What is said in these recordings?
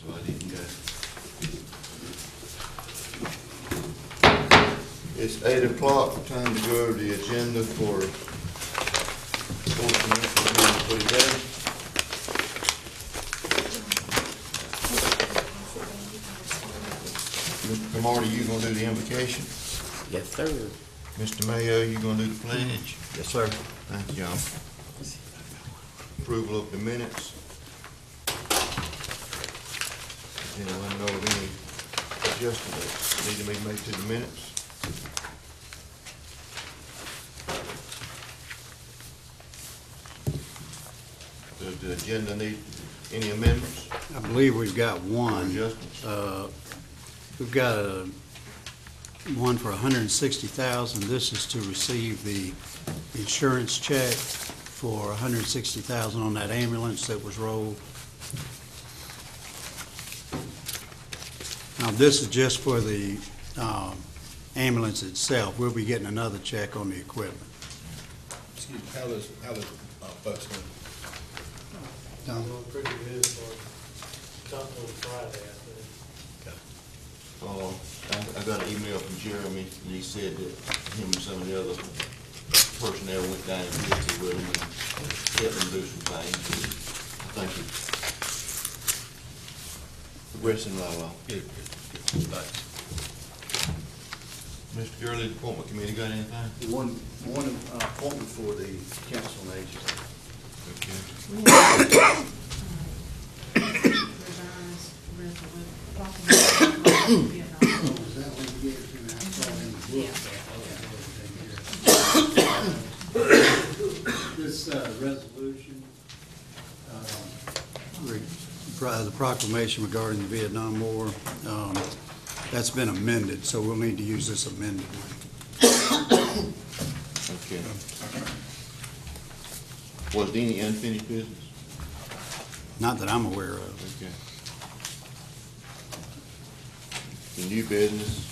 so I didn't go. It's 8 o'clock, time to go over the agenda for today. Mr. Marty, you gonna do the invocation? Yes, sir. Mr. Mayo, you gonna do the pledge? Yes, sir. Thank you, John. Approval of the minutes. Does anyone know of any adjustments that need to be made to the minutes? Does the agenda need any amendments I believe we've got or one. adjustments? We've got one for $160,000. This is to receive the insurance check for $160,000 on that ambulance that was rolled. Now, this is just for the ambulance itself. We'll be getting another check on the equipment. Excuse me, how does folks know? Tom? Doing pretty good for something on Friday, I think. I got an email from Jeremy, and he said that him and some of the other personnel went down and visited with him and helped them do some things. Thank you. Progressing right along. Good. Thanks. Mr. Gurley, the appointment committee, got anything? One appointment for the council on aging. Okay. This resolution, the proclamation regarding the Vietnam War, that's been amended, so we'll need to use this amended one. Okay. Was there any unfinished business? Not that I'm aware of. Okay. The new business,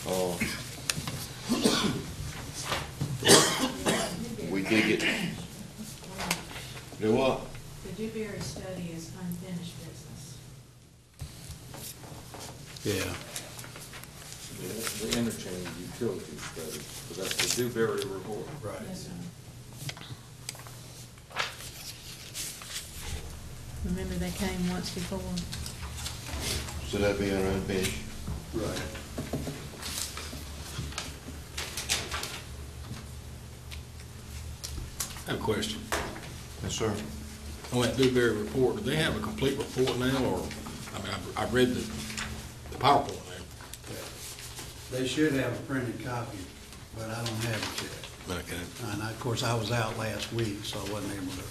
we did get, do what? The Dewberry study is unfinished business. Yeah. The interchange utility study, so that's the Dewberry report. Right. Yes, sir. Remember they came once before? So that'd be under unfinished. Right. I have a question. Yes, sir. On that Dewberry report, do they have a complete report now, or, I mean, I've read the PowerPoint now. They should have a printed copy, but I don't have it yet. Okay. And of course, I was out last week, so I wasn't able to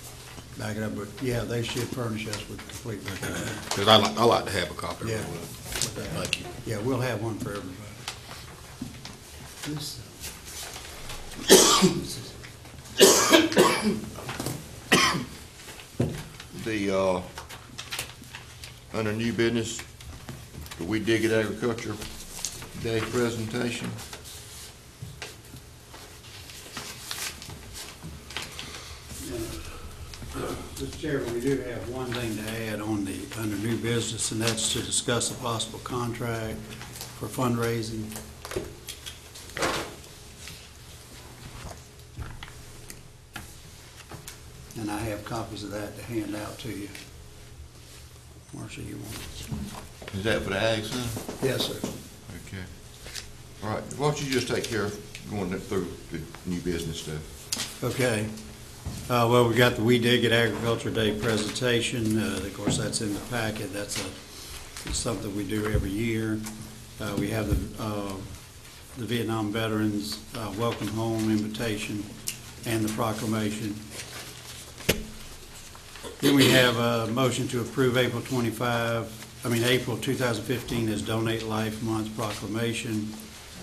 back it up, but yeah, they should furnish us with a complete report. Because I like to have a copy of Yeah. it. Thank you. Yeah, we'll have one for everybody. The, under new business, the We Dig It Agriculture Day presentation. Mr. Chairman, we do have one thing to add on the, under new business, and that's to discuss a possible contract for fundraising. And I have copies of that to hand out to you. Marcia, you want it? Is that for the Ag Center? Yes, sir. Okay. All right, why don't you just take care of going through the new business stuff? Okay. Well, we got the We Dig It Agriculture Day presentation. Of course, that's in the packet. It's something we do every year. We have the Vietnam Veterans Welcome Home invitation and the proclamation. Then we have a motion to approve April 2015 as Donate Life Month proclamation,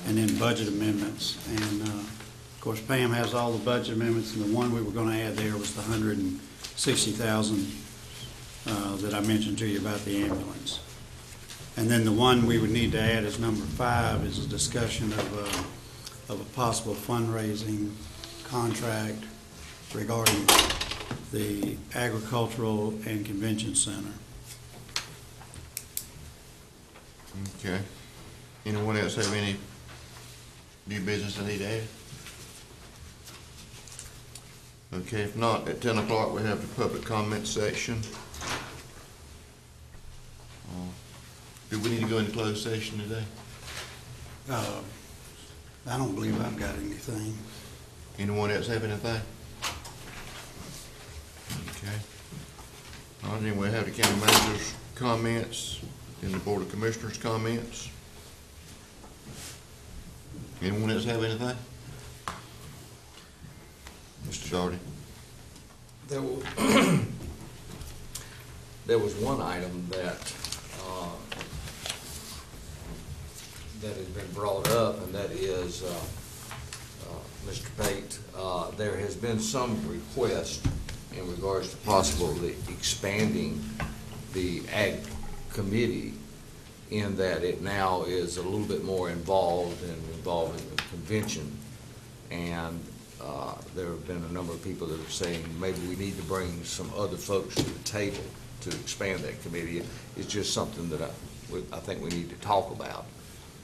and then budget amendments. And of course, Pam has all the budget amendments, and the one we were going to add there was the $160,000 that I mentioned to you about the ambulance. And then the one we would need to add as number 5 is a discussion of a possible fundraising contract regarding the Agricultural and Convention Center. Okay. Anyone else have any new business they need to add? Okay, if not, at 10 o'clock, we have the public comment section. Do we need to go into closed session today? I don't believe I've got anything. Anyone else have anything? Okay. All right, then we have the county manager's comments, and the board of commissioners' comments. Anyone else have anything? Mr. Daugherty? There was one item that has been brought up, and that is, Mr. Pate, there has been some request in regards to possibly expanding the Ag Committee in that it now is a little bit more involved in involving the convention. And there have been a number of people that are saying maybe we need to bring some other folks to the table to expand that committee. It's just something that I think we need to talk about.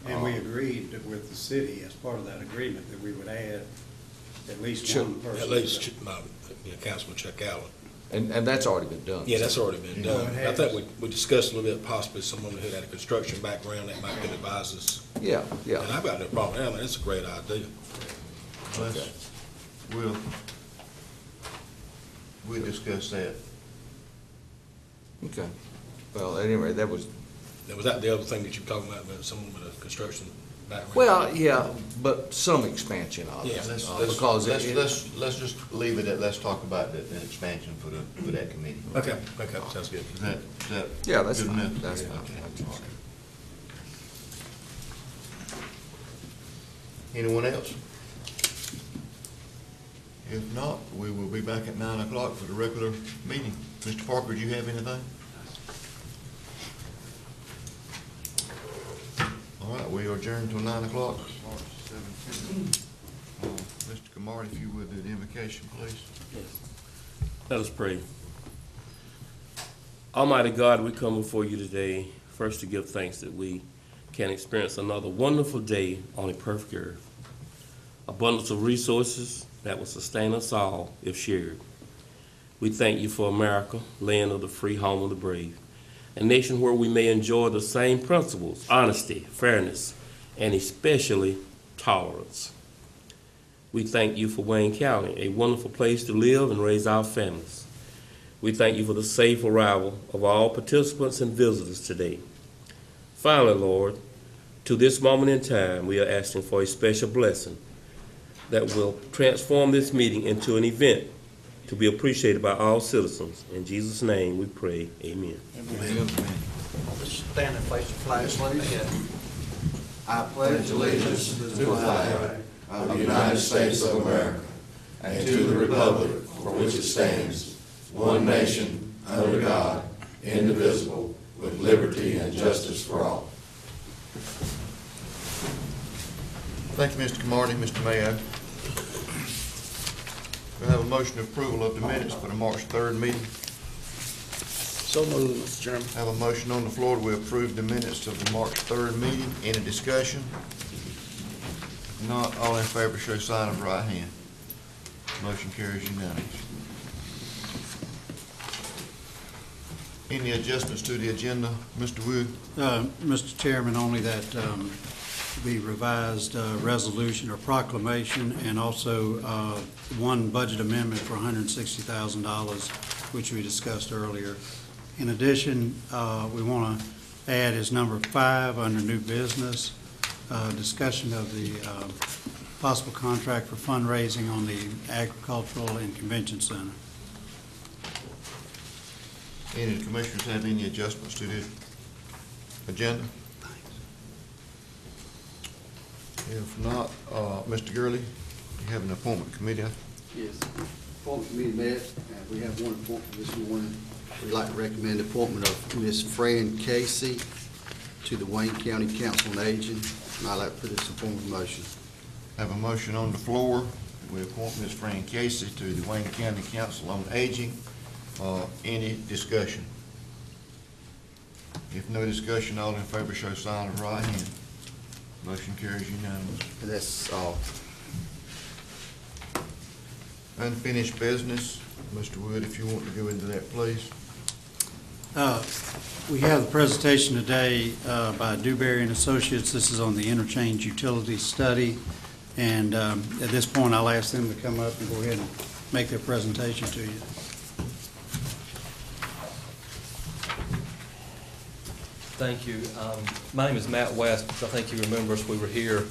And we agreed that with the city, as part of that agreement, that we would add at least Sure. one person. At least, Councilman Chuck Allen. And that's already been done. Yeah, that's already been done. it I think has. we discussed a little bit, possibly someone who had a construction background that might could advise us. Yeah, And yeah. I've got no problem, I mean, it's a great idea. Let's- We'll discuss that. Okay. Well, anyway, that was, Now, was that the other thing that you were talking about someone with a construction background? well, yeah, but some expansion of it. Yeah, Because Let's just leave it at, let's talk about the expansion for that committee. Okay, sounds good. Is that Yeah, that's good fine. enough? That's Okay. fine. Anyone else? If not, we will be back at 9 o'clock for the regular meeting. Mr. Parker, do you have anything? All right, we are adjourned till 9 o'clock. Mr. Kamar, if you would do the invocation, please. Let us pray. Almighty God, we come before you today, first to give thanks that we can experience another wonderful day on a perfect earth. Abundance of resources that will sustain us all if shared. We thank you for America, land of the free, home of the brave, a nation where we may enjoy the same principles, honesty, fairness, and especially tolerance. We thank you for Wayne County, a wonderful place to live and raise our families. We thank you for the safe arrival of all participants and visitors today. Finally, Lord, to this moment in time, we are asking for a special blessing that will transform this meeting into an event to be appreciated by all citizens. In Jesus' name we pray, amen. Stand and face the flag, please. I pledge allegiance to the flag of the United States of America and to the republic for which it stands, one nation, under God, indivisible, with liberty and justice for all. Thank you, Mr. Camardi, Mr. Mayo. We have a motion of approval of the minutes for the March 3rd meeting. So moved, Mr. Chairman. Have a motion on the floor to approve the minutes of the March 3rd meeting. Any discussion? If not, all in favor show sign of right hand. Motion carries unanimous. Any adjustments to the agenda, Mr. Wood? Mr. Chairman, only that the revised resolution or proclamation, and also one budget amendment for $160,000, which we discussed earlier. In addition, we want to add is number 5 under new business, discussion of the possible contract for fundraising on the Agricultural and Convention Center. Any of the commissioners have any adjustments to the agenda? If not, Mr. Gurley, you have an appointment committee. Yes, appointment committee met, and we have one appointment this morning. We'd like to recommend the appointment of Ms. Fran Casey to the Wayne County Council on Aging, and I'd like to put this appointment in motion. Have a motion on the floor. We appoint Ms. Fran Casey to the Wayne County Council on Aging. Any discussion? If no discussion, all in favor show sign of right hand. Motion carries unanimous. And that's all. Unfinished business, Mr. Wood, if you want to go into that, please. We have the presentation today by Dewberry and Associates. This is on the interchange utility study. And at this point, I'll ask them to come up and go ahead and make their presentation to you. Thank you. My name is Matt West. I think you remember us. We were here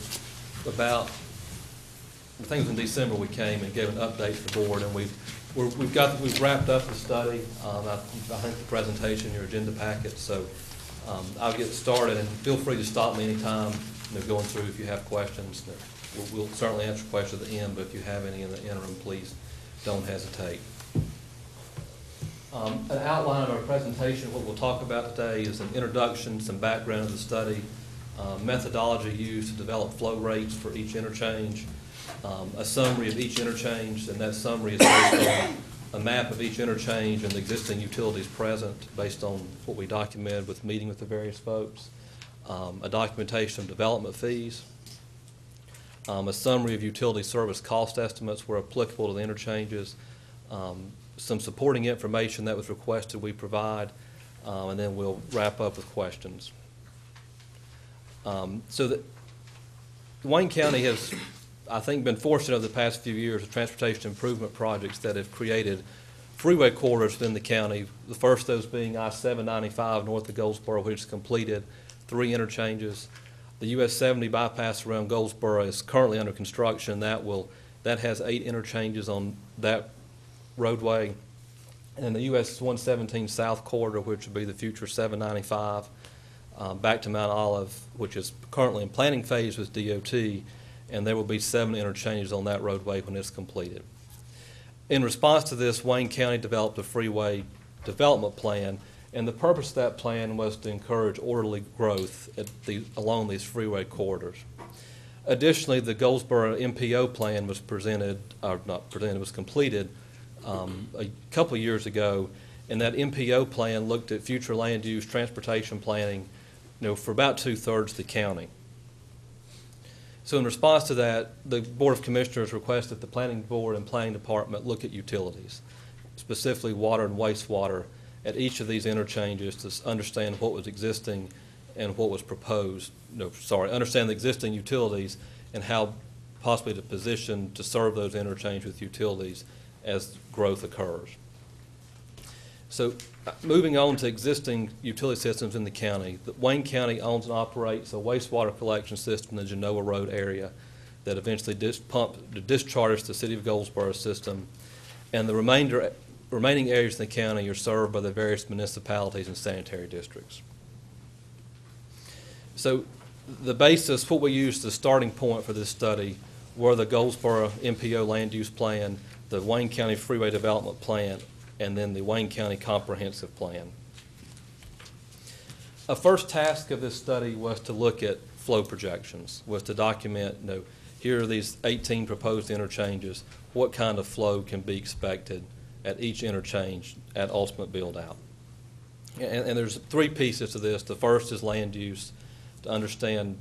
about, I think it was in December we came and gave an update to the board, and we've wrapped up the study. I think the presentation, your agenda packet. So I'll get started, and feel free to stop me anytime, going through if you have questions. We'll certainly answer questions at the end, but if you have any in the interim, please don't hesitate. An outline of our presentation, what we'll talk about today is an introduction, some background of the study, methodology used to develop flow rates for each interchange, a summary of each interchange, and that summary is based on a map of each interchange and the existing utilities present based on what we documented with meeting with the various folks, a documentation of development fees, a summary of utility service cost estimates where applicable to the interchanges, some supporting information that was requested we provide, and then we'll wrap up with questions. So Wayne County has, I think, been fortunate over the past few years with transportation improvement projects that have created freeway corridors within the county, the first of those being I-795 north of Goldsboro, which is completed, 3 interchanges. The US 70 bypass around Goldsboro is currently under construction. That has 8 interchanges on that roadway, and the US 117 South Corridor, which would be the future 795, back to Mount Olive, which is currently in planning phase with DOT, and there will be 7 interchanges on that roadway when it's completed. In response to this, Wayne County developed a freeway development plan, and the purpose of that plan was to encourage orderly growth along these freeway corridors. Additionally, the Goldsboro MPO plan was completed a couple of years ago, and that MPO plan looked at future land use transportation planning, for about 2/3 of the county. So in response to that, the Board of Commissioners requested the Planning Board and Planning Department look at utilities, specifically water and wastewater, at each of these interchanges to understand what was existing and what was proposed. Understand the existing utilities and how possibly to position to serve those interchanges with utilities as growth occurs. So moving on to existing utility systems in the county, Wayne County owns and operates a wastewater collection system in the Genoa Road area that eventually discharges the City of Goldsboro system, and the remaining areas in the county are served by the various municipalities and sanitary districts. So the basis, what we used as the starting point for this study were the Goldsboro MPO land use plan, the Wayne County Freeway Development Plan, and then the Wayne County Comprehensive Plan. A first task of this study was to look at flow projections, was to document, here are these 18 proposed interchanges, what kind of flow can be expected at each interchange at ultimate build-out. And there's 3 pieces to this. The first is land use, to understand,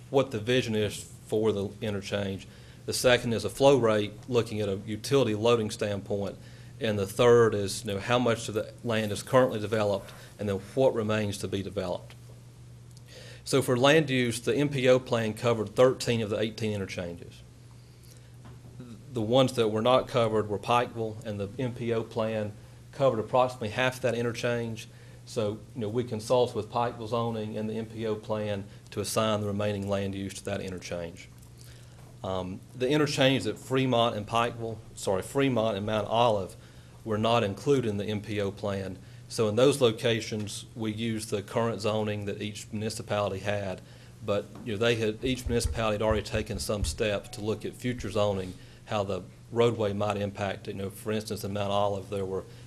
what the vision is for the interchange. The second is a flow rate, looking at a utility loading standpoint. And the third is, how much of the land is currently developed and then what remains to be developed. So for land use, the MPO plan covered 13 of the 18 interchanges. The ones that were not covered were Pikeville, and the MPO plan covered approximately half that interchange. So, we consult with Pikeville zoning and the MPO plan to assign the remaining land use to that interchange. The interchanges at Fremont and Mount Olive were not included in the MPO plan. So in those locations, we used the current zoning that each municipality had, but each municipality had already taken some steps to look at future zoning, how the roadway might impact it. For instance, in Mount Olive,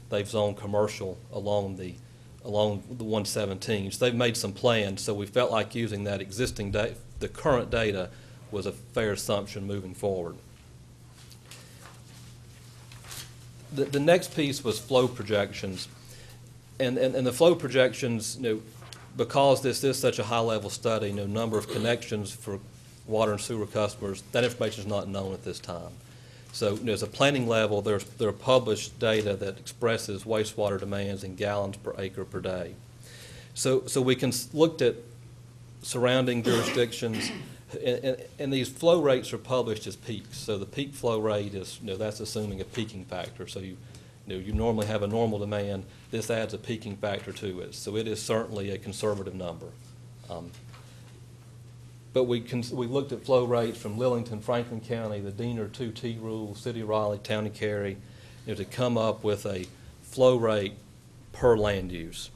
they've zoned commercial along the 117. So they've made some plans. So we felt like using that existing the current data was a fair assumption moving forward. The next piece was flow projections. And the flow projections, because this is such a high-level study, number of connections for water and sewer customers, that information is not known at this time. So, as a planning level, there are published data that expresses wastewater demands in gallons per acre per day. So we looked at surrounding jurisdictions, and these flow rates are published as peaks. So the peak flow rate is, that's assuming a peaking factor. So you normally have a normal demand. This adds a peaking factor to it. So it is certainly a conservative number. But we looked at flow rates from Lillington, Franklin County, the Diener 2T rule, City of Raleigh, Town of Cary, to come up with a flow rate per land use.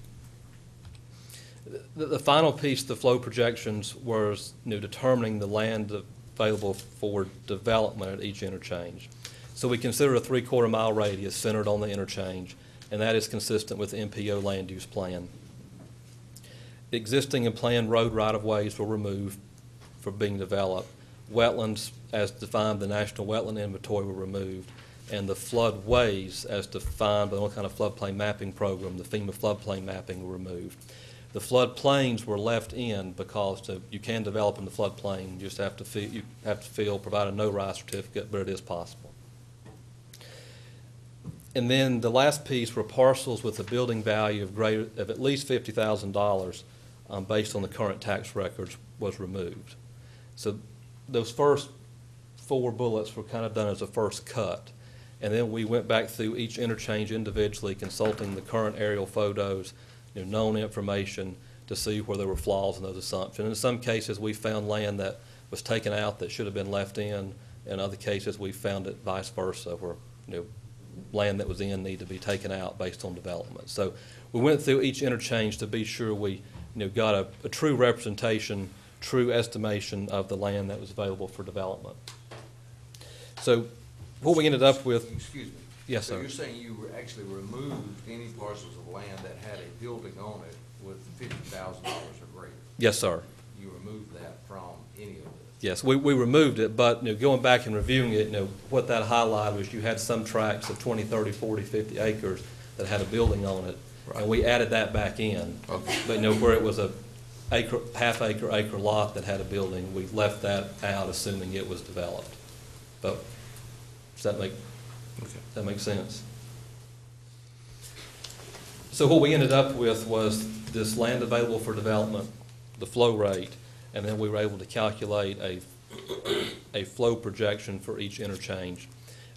The final piece of the flow projections was determining the land available for development at each interchange. So we consider a 3/4 mile radius centered on the interchange, and that is consistent with the MPO land use plan. Existing and planned road right-of-ways were removed for being developed. Wetlands, as defined, the National Wetland Inventory, were removed, and the floodways, as defined by the kind of floodplain mapping program, the FEMA floodplain mapping, were removed. The floodplains were left in because you can develop in the floodplain. You just have to provide a no-rise certificate, but it is possible. And then the last piece were parcels with a building value of at least $50,000 based on the current tax records was removed. So those first 4 bullets were kind of done as a first cut. And then we went back through each interchange individually, consulting the current aerial photos, known information, to see where there were flaws in those assumptions. In some cases, we found land that was taken out that should have been left in. In other cases, we found it vice versa, where land that was in needed to be taken out based on development. So we went through each interchange to be sure we got a true representation, true estimation of the land that was available for development. So what we ended up with. Excuse me. Yes, so sir. You're saying you actually removed any parcels of land that had a building on it with $50,000 or greater? Yes, sir. You removed that from any of this? Yes, we removed it, but going back and reviewing it, what that highlighted was you had some tracts of 20, 30, 40, 50 acres that had a building on it, and we added that back in. Okay. But where it was a half acre lot that had a building, we left that out, assuming it was developed. But does that make sense? So what we ended up with was this land available for development, the flow rate, and then we were able to calculate a flow projection for each interchange.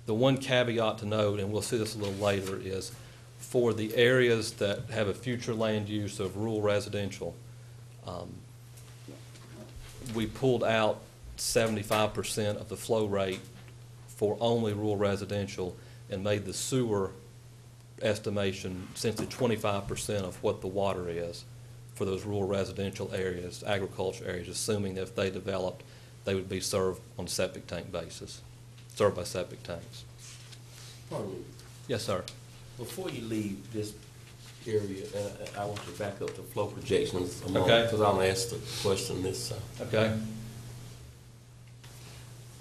The one caveat to note, and we'll see this a little later, is for the areas that have a future land use of rural residential, we pulled out 75% of the flow rate for only rural residential and made the sewer estimation essentially 25% of what the water is for those rural residential areas, agriculture areas, assuming that if they developed, they would be served on a septic tank basis, served by septic tanks. Pardon me. Yes, sir. Before you leave this area, I want to back up to flow projections a moment, Okay. because I'm going to ask the question this. Okay.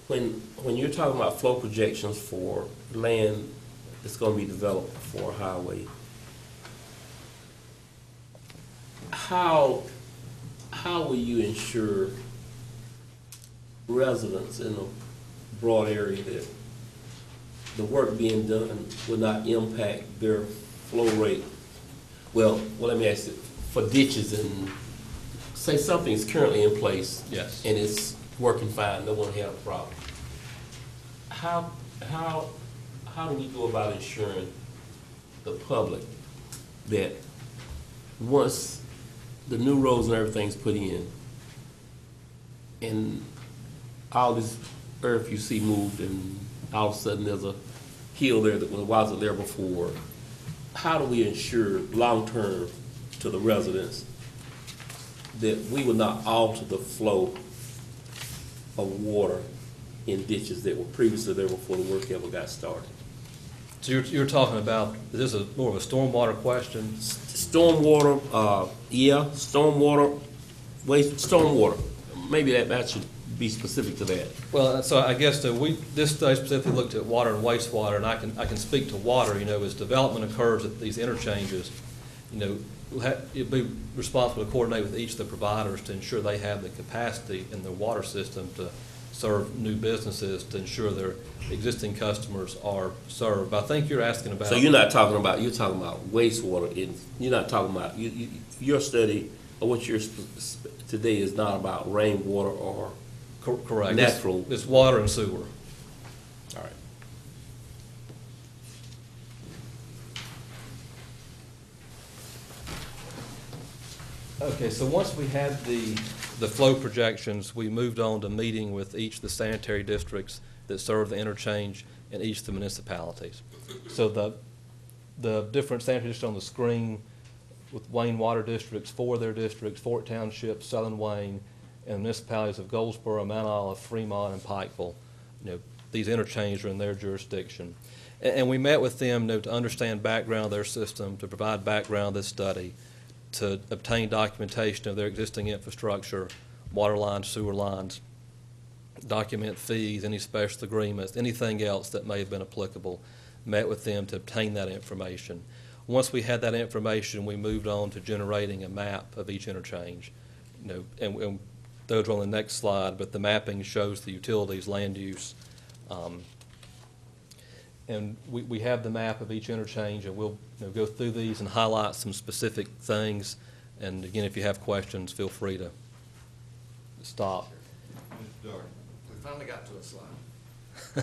When you're talking about flow projections for land that's going to be developed for a highway, how will you ensure residents in a broad area that the work being done will not impact their flow rate? Well, let me ask you, for ditches and, say something's currently in place. Yes. And it's working fine, no one had a problem. How do we go about ensuring the public that once the new roads and everything's put in, and all this earth you see moved, and all of a sudden there's a hill there that wasn't there before, how do we ensure long-term to the residents that we will not alter the flow of water in ditches that were previously there before the work ever got started? So you're talking about, this is more of a stormwater question? Stormwater, stormwater, stormwater. Maybe that should be specific to that. Well, so I guess this study specifically looked at water and wastewater, and I can speak to water. As development occurs at these interchanges, it'd be responsible to coordinate with each of the providers to ensure they have the capacity in their water system to serve new businesses, to ensure their existing customers are served. But I think you're asking about. So you're talking about wastewater, you're not talking about, your study, or what you're today is not about rainwater or Correct. natural. It's water and sewer. All right. Okay, so once we had the flow projections, we moved on to meeting with each of the sanitary districts that serve the interchange in each of the municipalities. So the different sanitary districts on the screen with Wayne Water Districts, 4 of their districts, Fort Township, Southern Wayne, and the municipalities of Goldsboro, Mount Olive, Fremont, and Pikeville, these interchanges are in their jurisdiction. And we met with them, to understand background of their system, to provide background of this study, to obtain documentation of their existing infrastructure, water lines, sewer lines, document fees, any special agreements, anything else that may have been applicable, met with them to obtain that information. Once we had that information, we moved on to generating a map of each interchange. And those are on the next slide, but the mapping shows the utilities, land use. And we have the map of each interchange, and we'll go through these and highlight some specific things. And again, if you have questions, feel free to stop. We finally got to a slide. Now,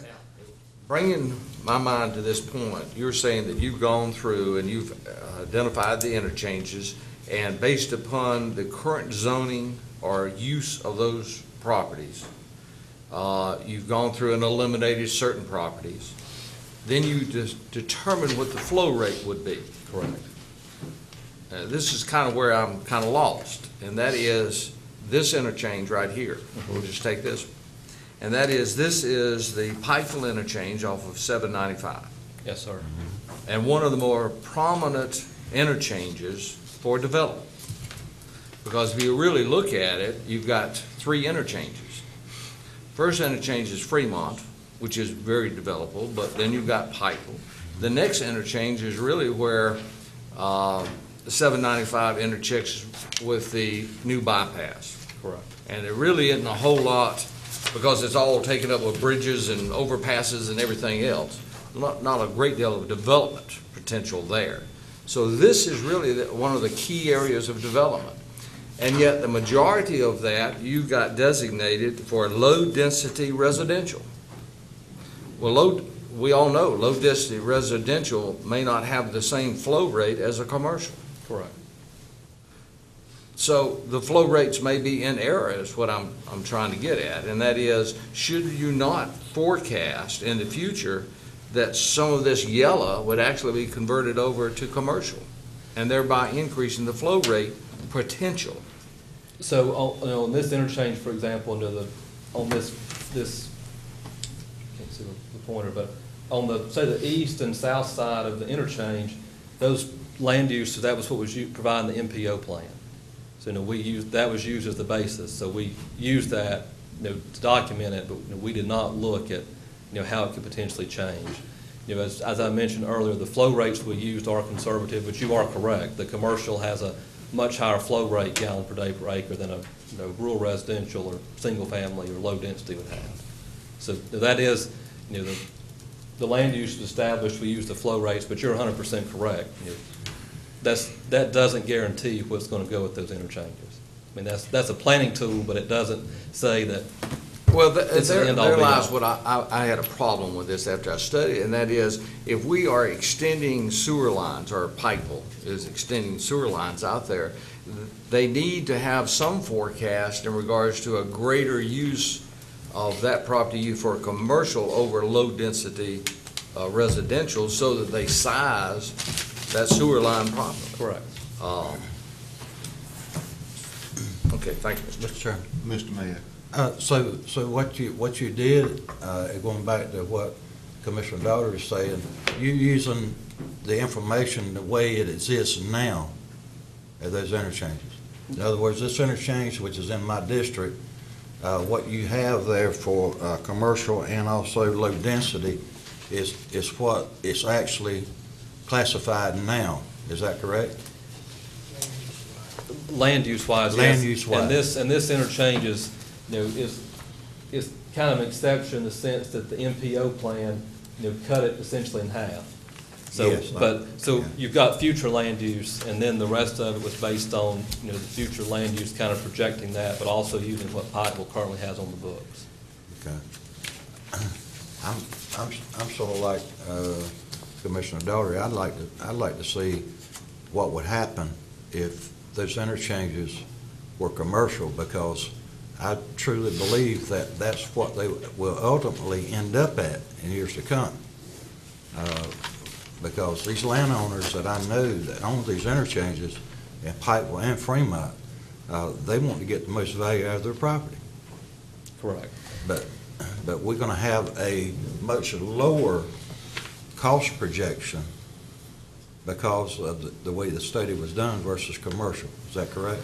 bringing my mind to this point, you're saying that you've gone through and you've identified the interchanges, and based upon the current zoning or use of those properties, you've gone through and eliminated certain properties. Then you determine what the flow rate would be. Correct. This is kind of where I'm kind of lost, and that is this interchange right here. We'll just take this one. And that is, this is the Pikeville interchange off of 795. Yes, sir. And one of the more prominent interchanges for development. Because if you really look at it, you've got 3 interchanges. First interchange is Fremont, which is very developable, but then you've got Pikeville. The next interchange is really where the 795 intersects with the new bypass. Correct. And there really isn't a whole lot, because it's all taken up with bridges and overpasses and everything else. Not a great deal of development potential there. So this is really one of the key areas of development. And yet the majority of that you got designated for low-density residential. Well, we all know low-density residential may not have the same flow rate as a commercial. Correct. So the flow rates may be in error is what I'm trying to get at, and that is, should you not forecast in the future that some of this yellow would actually be converted over to commercial, and thereby increasing the flow rate potential? So on this interchange, for example, on this can't see the pointer, but on the east and south side of the interchange, those land uses, that was what was providing the MPO plan. So that was used as the basis. So we used that to document it, but we did not look at how it could potentially change. As I mentioned earlier, the flow rates we used are conservative, but you are correct. The commercial has a much higher flow rate gallon per day per acre than a rural residential or single family or low density would have. So that is, the land use is established, we use the flow rates, but you're 100% correct. That doesn't guarantee what's going to go with those interchanges. I mean, that's a planning tool, but it doesn't say that. Well, there lies what I had a problem with this after I studied, and that is, if we are extending sewer lines, or Pikeville is extending sewer lines out there, they need to have some forecast in regards to a greater use of that property for commercial over low-density residential, so that they size that sewer line properly. Correct. Okay, thank you, Mr. Mr. Chairman. Mr. Mayor. So what you did, going back to what Commissioner Daughter is saying, you using the information the way it exists now at those interchanges. In other words, this interchange, which is in my district, what you have there for commercial and also low density is what it's actually classified now. Is that correct? Land use wise, yes. Land use wise. And this interchange is, is kind of an exception in the sense that the MPO plan, cut it essentially in half. So, Yes, so yeah. you've got future land use, and then the rest of it was based on, the future land use, kind of projecting that, but also using what Pikeville currently has on the books. Okay. I'm sort of like Commissioner Daugherty. I'd like to see what would happen if those interchanges were commercial, because I truly believe that that's what they will ultimately end up at in years to come. Because these landowners that I know that own these interchanges in Pikeville and Fremont, they want to get the most value out of their property. Correct. But we're gonna have a much lower cost projection because of the way the study was done versus commercial. Is that correct?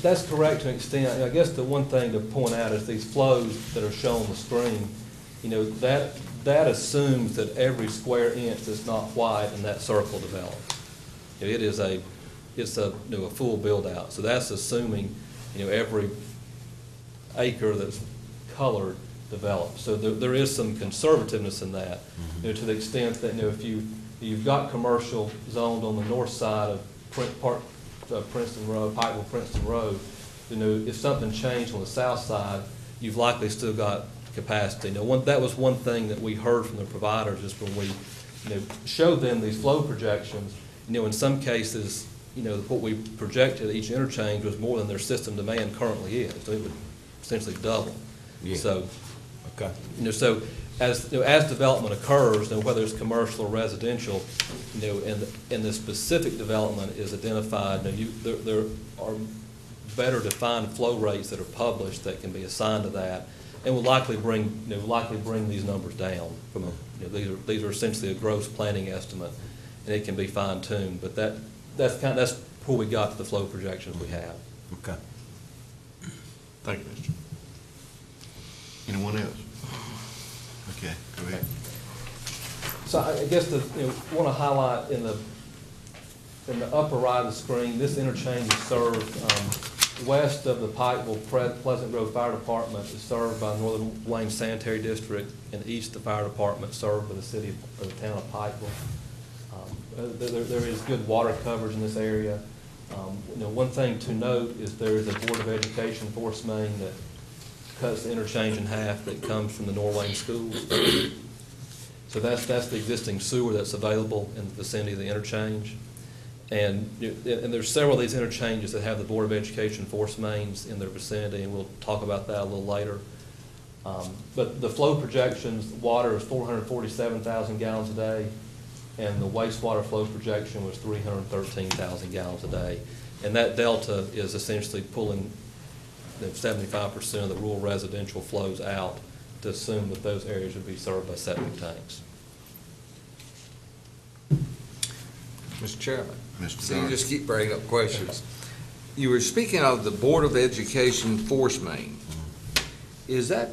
That's correct to an extent. I guess the one thing to point out is these flows that are shown on the screen, that assumes that every square inch that's not white in that circle developed. It's a full build out. So that's assuming, every acre that's colored developed. So there is some conservativeness in that, to the extent that, if you've got commercial zoned on the north side of Princeton Road, Pikeville Princeton Road, if something changed on the south side, you've likely still got capacity. That was one thing that we heard from the providers is when we, showed them these flow projections, in some cases, what we projected at each interchange was more than their system demand currently is. So it would essentially double. Yeah. So, Okay. so as development occurs, whether it's commercial or residential, and the specific development is identified, there are better defined flow rates that are published that can be assigned to that, and will likely bring these numbers down. From these are essentially a gross planning estimate, and it can be fine tuned. But that's where we got to the flow projections we have. Okay. Thank you, Mr. Anyone else? Okay, go ahead. So I guess want to highlight in the upper right of the screen, this interchange is served west of the Pikeville Pleasant Grove Fire Department is served by Northern Wayne Sanitary District, and east the fire department served by the town of Pikeville. There is good water coverage in this area. One thing to note is there is a Board of Education force main that cuts the interchange in half that comes from the Norwayne schools. So that's the existing sewer that's available in the vicinity of the interchange. And there's several of these interchanges that have the Board of Education force mains in their vicinity, and we'll talk about that a little later. But the flow projections, water is 447,000 gallons a day, and the wastewater flow projection was 313,000 gallons a day. And that delta is essentially pulling 75% of the rural residential flows out to assume that those areas would be served by septic tanks. Mr. Chairman. Mr. So you Dodd. just keep bringing up questions. You were speaking of the Board of Education force main. Is that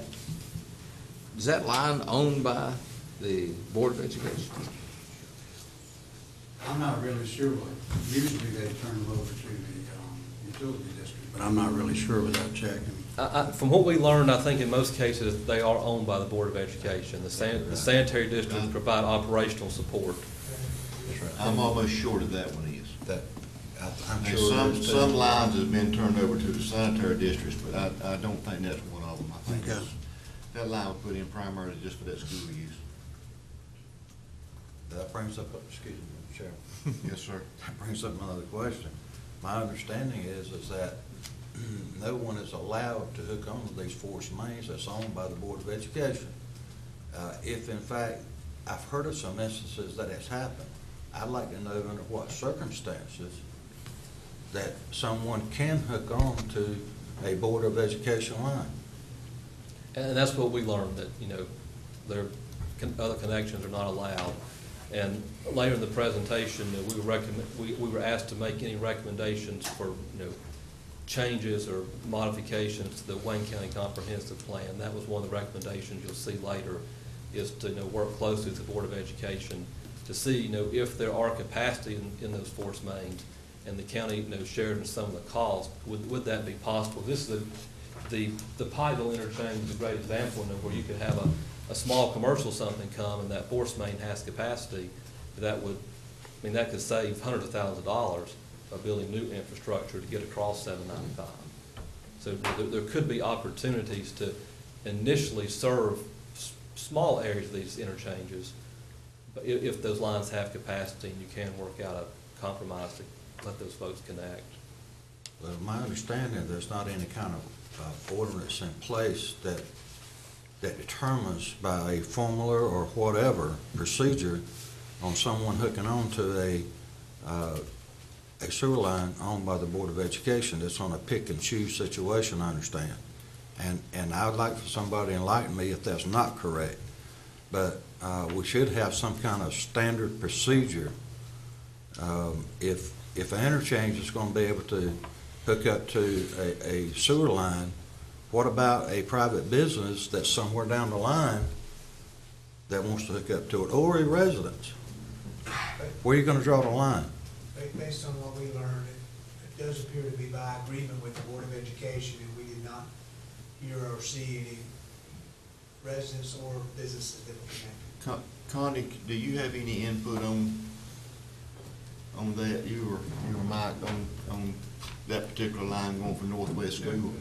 line owned by the Board of Education? I'm not really sure. Usually they turn them over to the utility district, but I'm not really sure without checking. From what we learned, I think in most cases, they are owned by the Board of Education. The sanitary districts provide operational support. I'm almost sure that that one is. I'm And sure some lines have been turned over to the sanitary districts, but I don't think that's one of them. I think Okay. that line was put in primarily just for that school use. That brings up, excuse me, Mr. Chairman. Yes, sir. That brings up another question. My understanding is that no one is allowed to hook onto these force mains that's owned by the Board of Education. If in fact, I've heard of some instances that has happened, I'd like to know under what circumstances that someone can hook on to a Board of Education line. And that's what we learned, that, other connections are not allowed. And later in the presentation, we were asked to make any recommendations for, changes or modifications to the Wayne County Comprehensive Plan. That was one of the recommendations you'll see later, is to, work closely with the Board of Education to see, if there are capacity in those force mains, and the county, you know, shared in some of the cost, would that be possible? This is the Pikeville interchange is a great example, you know, where you could have a small commercial something come and that force main has capacity, that would, I mean, that could save hundreds of thousands of dollars of building new infrastructure to get across 795. So there could be opportunities to initially serve small areas of these interchanges, but if those lines have capacity and you can work out a compromise to let those folks connect. Well, my understanding, there's not any kind of ordinance in place that determines by a formula or whatever procedure on someone hooking on to a sewer line owned by the Board of Education. That's on a pick and choose situation, I understand. And I would like for somebody to enlighten me if that's not correct. But we should have some kind of standard procedure. If an interchange is going to be able to hook up to a sewer line, what about a private business that's somewhere down the line that wants to hook up to it, or a residence? Where are you going to draw the line? Based on what we learned, it does appear to be by agreement with the Board of Education, and we did not hear or see any residents or businesses that were connected. Connie, do you have any input on that? You were Mike, on that particular line going from Northwest School?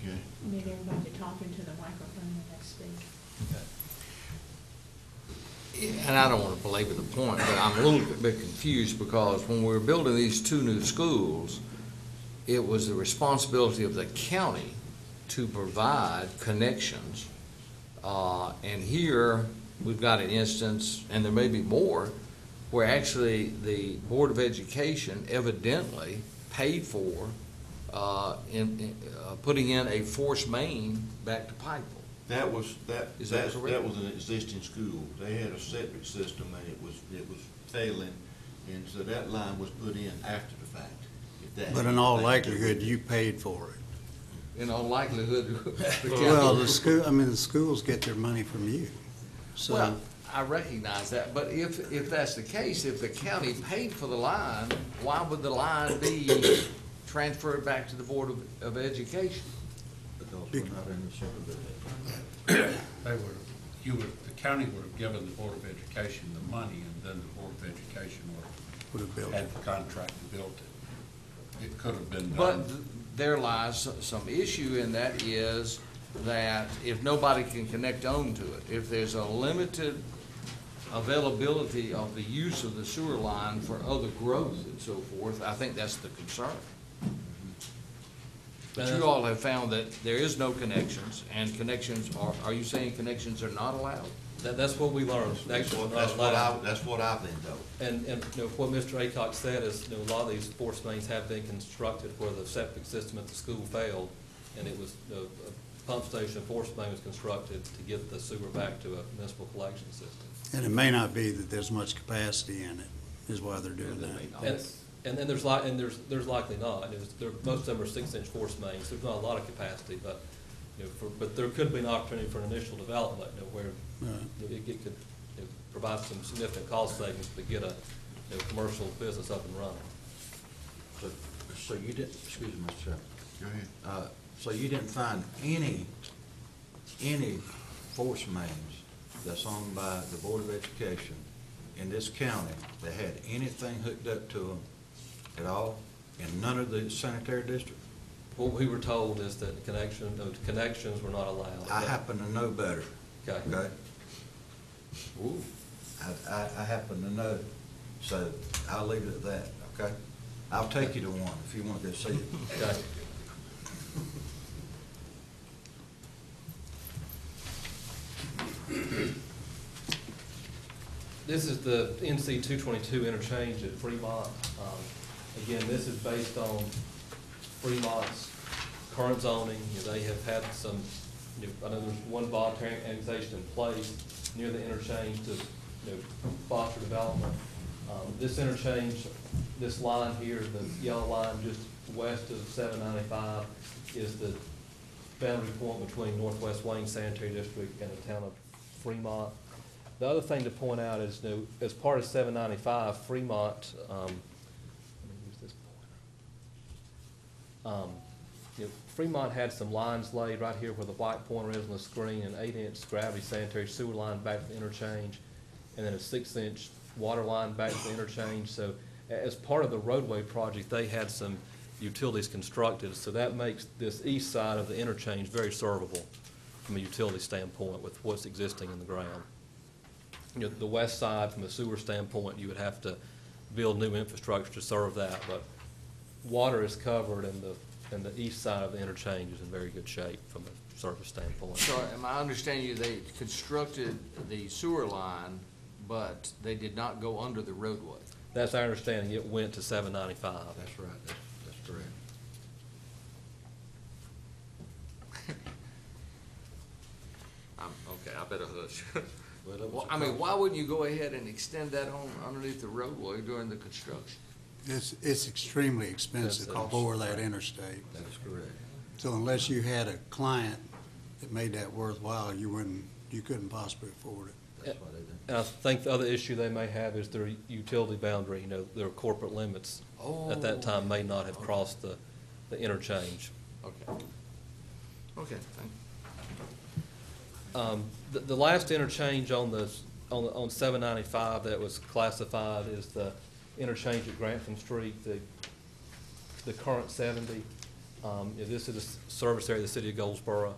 Okay. You need everybody talking to the microphone when they speak. And I don't want to belabor the point, but I'm a little bit confused because when we were building these two new schools, it was the responsibility of the county to provide connections. And here, we've got an instance, and there may be more, where actually the Board of Education evidently paid for putting in a force main back to Pikeville. That was Is that correct? That was an existing school. They had a septic system and it was failing, and so that line was put in after the fact. if that But had in all anything to do with likelihood, it. you paid for it. In all likelihood, the Well, county. the school, I mean, the schools get their money from you. So, Well, I recognize that, but if that's the case, if the county paid for the line, why would the line be transferred back to the Board of Education? Because we're not in the subdivision. The county would have given the Board of Education the money, and then the Board of Education would have built had it. the contract and built it. It could have been But done. there lies some issue, and that is that if nobody can connect on to it, if there's a limited availability of the use of the sewer line for other growth and so forth, I think that's the concern. But you all have found that there is no connections, and connections are you saying connections are not allowed? That's what we learned. Actually, That's what I've been told. And, you know, what Mr. Acock said is, you know, a lot of these force mains have been constructed where the septic system at the school failed, and it was, a pump station force main was constructed to get the sewer back to a municipal collection system. And it may not be that there's much capacity in it, is why they're doing that. And then there's likely not. Most of them are 6-inch force mains. There's not a lot of capacity, but, you know, but there could be an opportunity for an initial development, you know, where it could, you know, provide some significant cost savings to get a, you know, commercial business up and running. So you didn't, excuse me, Mr. Chairman. Go ahead. So you didn't find any force mains that's owned by the Board of Education in this county that had anything hooked up to them at all, in none of the sanitary districts? What we were told is that those connections were not allowed. I happen to know better, Okay. okay? Ooh. I happen to know, so I'll leave it at that, okay? I'll take you to one if you want to go see it. Okay. This is the NC 222 interchange at Fremont. Again, this is based on Fremont's current zoning. You know, they have had some, you know, I know there's one voluntary annexation in place near the interchange to, you know, foster development. This interchange, this line here, the yellow line just west of 795, is the boundary point between Northwest Wayne Sanitary District and the town of Fremont. The other thing to point out is, you know, as part of 795, Fremont Fremont had some lines laid right here where the white pointer is on the screen, an 8-inch gravity sanitary sewer line back to the interchange, and then a 6-inch water line back to the interchange. So as part of the roadway project, they had some utilities constructed, so that makes this east side of the interchange very servable from a utility standpoint with what's existing in the ground. The west side, from a sewer standpoint, you would have to build new infrastructure to serve that, but water is covered, and the east side of the interchange is in very good shape from a service standpoint. So am I understanding you, they constructed the sewer line, but they did not go under the roadway? That's our understanding. It went to 795. That's right, that's correct. Okay, I better hush. Well, it was Well, a I mean, cost. why wouldn't you go ahead and extend that on underneath the roadway during the construction? It's extremely expensive to That's- bore that interstate. That is correct. So unless you had a client that made that worthwhile, you couldn't possibly afford it. That's why they did. And I think the other issue they may have is their utility boundary, their corporate limits at that time may not have crossed the interchange. Okay. Okay, thank you. The last interchange on 795 that was classified is the interchange at Grantham Street, the current 70. This is a service area of the city of Goldsboro,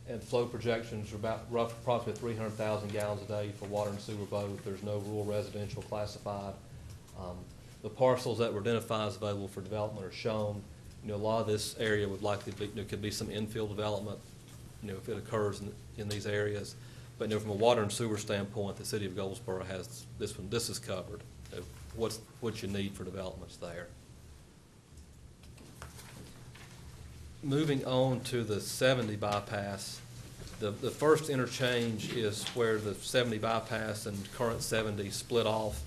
and flow projections are approximately 300,000 gallons a day for water and sewer both. There's no rural residential classified. The parcels that were identified as available for development are shown. A lot of this area would likely be, there could be some infill development, if it occurs in these areas. But, from a water and sewer standpoint, the city of Goldsboro has this one. This is covered. What you need for developments there. Moving on to the 70 bypass, the first interchange is where the 70 bypass and current 70 split off.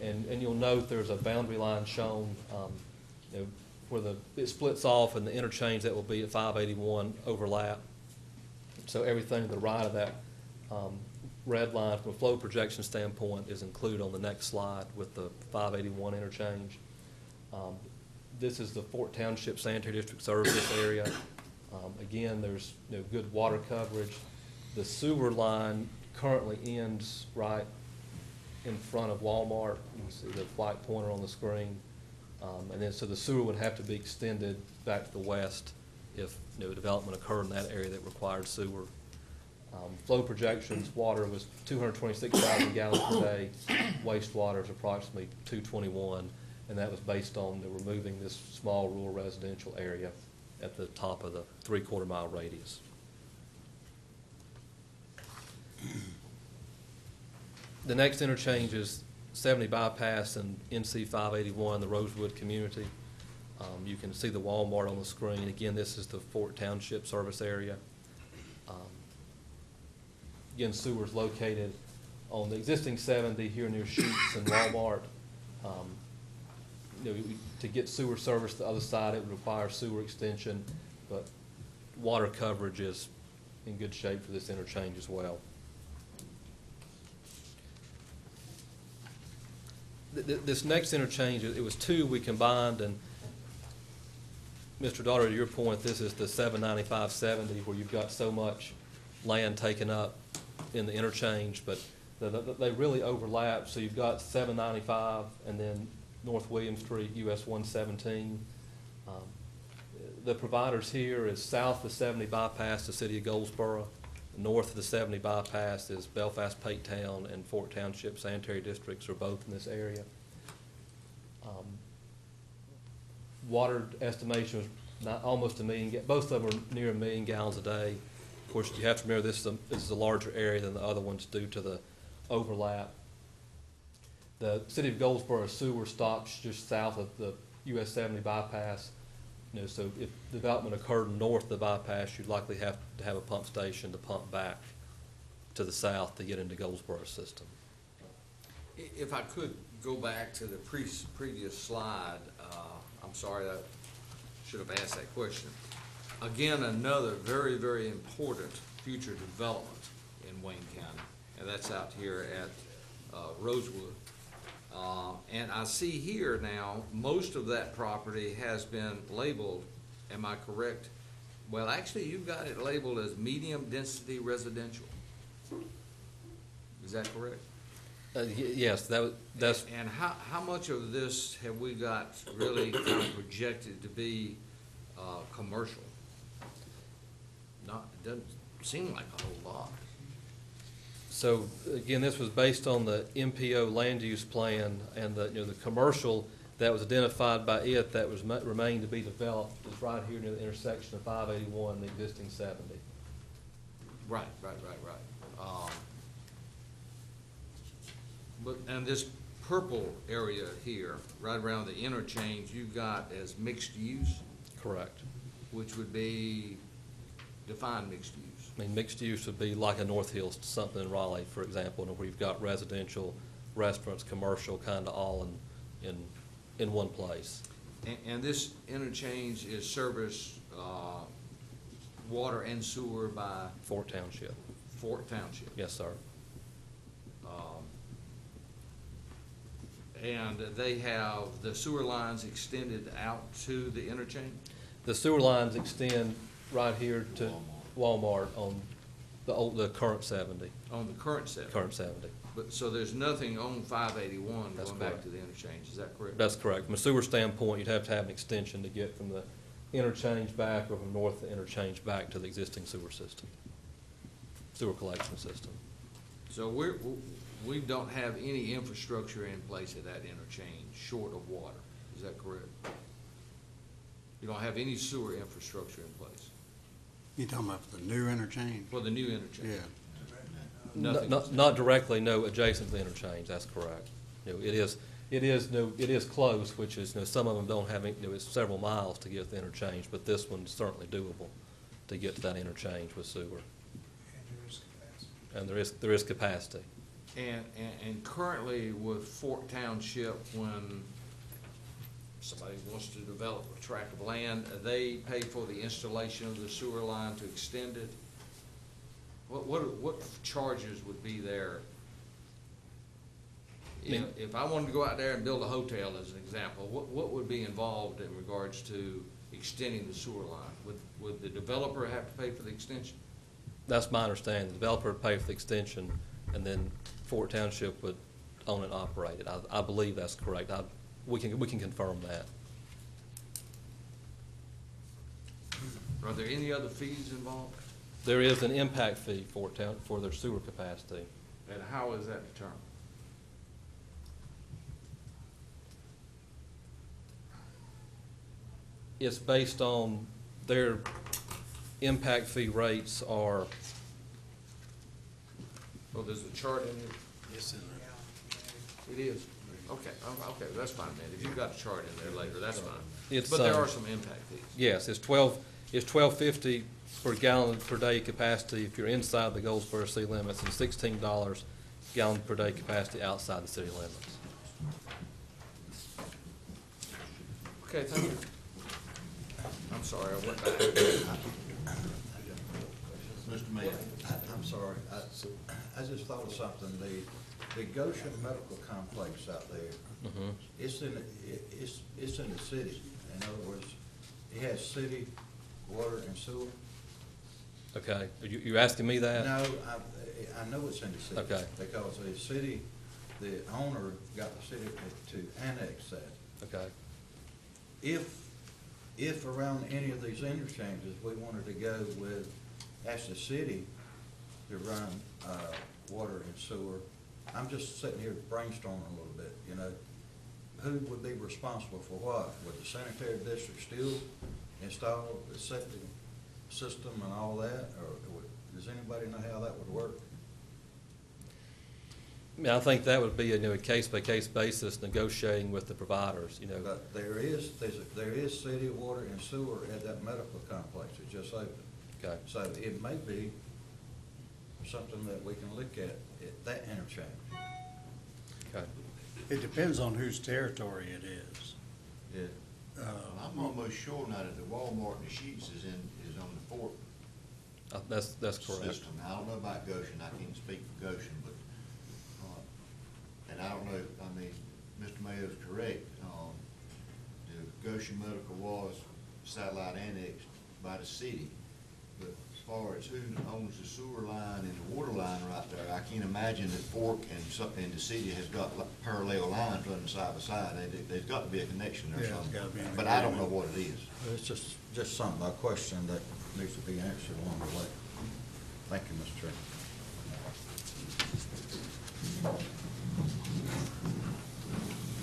And you'll note there's a boundary line shown, where it splits off, and the interchange that will be at 581 overlap. So everything to the right of that red line from a flow projection standpoint is included on the next slide with the 581 interchange. This is the Fort Township Sanitary District service area. Again, there's good water coverage. The sewer line currently ends right in front of Walmart. You can see the white pointer on the screen. And then so the sewer would have to be extended back to the west if development occurred in that area that required sewer. Flow projections, water was 226,000 gallons per day. Wastewater is approximately 221, and that was based on removing this small rural residential area at the top of the 3/4 mile radius. The next interchange is 70 bypass and NC 581, the Rosewood community. You can see the Walmart on the screen. Again, this is the Fort Township service area. Again, sewer's located on the existing 70 here near Sheetz and Walmart. To get sewer service to the other side, it would require sewer extension, but water coverage is in good shape for this interchange as well. This next interchange, it was two we combined, and Mr. Daugherty, to your point, this is the 795-70 where you've got so much land taken up in the interchange, but they really overlap. So you've got 795 and then North William Street, US 117. The providers here is south of 70 bypass, the city of Goldsboro. North of the 70 bypass is Belfast, Pate Town, and Fort Township sanitary districts are both in this area. Water estimation was almost 1 million, both of them are near 1 million gallons a day. Of course, you have to remember this is a larger area than the other ones due to the overlap. The city of Goldsboro sewer stops just south of the US 70 bypass. So if development occurred north of the bypass, you'd likely have to have a pump station to pump back to the south to get into Goldsboro's system. If I could go back to the previous slide, I'm sorry, I should have asked that question. Again, another very, very important future development in Wayne County, and that's out here at Rosewood. And I see here now, most of that property has been labeled Am I correct? Well, actually, you've got it labeled as medium-density residential. Is that correct? Yes, that's, And how much of this have we got really kind of projected to be commercial? It doesn't seem like a whole lot. so again, this was based on the MPO land use plan, and the commercial that was identified by it that was remained to be developed is right here near the intersection of 581 and the existing 70. Right. And this purple area here, right around the interchange, you've got as mixed use, Correct. which would be defined mixed use. I mean, mixed use would be like a North Hills, something in Raleigh, for example, where you've got residential, restaurants, commercial, kind of all in one place. And this interchange is serviced, water and sewer by Fort Township. Fort Township. Yes, sir. And they have the sewer lines extended out to the interchange? The sewer lines extend right here to Walmart on the current 70. On the current 70? Current 70. But, so there's nothing on 581 That's going back correct. to the interchange, is that correct? That's correct. From a sewer standpoint, you'd have to have an extension to get from the interchange back or from north of the interchange back to the existing sewer system, sewer collection system. So we don't have any infrastructure in place at that interchange short of water, is that correct? You don't have any sewer infrastructure in place You talking about the new interchange? for the new interchange? Yeah. Nothing. Not directly, no, adjacent to the interchange, that's correct. It is close, which is, some of them don't have, it's several miles to get to the interchange, but this one's certainly doable to get to that interchange with sewer. And there is capacity. And there is capacity. And currently with Fort Township, when somebody wants to develop a tract of land, they pay for the installation of the sewer line to extend it. What charges would be there? If I wanted to go out there and build a hotel, as an example, what would be involved in regards to extending the sewer line? Would the developer have to pay for the extension? That's my understanding. The developer would pay for the extension, and then Fort Township would own and operate it. I believe that's correct. We can confirm that. Are there any other fees involved? There is an impact fee for their sewer capacity. And how is that determined? It's based on their impact fee rates are, Oh, there's a chart in it? Yes, It is? Okay, that's fine, man. If you've got a chart in there later, that's fine. It's, But there are some impact fees. yes, it's $12.50 per gallon per day capacity if you're inside the Goldsboro city limits, and $16 gallon per day capacity outside the city limits. Okay, thank you. I'm sorry, I went back. Mr. Mayor. I'm sorry, I just thought of something, the Goshen Medical Complex out there, Mhm. it's in the city. In other words, it has city water and sewer. Okay, you're asking me that? No, I know it's in the city. Okay. Because the city, the owner got the city to annex that. Okay. If around any of these interchanges, we wanted to go with, ask the city to run water and sewer, I'm just sitting here brainstorming a little bit, who would be responsible for what? Would the sanitary district still install the septic system and all that, or does anybody know how that would work? I mean, I think that would be a case-by-case basis, negotiating with the providers, But there is city water and sewer at that medical complex that just opened. Okay. So it may be something that we can look at that interchange. Okay. It depends on whose territory it is. Yeah. I'm almost sure now that the Walmart and the Sheetz is on the Fort That's correct. system. I don't know about Goshen, I can't speak for Goshen, but, and I don't know, Mr. Mayo's correct. The Goshen Medical was satellite annexed by the city. But as far as who owns the sewer line and the water line right there, I can't imagine that Fork and the city has got parallel lines running side by side. There's got to be a connection there Yeah, it's somewhere. gotta be an But I don't know agreement. what it is. It's just something, a question that needs to be answered along the way. Thank you, Mr. Chairman.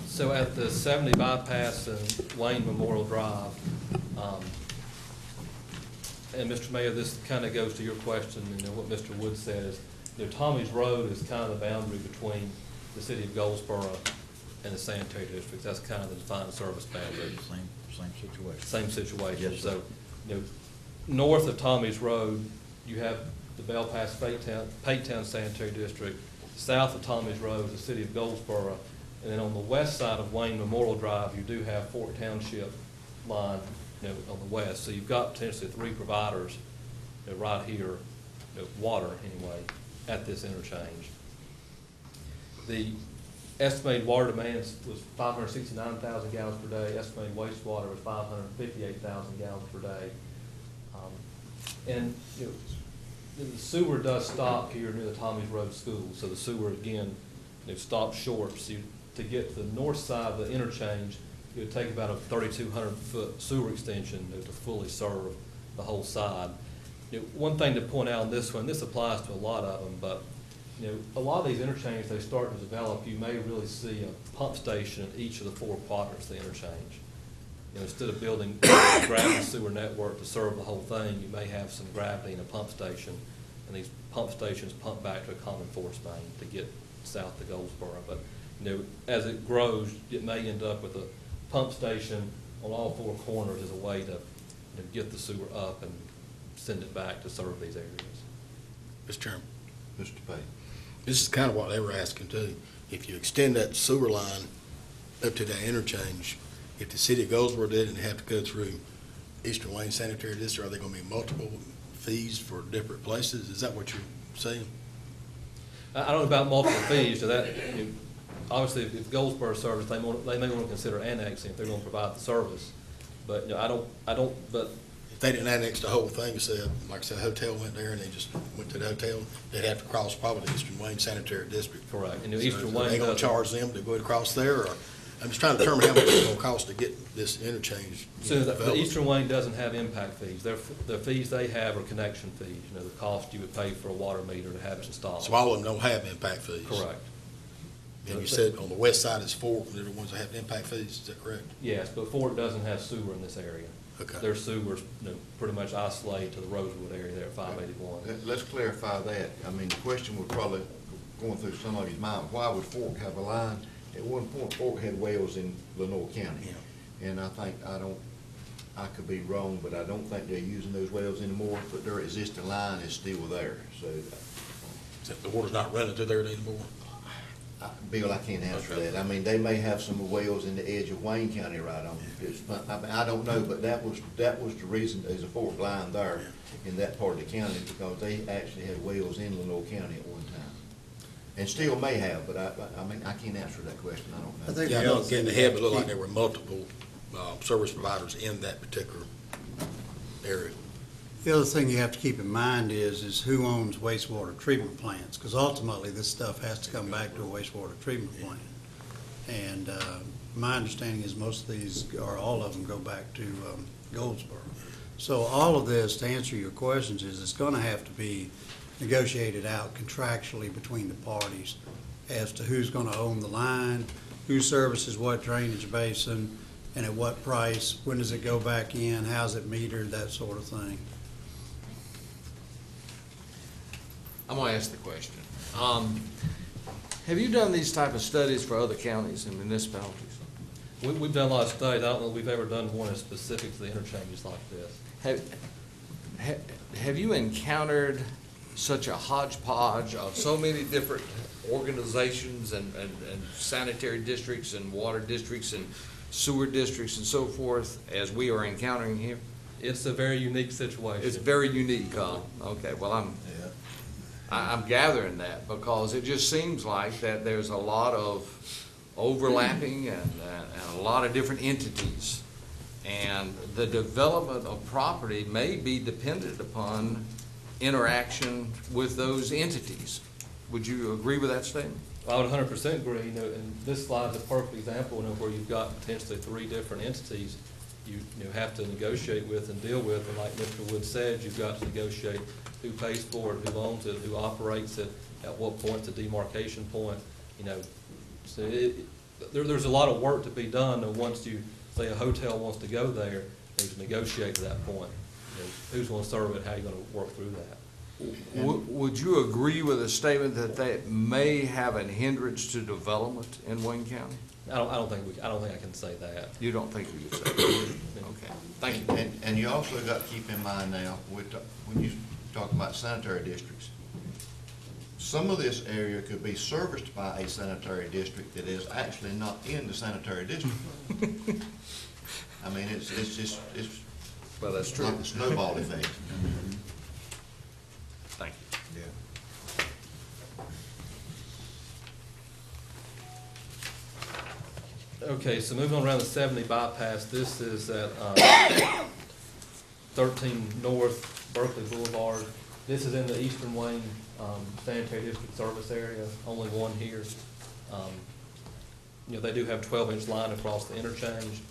So at the 70 bypass and Wayne Memorial Drive, and Mr. Mayor, this kind of goes to your question, what Mr. Wood said is, Tommy's Road is kind of the boundary between the city of Goldsboro and the sanitary district. That's kind of the defined service boundary. Same situation. Same situation. Yes, sir. So, north of Tommy's Road, you have the Bell Pass Paytown Sanitary District. South of Tommy's Road, the city of Goldsboro. And then on the west side of Wayne Memorial Drive, you do have Fork Township line, on the west. So you've got potentially three providers, right here, water anyway, at this interchange. The estimated water demand was 569,000 gallons per day. Estimated wastewater was 558,000 gallons per day. And, the sewer does stop here near the Tommy's Road School. So the sewer, again, stops short. So to get to the north side of the interchange, it would take about a 3,200-foot sewer extension to fully serve the whole side. One thing to point out on this one, this applies to a lot of them, but a lot of these interchanges they start to develop, you may really see a pump station in each of the four quadrants of the interchange. Instead of building a gravity sewer network to serve the whole thing, you may have some gravity in a pump station, and these pump stations pump back to a common force main to get south to Goldsboro. But as it grows, it may end up with a pump station on all four corners as a way to get the sewer up and send it back to serve these areas. Mr. Chairman, Mr. Payne. this is kind of what they were asking too. If you extend that sewer line up to that interchange, if the city of Goldsboro did and have to go through Eastern Wayne Sanitary District, are there going to be multiple fees for different places? Is that what you're saying? I don't know about multiple fees, so that, obviously, if Goldsboro service, they may want to consider annexing if they're going to provide the service. But, but If they didn't annex the whole thing, said, like I said, a hotel went there and they just went to the hotel, they'd have to cross probably the Eastern Wayne Sanitary District. correct. And So Eastern Wayne Are they going to doesn't- charge them to go across there, or, I'm just trying to determine how much it's going to cost to get this interchange So the developed. Eastern Wayne doesn't have impact fees. The fees they have are connection fees, the cost you would pay for a water meter to have it installed. So all of them don't have impact fees? Correct. And you said on the west side is Fork, they're the ones that have impact fees, is that correct? Yes, but Fort doesn't have sewer in this area. Okay. Their sewer's, pretty much isolated to the Rosewood area there at 581. Let's clarify that. I mean, the question was probably going through somebody's mind, why would Fork have a line? At one point, Fork had wells in Lenoir County. And I think, I could be wrong, but I don't think they're using those wells anymore, but their existing line is still there, so. Except the water's not running through there anymore? Bill, I can't answer Okay. that. I mean, they may have some wells in the edge of Wayne County right on it. I mean, I don't know, but that was the reason there's a Fork line there in that part of the county, because they actually had wells in Lenoir County at one time. And still may have, but I mean, I can't answer that question. I don't know. I think Yeah, I the know other it's getting thing ahead, we but it looked have like to there were multiple service providers in that particular area. The other thing you have to keep in mind is who owns wastewater treatment plants, because ultimately this stuff has to come back to a wastewater treatment plant. And my understanding is most of these, or all of them, go back to Goldsboro. So all of this, to answer your questions, is it's going to have to be negotiated out contractually between the parties as to who's going to own the line, who services what drainage basin, and at what price, when does it go back in, how's it metered, that sort of thing. I'm gonna ask the question. Have you done these type of studies for other counties and municipalities? We've done a lot of studies. I don't know if we've ever done one as specific to the interchanges like this. Have you encountered such a hodgepodge of so many different organizations and sanitary districts and water districts and sewer districts and so forth as we are encountering here? It's a very unique situation. It's very unique, huh? Okay, well, I'm gathering that because it just seems like that there's a lot of overlapping and a lot of different entities. And the development of property may be dependent upon interaction with those entities. Would you agree with that statement? I would 100% agree, and this slide is a perfect example, where you've got potentially 3 different entities you have to negotiate with and deal with, and like Mr. Wood said, you've got to negotiate who pays for it, who owns it, who operates it, at what point's the demarcation point, So there's a lot of work to be done, and once you, say a hotel wants to go there, you need to negotiate to that point. Who's gonna serve it, how you gonna work through that? Would you agree with a statement that that may have a hindrance to development in Wayne County? I don't think I can say that. You don't think you could say that? Okay, thank you. And you also got to keep in mind now, when you talk about sanitary districts, some of this area could be serviced by a sanitary district that is actually not in the sanitary district. I mean, it's Well, that's true. like a snowball effect. Thank you. Okay, so moving on around the 70 bypass, this is at 13 North Berkeley Boulevard. This is in the Eastern Wayne Sanitary District Service Area, only one here. They do have 12-inch line across the interchange.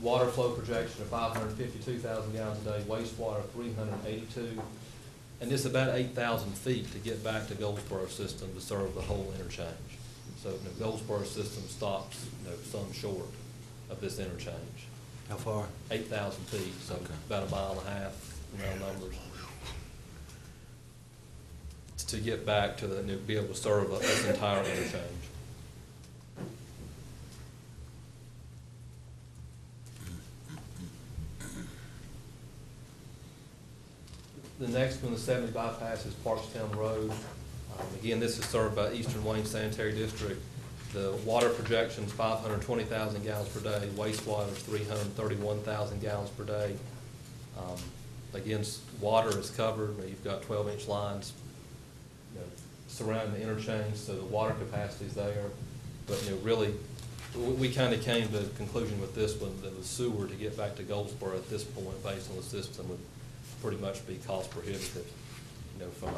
Water flow projection of 552,000 gallons a day, wastewater 382, and it's about 8,000 feet to get back to Goldsboro system to serve the whole interchange. So the Goldsboro system stops, some short of this interchange. How far? 8,000 feet, so Okay. about a mile and a half, round numbers. To get back to be able to serve this entire interchange. The next one, the 70 bypass, is Parkstown Road. Again, this is served by Eastern Wayne Sanitary District. The water projection's 520,000 gallons per day, wastewater is 331,000 gallons per day. Again, water is covered, you've got 12-inch lines surrounding the interchange, so the water capacity is there. But really, we kind of came to the conclusion with this one that the sewer to get back to Goldsboro at this point, based on the system, would pretty much be cost prohibitive, from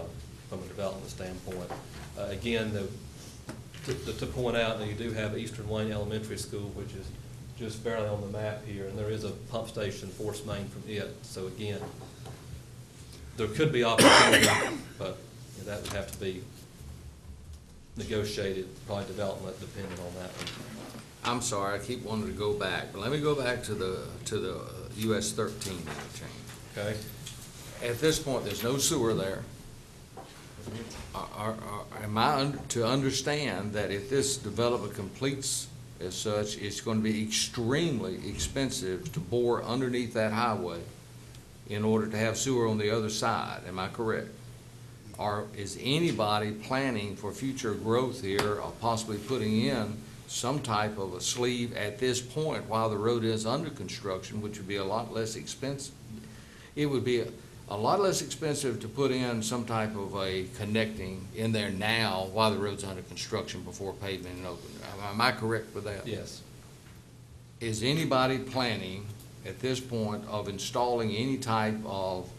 a development standpoint. Again, to point out that you do have Eastern Wayne Elementary School, which is just barely on the map here, and there is a pump station force main from it. So again, there could be opportunity, but that would have to be negotiated, probably development depending on that one. I'm sorry, I keep wanting to go back, but let me go back to the US 13 interchange. Okay? At this point, there's no sewer there. Am I to understand that if this development completes as such, it's going to be extremely expensive to bore underneath that highway in order to have sewer on the other side? Am I correct? Or is anybody planning for future growth here, or possibly putting in some type of a sleeve at this point while the road is under construction, which would be a lot less expensive? It would be a lot less expensive to put in some type of a connecting in there now while the road's under construction before pavement and open. Am I correct with that? Yes. Is anybody planning at this point of installing any type of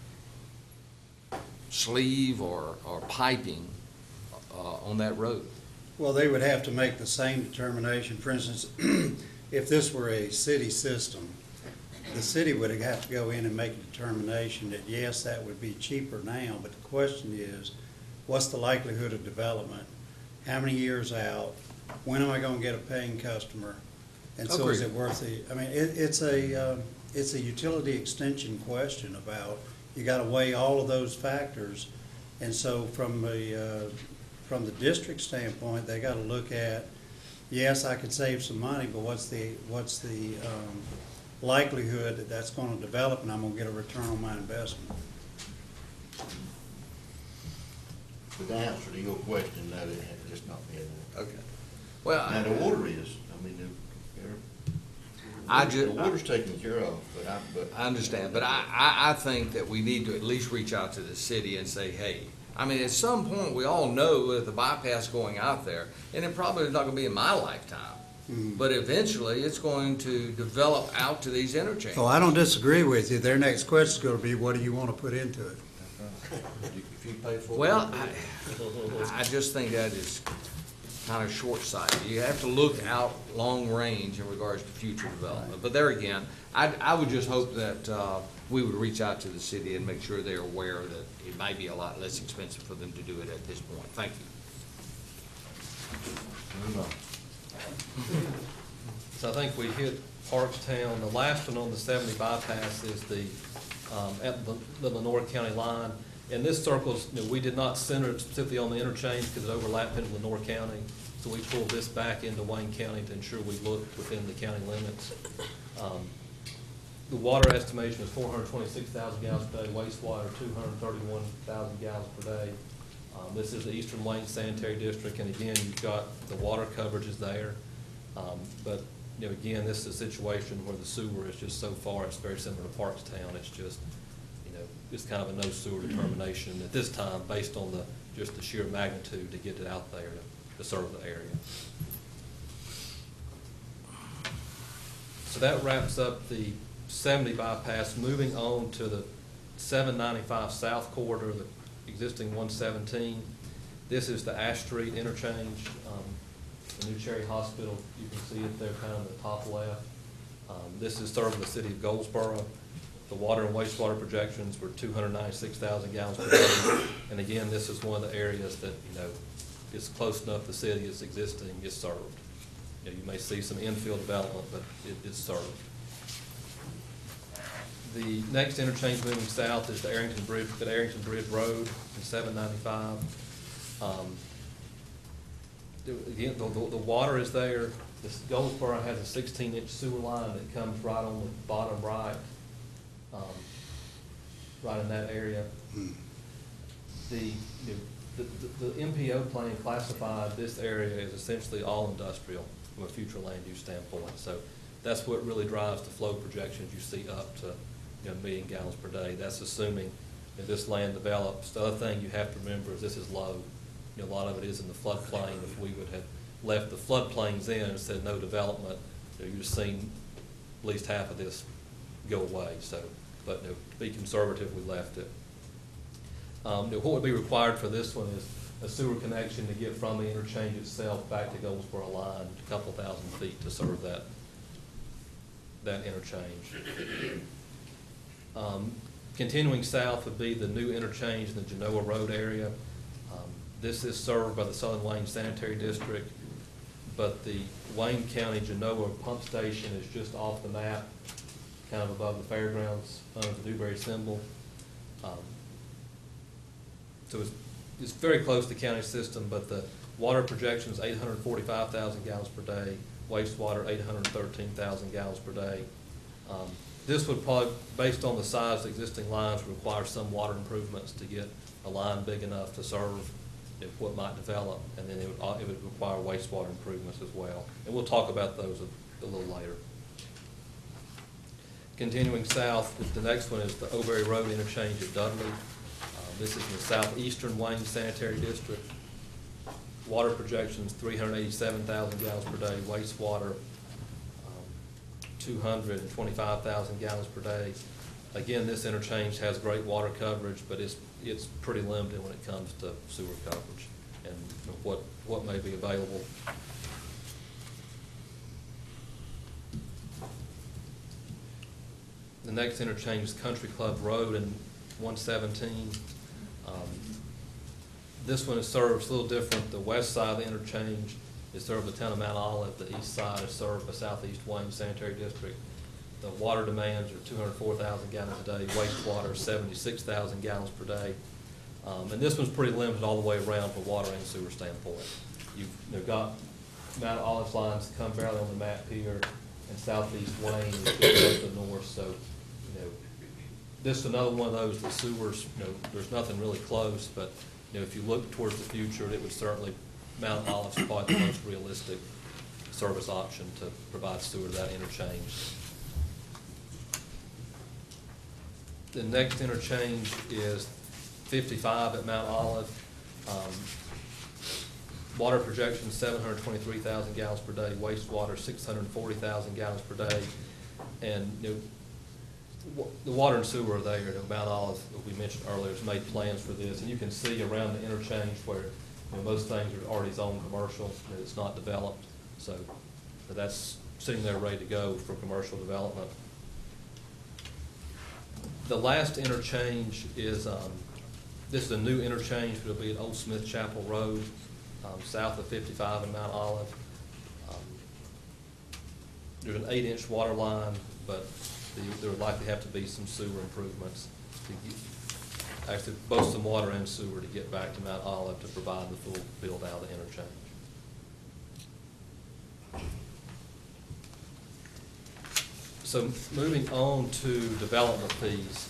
sleeve or piping on that road? Well, they would have to make the same determination. For instance, if this were a city system, the city would have to go in and make a determination that, yes, that would be cheaper now, but the question is, what's the likelihood of development? How many years out? When am I gonna get a paying customer? And so is it worth the, I mean, it's a utility extension question about, you gotta weigh all of those factors. And so from the district standpoint, they gotta look at, yes, I could save some money, but what's the likelihood that that's going to develop and I'm going to get a return on my investment? But the answer to your question, that it has just not been. Okay. Well, Now, the water is, the water's taken care of, but I understand, but I think that we need to at least reach out to the city and say, hey, I mean, at some point, we all know that the bypass going out there, and it probably is not gonna be in my lifetime, but eventually it's going to develop out to these interchanges. Oh, I don't disagree with you. Their next question is gonna be, what do you want to put into it? If you pay for it. Well, I just think that is kind of short-sighted. You have to look out long range in regards to future development. But there again, I would just hope that we would reach out to the city and make sure they're aware that it might be a lot less expensive for them to do it at this point. Thank you. So I think we hit Parkstown. The last one on the 70 bypass is at the Lenore County line. And this circles, we did not center it specifically on the interchange because it overlapped into Lenore County. So we pulled this back into Wayne County to ensure we looked within the county limits. The water estimation is 426,000 gallons per day, wastewater 231,000 gallons per day. This is the Eastern Wayne Sanitary District, and again, you've got the water coverage is there. But, again, this is a situation where the sewer is just so far, it's very similar to Parkstown. It's just, it's kind of a no sewer determination at this time based on just the sheer magnitude to get it out there to serve the area. So that wraps up the 70 bypass. Moving on to the 795 South Corridor, the existing 117. This is the Ash Street interchange. The New Cherry Hospital, you can see it there kind of in the top left. This is serving the city of Goldsboro. The water and wastewater projections were 296,000 gallons per day. And again, this is one of the areas that, is close enough the city is existing, is served. You may see some infill development, but it is served. The next interchange moving south is the Arrington Bridge Road in 795. Again, the water is there. This Goldsboro has a 16-inch sewer line that comes right on the bottom right, right in that area. The MPO plan classified this area as essentially all industrial from a future land use standpoint. So that's what really drives the flow projections you see up to 1 million gallons per day. That's assuming that this land develops. The other thing you have to remember is this is low. A lot of it is in the floodplain. If we would have left the floodplains in and said no development, you'd have seen at least half of this go away. So, but to be conservative, we left it. What would be required for this one is a sewer connection to get from the interchange itself back to Goldsboro line, a couple thousand feet to serve that interchange. Continuing south would be the new interchange in the Genoa Road area. This is served by the Southern Wayne Sanitary District, but the Wayne County Genoa pump station is just off the map, kind of above the fairgrounds under the Dewberry symbol. So it's very close to the county system, but the water projection is 845,000 gallons per day, wastewater 813,000 gallons per day. This would probably, based on the size of the existing lines, require some water improvements to get a line big enough to serve what might develop, and then it would require wastewater improvements as well. And we'll talk about those a little later. Continuing south, the next one is the O'Berry Road interchange at Dudley. This is in the southeastern Wayne Sanitary District. Water projections 387,000 gallons per day, wastewater 225,000 gallons per day. Again, this interchange has great water coverage, but it's pretty limited when it comes to sewer coverage and what may be available. The next interchange is Country Club Road in 117. This one is served a little different. The west side of the interchange is served by the town of Mount Olive. The east side is served by Southeast Wayne Sanitary District. The water demands are 204,000 gallons a day, wastewater 76,000 gallons per day. And this one's pretty limited all the way around from water and sewer standpoint. You've got Mount Olive's lines come barely on the map here, and Southeast Wayne is just up to the north. So, this is another one of those, the sewers, there's nothing really close, but, if you look towards the future, it would certainly, Mount Olive's probably the most realistic service option to provide sewer to that interchange. The next interchange is 55 at Mount Olive. water projection, 723,000 gallons per day, wastewater, 640,000 gallons per day. And, the water and sewer are there. Mount Olive, as we mentioned earlier, has made plans for this. And you can see around the interchange where, most things are already zoned commercial, and it's not developed. So that's sitting there ready to go for commercial development. The last interchange is, this is a new interchange. It'll be at Old Smith Chapel Road, south of 55 in Mount Olive. There's an 8-inch water line, but there would likely have to be some sewer improvements to actually both some water and sewer to get back to Mount Olive to provide the full build out of the interchange. So moving on to development fees,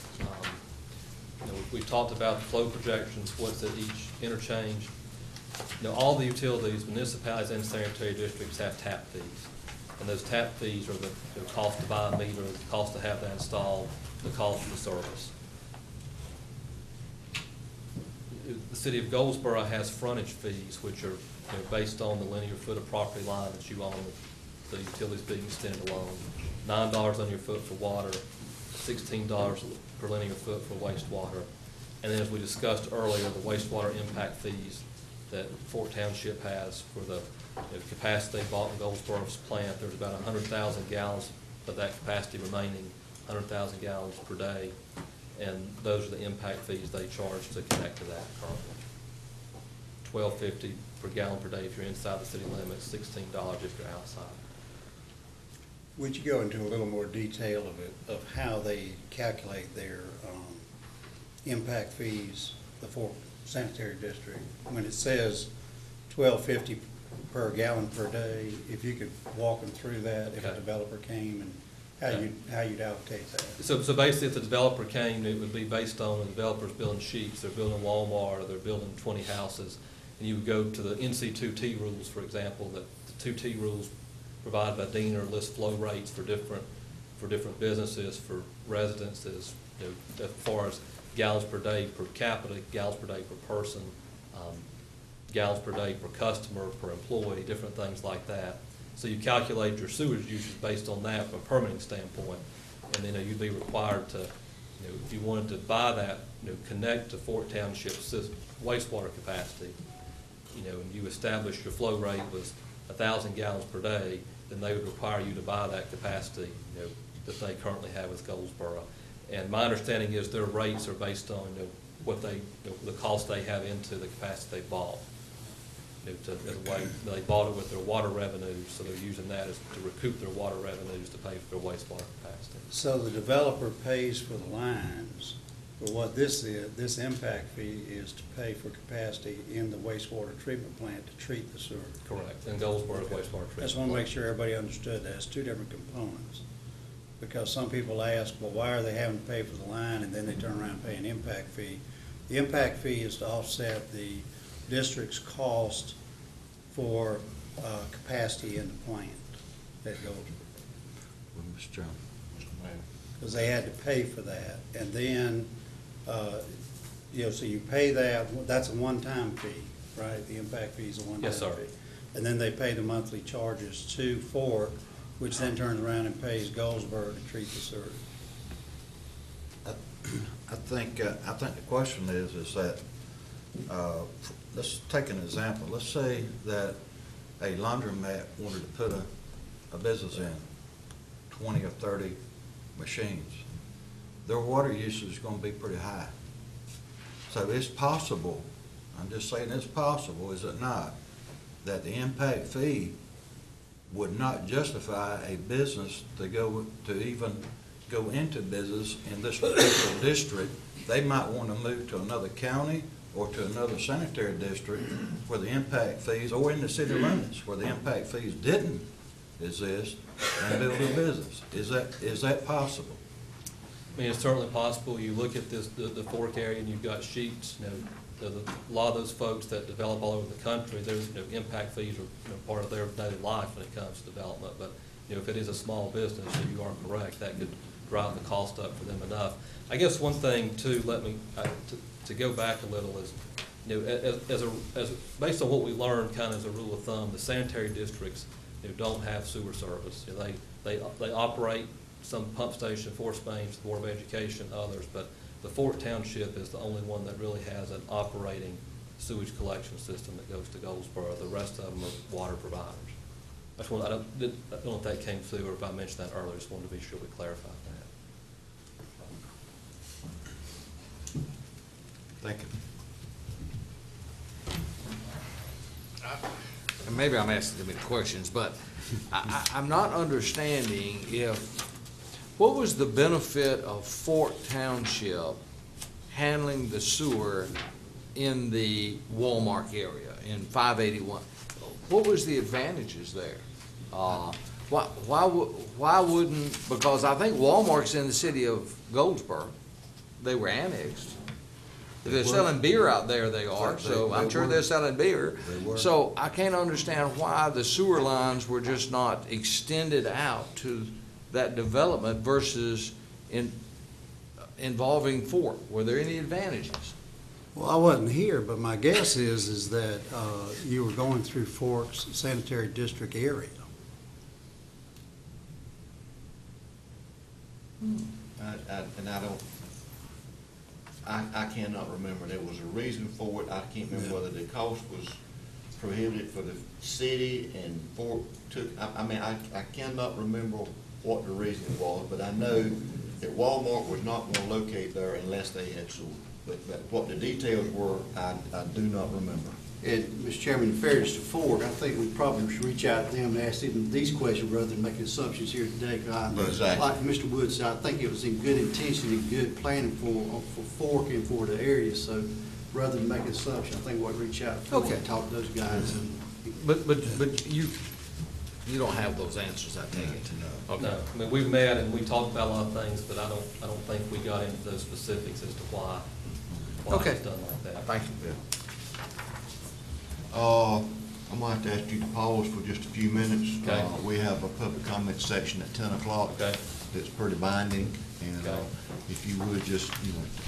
we've talked about the flow projections, what's at each interchange. All the utilities, municipalities, and sanitary districts have tap fees. And those tap fees are the cost to buy a meter, the cost to have that installed, the cost of the service. The city of Goldsboro has frontage fees, which are based on the linear foot of property line that you own, the utilities being extended along. $9 linear foot for water, $16 per linear foot for wastewater. And then, as we discussed earlier, the wastewater impact fees that Fort Township has for the capacity they bought in Goldsboro's plant. There's about 100,000 gallons of that capacity remaining, 100,000 gallons per day. And those are the impact fees they charge to connect to that currently. $12.50 per gallon per day if you're inside the city limits, $16 if you're outside. Would you go into a little more detail of how they calculate their impact fees, the Fort Sanitary District? When it says $12.50 per gallon per day, if you could walk them through that, if a developer came, and how you'd allocate that. So basically, if the developer came, it would be based on the developer's building sheets, they're building Walmart, or they're building 20 houses, and you would go to the NC2T rules, for example, that the 2T rules provided by Diener list flow rates for different businesses, for residences, as far as gallons per day per capita, gallons per day per person, gallons per day per customer, per employee, different things like that. So you calculate your sewage usage based on that from a permitting standpoint, and then you'd be required to, if you wanted to buy that, connect to Fort Township's wastewater capacity, and you establish your flow rate was 1,000 gallons per day, then they would require you to buy that capacity, that they currently have with Goldsboro. And my understanding is their rates are based on what the cost they have into the capacity they bought. They bought it with their water revenues, so they're using that as to recoup their water revenues to pay for their wastewater capacity. So the developer pays for the lines, but what this is, this impact fee is to pay for capacity in the wastewater treatment plant to treat the sewer. Correct, and Goldsboro's wastewater treatment. I just want to make sure everybody understood that. It's two different components. Because some people ask, well, why are they having to pay for the line, and then they turn around and pay an impact fee? The impact fee is to offset the district's cost for capacity in the plant that goes. Mr. Chairman. Because they had to pay for that. And then, so you pay that, that's a one-time fee, right? The impact fee is a one-time fee. Yes, sir. And then they pay the monthly charges to Fort, which then turns around and pays Goldsboro to treat the sewer. I think the question is that, let's take an example. Let's say that a laundromat wanted to put a business in, 20 or 30 machines. Their water usage is going to be pretty high. So it's possible, I'm just saying it's possible, is it not, that the impact fee would not justify a business to even go into business in this particular district. They might want to move to another county or to another sanitary district where the impact fees, or in the city limits where the impact fees didn't exist, and build a business. Is that possible? I mean, it's certainly possible. You look at this, the Fork area, and you've got sheets, a lot of those folks that develop all over the country, their impact fees are part of their daily life when it comes to development. But if it is a small business, you are correct, that could drive the cost up for them enough. I guess one thing too, to go back a little, is you know, based on what we learned, kind of as a rule of thumb, the sanitary districts, you know, don't have sewer service. You know, they operate some pump station, force mains, the Board of Education, others, but the Fort Township is the only one that really has an operating sewage collection system that goes to Goldsboro. The rest of them are water providers. I don't know if that came through or if I mentioned that earlier. Just wanted to be sure we clarified that. Thank you. And maybe I'm asking too many questions, but I'm not understanding what was the benefit of Fort Township handling the sewer in the Walmart area in 581? What was the advantages there? Why wouldn't, because I think Walmart's in the city of Goldsboro. They were annexed. If they're selling beer out there, they are, so I'm sure they're selling beer. So I can't understand why the sewer lines were just not extended out to that development versus involving Fort. Were there any advantages? Well, I wasn't here, but my guess is that you were going through Fort's sanitary district area. I cannot remember. There was a reason for it. I can't remember whether the cost was prohibited for the city and Fort took, I cannot remember what the reason was, but I know that Walmart was not going to locate there unless they had sewer. But what the details were, I do not remember. And, Mr. Chairman, in fairness to Ford, I think we probably should reach out to them and ask them these questions rather than making assumptions here today. Exactly. Like Mr. Wood said, I think it was in good intention and good planning for Fork and for the area. So rather than make an assumption, I think we'll reach out to Ford and talk to those guys. But you don't have those answers, I take it. Okay. No, I mean, we've met and we talked about a lot of things, but I don't think we got into those specifics as to why it's done like that. Thank you. I'm going to have to ask you to pause for just a few minutes. Okay. We have a public comment section at 10 o'clock. Okay. That's pretty binding, and Okay. if you would just,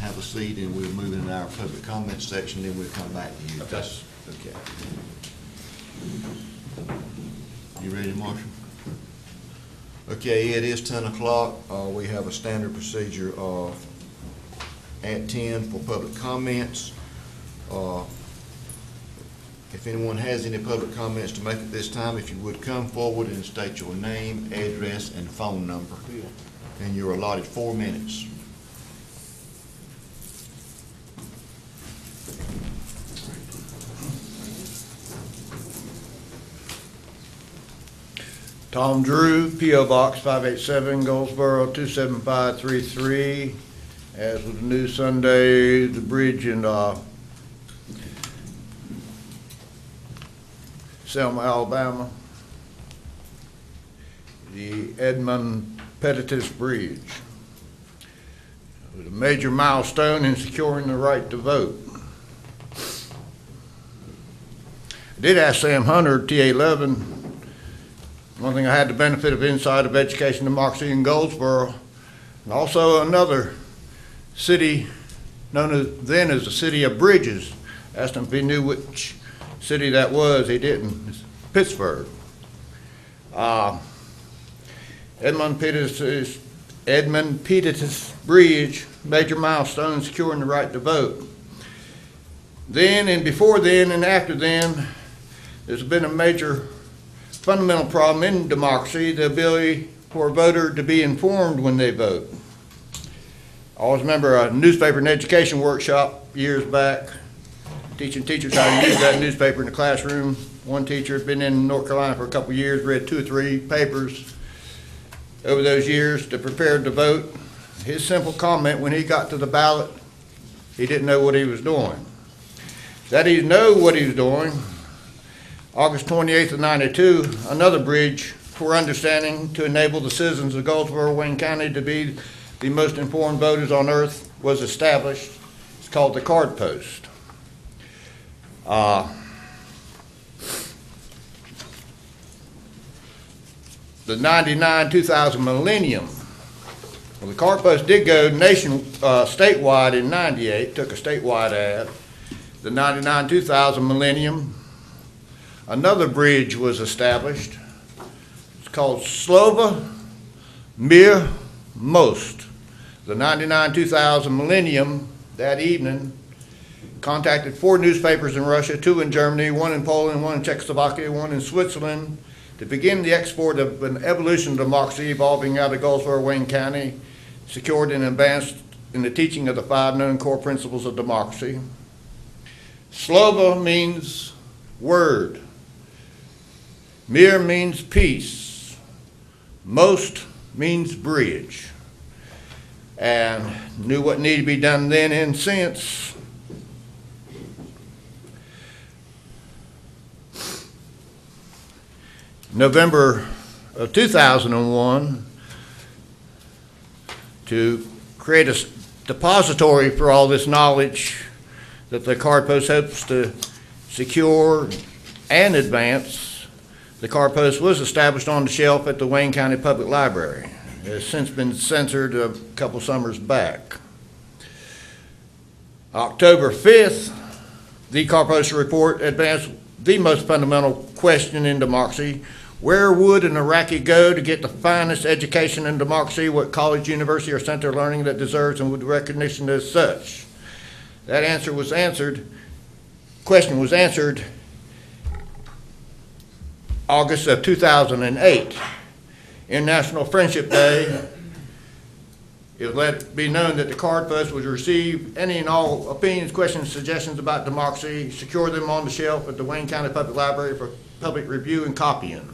have a seat, and we'll move into our public comment section, then we'll come back to you. Okay. That's okay. You ready, Marshall? Okay, it is 10 o'clock. We have a standard procedure of at 10 for public comments. If anyone has any public comments to make at this time, if you would come forward and state your name, address, and phone number. And you're allotted 4 minutes. Tom Drew, P.O. Box 587, Goldsboro 27533. As with the news Sunday, the bridge in Selma, Alabama, the Edmund Pettus Bridge. It was a major milestone in securing the right to vote. I did ask Sam Hunter, TA11, one thing I had the benefit of inside of education democracy in Goldsboro, and also another city known then as the City of Bridges. Asked him if he knew which city that was. He didn't. It's Pittsburgh. Edmund Pettus Bridge, major milestone securing the right to vote. Then and before then and after then, there's been a major fundamental problem in democracy, the ability for a voter to be informed when they vote. I always remember a newspaper and education workshop years back, teaching teachers how to use that newspaper in the classroom. One teacher had been in North Carolina for a couple of years, read 2 or 3 papers over those years to prepare to vote. His simple comment when he got to the ballot, he didn't know what he was doing. That he know what he was doing, August 28th of 92, another bridge for understanding to enable the citizens of Goldsboro, Wayne County to be the most informed voters on earth was established. It's called the Card Post. The 99-2000 millennium. Well, the Card Post did go statewide in 98, took a statewide ad. the 99-2000 millennium, another bridge was established. It's called Slova Mir Most. The 99-2000 millennium that evening contacted 4 newspapers in Russia, 2 in Germany, 1 in Poland, 1 in Czechoslovakia, 1 in Switzerland, to begin the export of an evolution of democracy evolving out of Goldsboro, Wayne County, secured and advanced in the teaching of the 5 known core principles of democracy. Slova means word. Mir means peace. Most means bridge. And knew what needed to be done then and since. November of 2001, to create a depository for all this knowledge that the Card Post hopes to secure and advance. The Card Post was established on the shelf at the Wayne County Public Library. It has since been censored a couple summers back. October 5th, the Card Post report advanced the most fundamental question in democracy: where would an Iraqi go to get the finest education in democracy? What college, university, or center of learning that deserves and would recognition as such? That question was answered August of 2008. International Friendship Day. It let it be known that the Card Post would receive any and all opinions, questions, suggestions about democracy, secure them on the shelf at the Wayne County Public Library for public review and copying.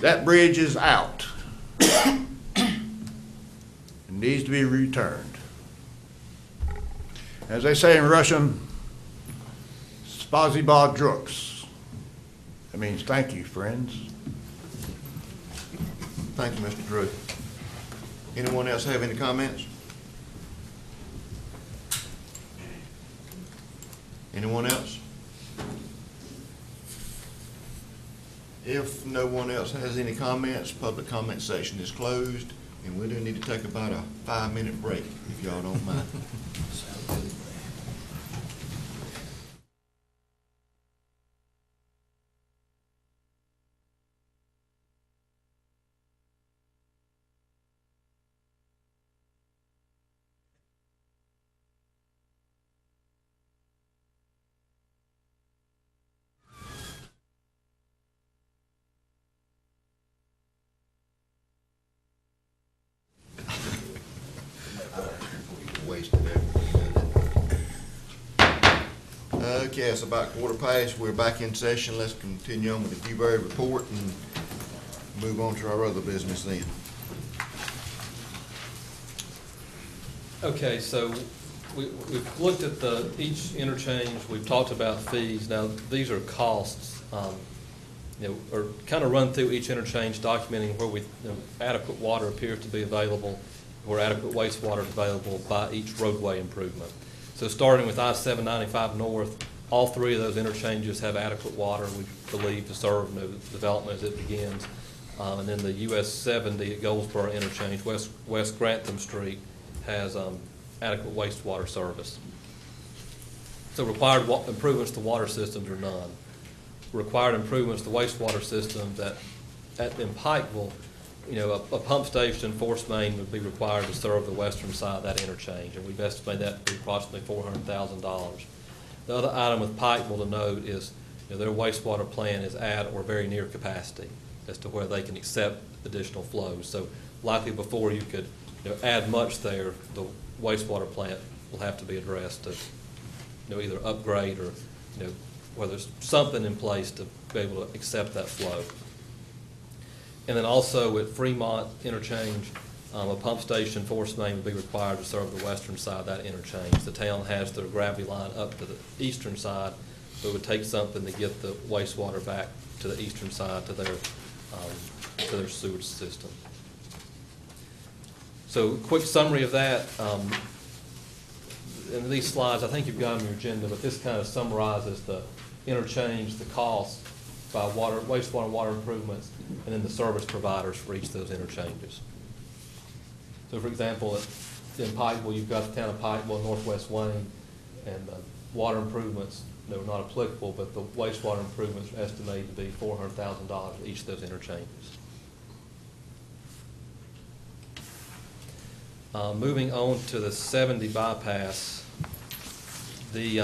That bridge is out. It needs to be returned. As they say in Russian, Spasibo drugs. That means thank you, friends. Thank you, Mr. Drew. Anyone else have any comments? Anyone else? If no one else has any comments, public comment session is closed, and we do need to take about a 5-minute break, if y'all don't mind. Wasted everything. Okay, it's about 1:15. We're back in session. Let's continue on with the Dewberry report and move on to our other business then. Okay, so we've looked at each interchange, we've talked about fees. Now, these are costs, or kind of run through each interchange, documenting where adequate water appears to be available, where adequate wastewater is available by each roadway improvement. So starting with I-795 North, all 3 of those interchanges have adequate water, we believe, to serve the development as it begins. And then the US 70 at Goldsboro interchange, West Grantham Street, has adequate wastewater service. So required improvements to water systems are none. Required improvements to wastewater systems in Pikeville, a pump station, force main would be required to serve the western side of that interchange, and we've estimated that to be approximately $400,000. The other item with Pikeville to note is their wastewater plant is at or very near capacity as to where they can accept additional flows. So likely before you could add much there, the wastewater plant will have to be addressed to either upgrade or whether there's something in place to be able to accept that flow. And then also at Fremont interchange, a pump station force main would be required to serve the western side of that interchange. The town has their gravity line up to the eastern side, but it would take something to get the wastewater back to the eastern side to their sewage system. So quick summary of that. In these slides, I think you've got them in your agenda, but this kind of summarizes the interchange, the cost by wastewater and water improvements, and then the service providers for each of those interchanges. So for example, in Pikeville, you've got the town of Pikeville, Northwest Wayne, and water improvements, no, not applicable, but the wastewater improvements are estimated to be $400,000 at each of those interchanges. Moving on to the 70 bypass, the,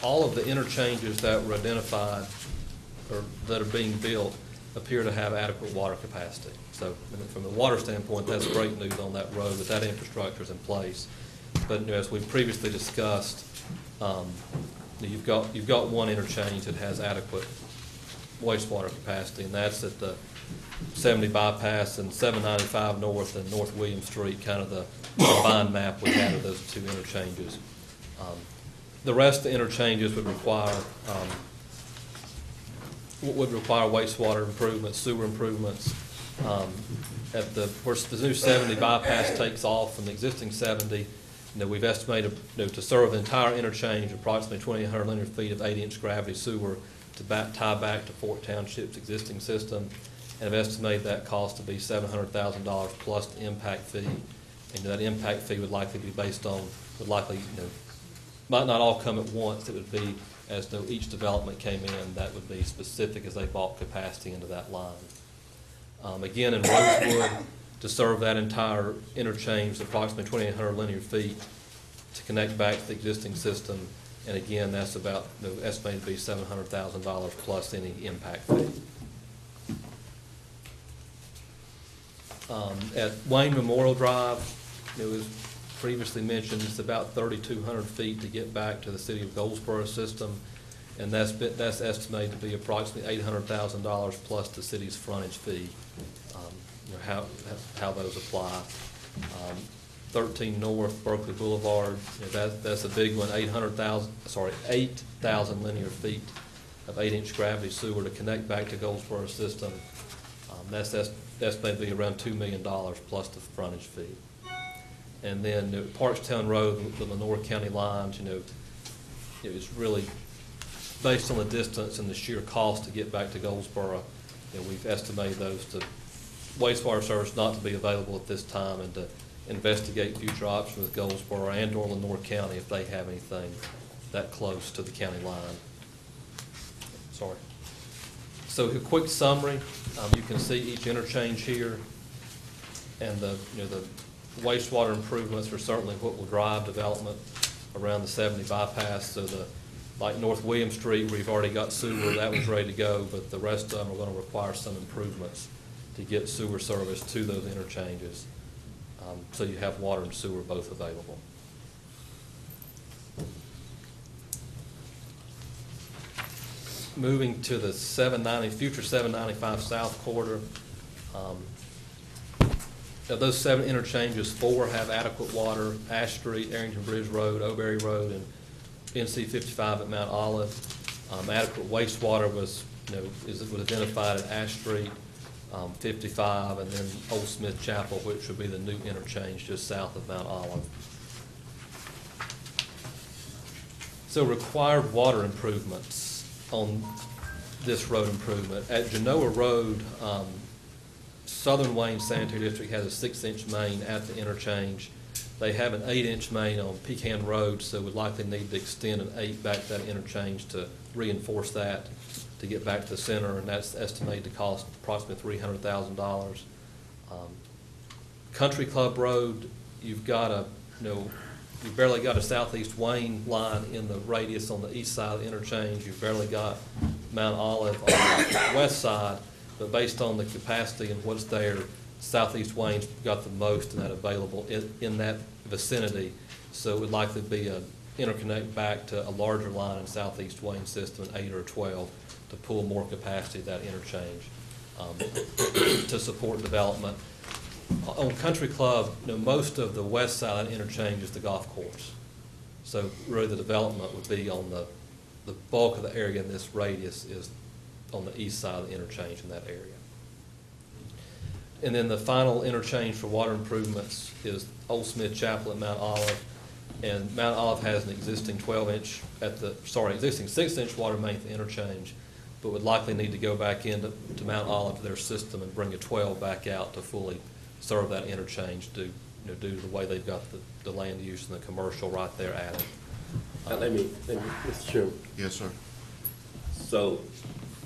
all of the interchanges that were identified or that are being built appear to have adequate water capacity. So from the water standpoint, that's great news on that road, that that infrastructure is in place. But as we previously discussed, you've got one interchange that has adequate wastewater capacity, and that's at the 70 bypass and 795 North and North William Street, kind of the combined map we had of those two interchanges. The rest of the interchanges would require wastewater improvements, sewer improvements. At the, where the new 70 bypass takes off from the existing 70, we've estimated, to serve the entire interchange, approximately 2,800 linear feet of 8-inch gravity sewer to tie back to Fort Township's existing system, and have estimated that cost to be $700,000 plus the impact fee. And that impact fee would likely be based on, might not all come at once. It would be as though each development came in, that would be specific as they bought capacity into that line. Again, in Rosewood, to serve that entire interchange, approximately 2,800 linear feet to connect back to the existing system. And again, that's about, estimated to be $700,000 plus any impact fee. At Wayne Memorial Drive, it was previously mentioned, it's about 3,200 feet to get back to the city of Goldsboro system, and that's estimated to be approximately $800,000 plus the city's frontage fee. How those apply. 13 North Berkeley Boulevard, that's a big one. 8,000 linear feet of 8-inch gravity sewer to connect back to Goldsboro system. That's estimated to be around $2 million plus the frontage fee. And then Parkstown Road, the Lenore County lines, it's really based on the distance and the sheer cost to get back to Goldsboro. We've estimated those to wastewater service not to be available at this time, and to investigate future options with Goldsboro and or Lenore County if they have anything that close to the county line. Sorry. So a quick summary, you can see each interchange here, and the wastewater improvements are certainly what will drive development around the 70 bypass. So like North William Street, where you've already got sewer, that was ready to go, but the rest of them are going to require some improvements to get sewer service to those interchanges, so you have water and sewer both available. Moving to the future 795 South Corridor. Of those 7 interchanges, 4 have adequate water: Ash Street, Arrington Bridge Road, O'Berry Road, and NC 55 at Mount Olive. Adequate wastewater was identified at Ash Street, 55, and then Old Smith Chapel, which would be the new interchange just south of Mount Olive. So required water improvements on this road improvement. At Genoa Road, Southern Wayne Sanitary District has a 6-inch main at the interchange. They have an 8-inch main on Pecan Road, so would likely need to extend an 8 back to that interchange to reinforce that to get back to the center, and that's estimated to cost approximately $300,000. Country Club Road, you've got you've barely got a Southeast Wayne line in the radius on the east side of the interchange. You've barely got Mount Olive on the west side, but based on the capacity and what's there, Southeast Wayne's got the most in that available in that vicinity. So it would likely be an interconnect back to a larger line in Southeast Wayne system, an 8 or 12, to pull more capacity to that interchange to support development. On Country Club, most of the west side of the interchange is the golf course. So really the development would be on the bulk of the area in this radius is on the east side of the interchange in that area. And then the final interchange for water improvements is Old Smith Chapel at Mount Olive. And Mount Olive has an existing 12-inch existing 6-inch water main at the interchange, but would likely need to go back into Mount Olive to their system and bring a 12 back out to fully serve that interchange, do due to the way they've got the land use and the commercial right there at it. Let me, Mr. Chairman. Yes, sir. So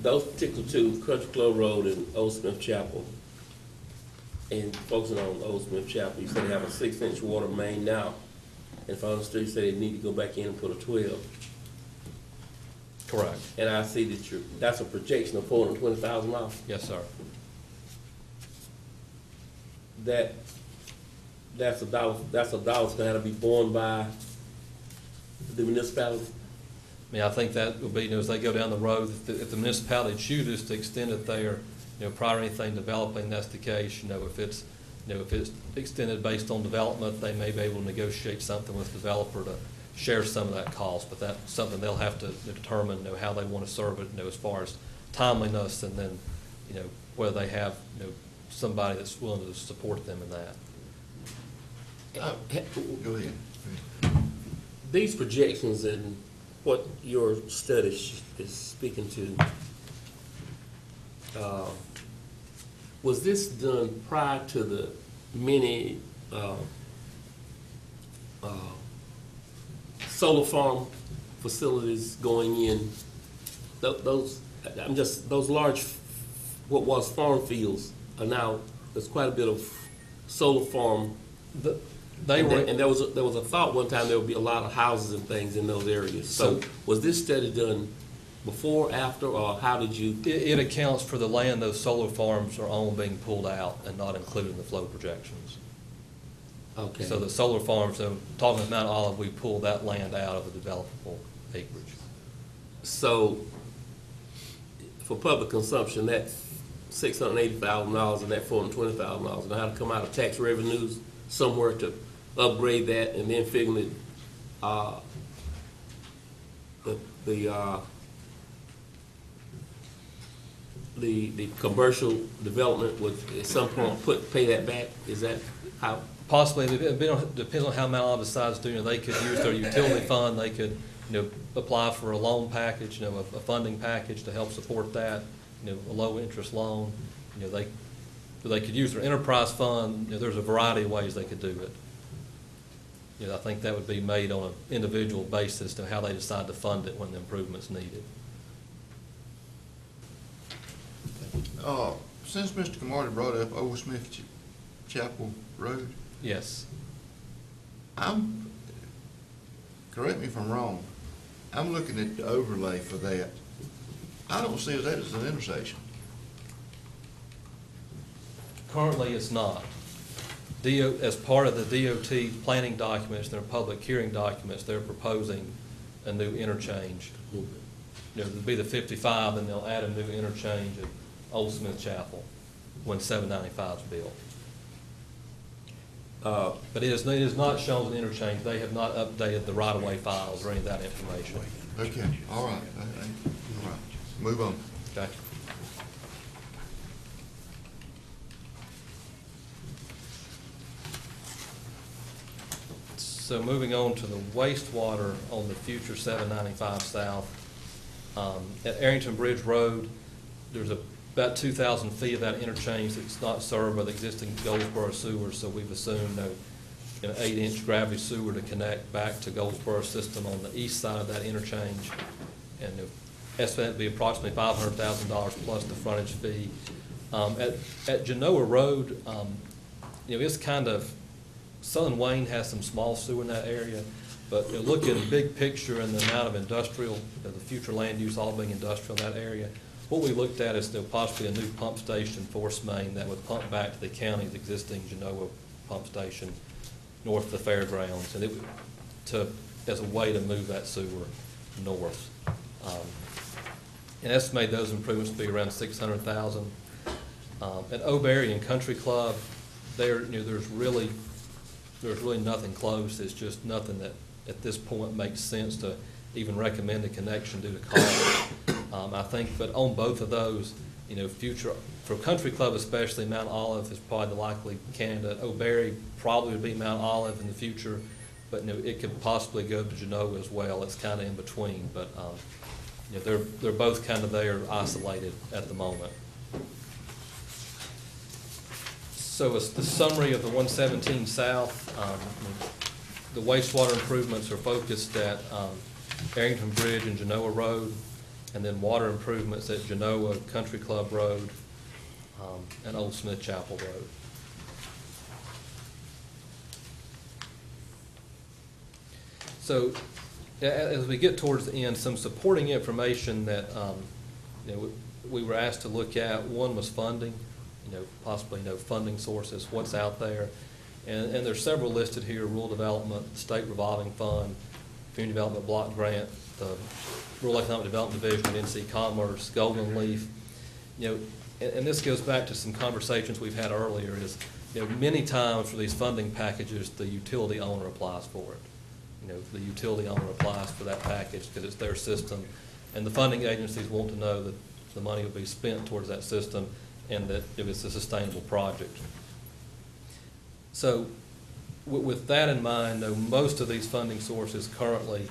those particular two, Country Club Road and Old Smith Chapel, and focusing on Old Smith Chapel, you said they have a 6-inch water main now. And if I understood, you said they need to go back in and put a 12. Correct. And I see that that's a projection of $420,000. Yes, sir. That's a dollar that's gonna have to be borne by the municipality. I mean, I think that will be, as they go down the road, if the municipality chooses to extend it there, prior to anything developing, that's the case. If it's extended based on development, they may be able to negotiate something with the developer to share some of that cost, but that's something they'll have to determine, how they want to serve it, as far as timeliness, and then, whether they have, somebody that's willing to support them in that. Go ahead. These projections and what your study is speaking to, was this done prior to the many solar farm facilities going in? Those large, what was farm fields are now, there's quite a bit of solar farm. And there was a thought one time there would be a lot of houses and things in those areas. So was this study done before, after, or how did you? It accounts for the land those solar farms are on being pulled out and not included in the flow projections. Okay. So the solar farms, so talking about Mount Olive, we pulled that land out of the developable acreage. So for public consumption, that $680,000 and that $420,000, now how to come out of tax revenues somewhere to upgrade that, and then figuring the commercial development would at some point pay that back? Is that how? Possibly, it depends on how Mount Olive decides to do. They could use their utility fund. They could, apply for a loan package, a funding package to help support that. A low interest loan. They could use their enterprise fund. There's a variety of ways they could do it. I think that would be made on an individual basis to how they decide to fund it when the improvement's needed. Since Mr. Camardi brought up Old Smith Chapel Road. Yes. Correct me if I'm wrong, I'm looking at the overlay for that. I don't see that as an intersection. Currently, it's not. As part of the DOT planning documents, their public hearing documents, they're proposing a new interchange. It'll be the 55, and they'll add a new interchange at Old Smith Chapel when 795 is built. But it is not shown as an interchange. They have not updated the right-of-way files or any of that information. Okay, all right. All right. Move on. Okay. So moving on to the wastewater on the future 795 South. At Arrington Bridge Road, there's about 2,000 feet of that interchange that's not served by the existing Goldsboro sewer, so we've assumed an 8-inch gravity sewer to connect back to Goldsboro system on the east side of that interchange. And estimated to be approximately $500,000 plus the frontage fee. At Genoa Road, it's kind of, Southern Wayne has some small sewer in that area, but look at the big picture and the amount of industrial, the future land use all being industrial in that area. What we looked at is possibly a new pump station, force main, that would pump back to the county's existing Genoa pump station north of the fairgrounds, and as a way to move that sewer north. And estimate those improvements to be around $600,000. At O'Berry and Country Club, there's really nothing close. It's just nothing that at this point makes sense to even recommend a connection due to cost. I think, but on both of those, future, for Country Club especially, Mount Olive is probably the likely candidate. O'Berry probably would be Mount Olive in the future, but it could possibly go to Genoa as well. It's kind of in between, but they're both kind of there isolated at the moment. So it's the summary of the 117 South. The wastewater improvements are focused at Arrington Bridge and Genoa Road, and then water improvements at Genoa Country Club Road and Old Smith Chapel Road. So as we get towards the end, some supporting information that we were asked to look at. One was funding, possibly funding sources, what's out there. And there's several listed here: rural development, state revolving fund, community development block grant, the Rural Economic Development Division at NC Commerce, Golden Leaf. And this goes back to some conversations we've had earlier, is many times for these funding packages, the utility owner applies for it. The utility owner applies for that package because it's their system, and the funding agencies want to know that the money will be spent towards that system and that it's a sustainable project. So with that in mind, most of these funding sources currently,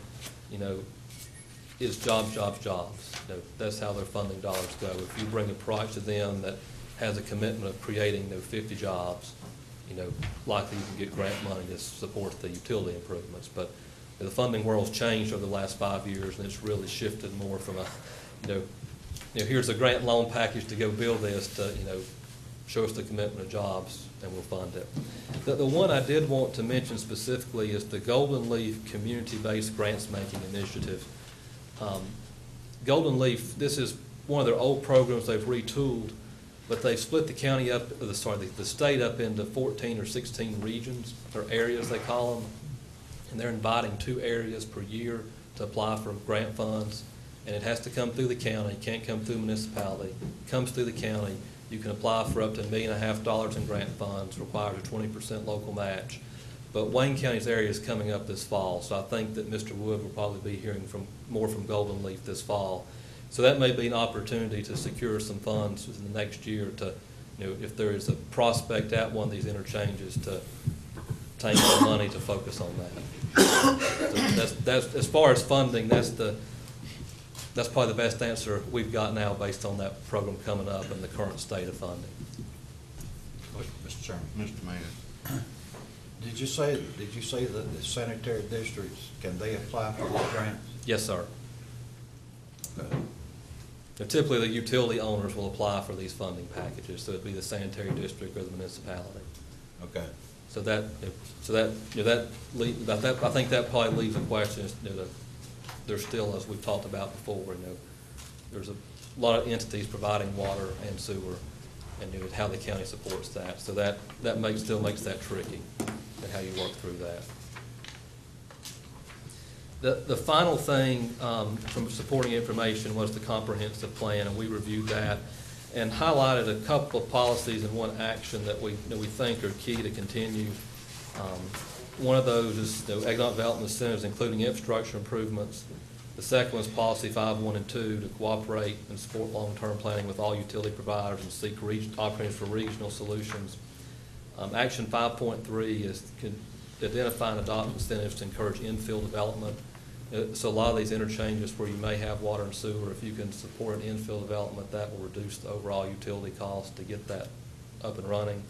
is jobs. That's how their funding dollars go. If you bring a project to them that has a commitment of creating 50 jobs, likely you can get grant money to support the utility improvements. But the funding world's changed over the last 5 years, and it's really shifted more from a, here's a grant loan package to go build this, to, show us the commitment of jobs and we'll fund it. The one I did want to mention specifically is the Golden Leaf Community-Based Grants Making Initiative. Golden Leaf, this is one of their old programs they've retooled, but they've split the county up, the state up into 14 or 16 regions, or areas they call them, and they're inviting 2 areas per year to apply for grant funds, and it has to come through the county, can't come through municipality. It comes through the county. You can apply for up to $1.5 million in grant funds, requires a 20% local match. But Wayne County's area is coming up this fall, so I think that Mr. Wood will probably be hearing more from Golden Leaf this fall. So that may be an opportunity to secure some funds within the next year to, if there is a prospect at one of these interchanges, to take some money to focus on that. So that's as far as funding, that's probably the best answer we've got now based on that program coming up and the current state of funding. Mr. Chairman. Mr. Mayor. Did you say that the sanitary districts, can they apply for these grants? Yes, sir. Okay. Now, typically, the utility owners will apply for these funding packages, so it'd be the sanitary district or the municipality. Okay. I think that probably leaves a question. There's still, as we've talked about before, there's a lot of entities providing water and sewer, and how the county supports that. So that still makes that tricky, and how you work through that. The final thing from supporting information was the comprehensive plan, and we reviewed that and highlighted a couple of policies and one action that we think are key to continue. One of those is economic development incentives, including infrastructure improvements. The second one is policy 5.1 and 2, to cooperate and support long-term planning with all utility providers and seek opportunities for regional solutions. Action 5.3 is identify and adopt incentives to encourage infill development. So a lot of these interchanges where you may have water and sewer, if you can support an infill development, that will reduce the overall utility cost to get that up and running.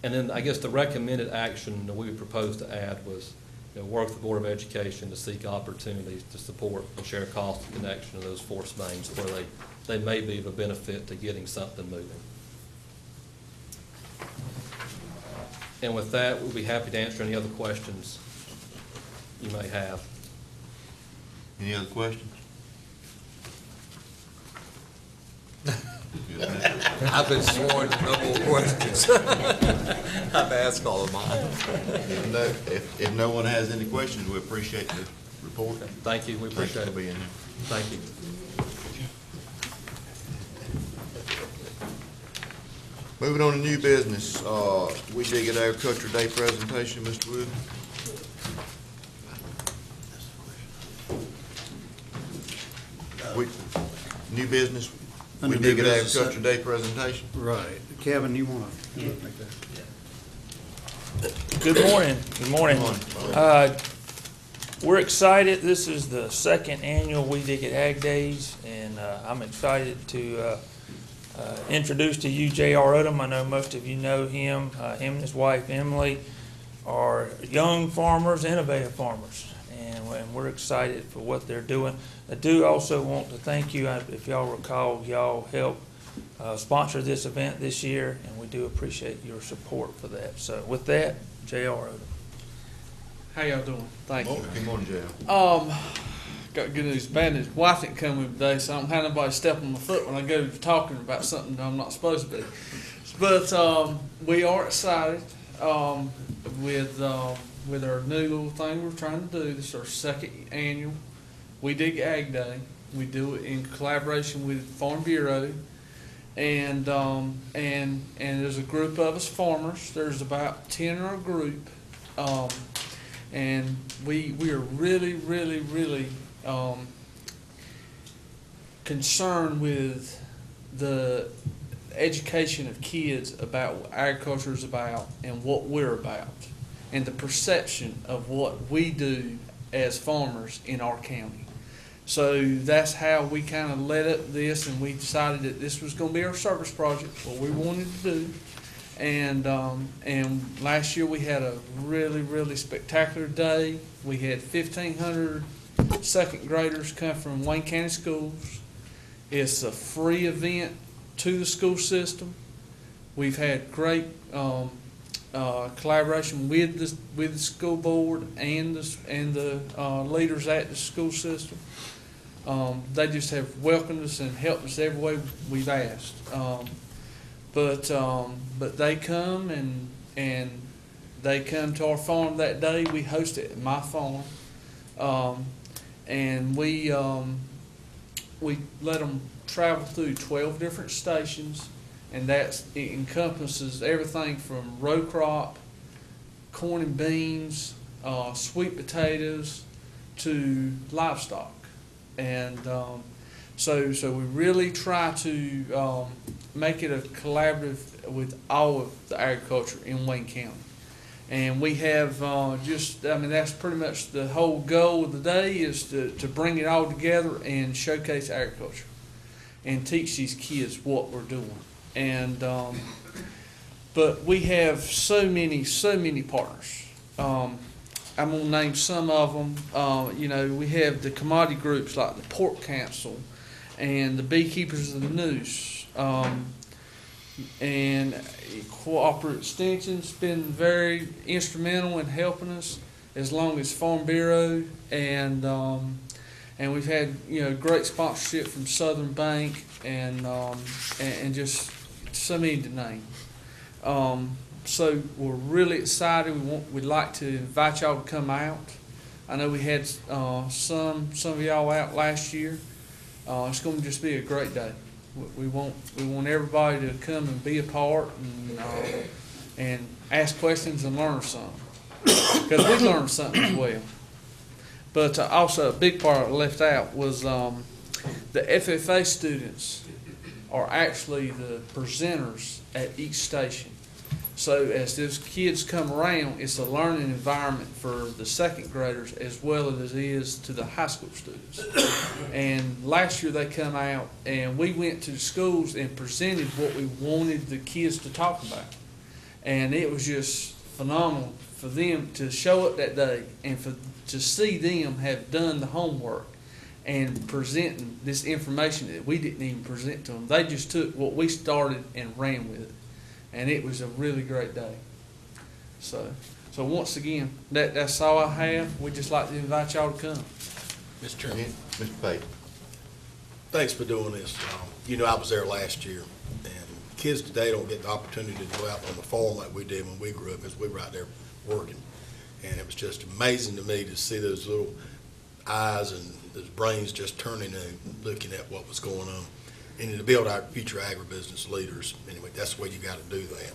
And then I guess the recommended action that we would propose to add was work with the Board of Education to seek opportunities to support and share costs and connection to those force mains where they may be of a benefit to getting something moving. And with that, we'll be happy to answer any other questions you may have. Any other questions? I've been sworn to no more questions. I've asked all of mine. If no one has any questions, we appreciate the report. Thank you, we appreciate it. Thank you for being here. Thank you. Moving on to new business, we did get Agriculture Day presentation, Mr. Wood. New business, we Under did new get business, Agriculture Day presentation. Right. Kevin, you want to make that? Good morning. Good morning. We're excited. This is the second annual We Dig It Ag Days, and I'm excited to introduce to you J.R. Odom. I know most of you know him. Him and his wife Emily are young farmers, innovative farmers, and we're excited for what they're doing. I do also want to thank you. If y'all recall, y'all helped sponsor this event this year, and we do appreciate your support for that. So with that, J.R. Odom. How y'all doing? Thank you. Good morning, Jay. Got good news, bad news. Wife didn't come with me today, so I don't have nobody step on my foot when I go talking about something that I'm not supposed to be. But we are excited with our new little thing we're trying to do. This is our second annual We Dig Ag Day. We do it in collaboration with Farm Bureau, and there's a group of us farmers. There's about 10 in our group. And we are really concerned with the education of kids about what agriculture is about and what we're about, and the perception of what we do as farmers in our county. So that's how we kind of led up this, and we decided that this was going to be our service project, what we wanted to do. And last year we had a really spectacular day. We had 1,500 second graders come from Wayne County schools. It's a free event to the school system. We've had great collaboration with the school board and the leaders at the school system. They just have welcomed us and helped us every way we've asked. But they come and they come to our farm that day. We host it at my farm, and we let them travel through 12 different stations, and it encompasses everything from row crop, corn and beans, sweet potatoes, to livestock, and so we really try to make it a collaborative with all of the agriculture in Wayne County. And we have that's pretty much the whole goal of the day, is to bring it all together and showcase agriculture and teach these kids what we're doing. And but we have so many partners. I'm gonna name some of them. We have the commodity groups like the Pork Council and the Beekeepers of the Noose, and Cooperative Extension's been very instrumental in helping us, as long as Farm Bureau, and we've had great sponsorship from Southern Bank and just so many to name. So we're really excited. We'd like to invite y'all to come out. I know we had some of y'all out last year. It's going to just be a great day. We want everybody to come and be a part and ask questions and learn something, because we learned something as well. But also a big part left out was the FFA students are actually the presenters at each station. So as those kids come around, it's a learning environment for the second graders as well as it is to the high school students. And last year they come out and we went to the schools and presented what we wanted the kids to talk about. And it was just phenomenal for them to show up that day and to see them have done the homework and presenting this information that we didn't even present to them. They just took what we started and ran with it. And it was a really great day. So once again, that's all I have. We'd just like to invite y'all to come. Mr. Chairman. Mr. Pate. Thanks for doing this. I was there last year, and kids today don't get the opportunity to go out on the farm like we did when we grew up, because we were out there working. And it was just amazing to me to see those little eyes and those brains just turning and looking at what was going on. And to build our future agribusiness leaders. Anyway, that's the way you got to do that.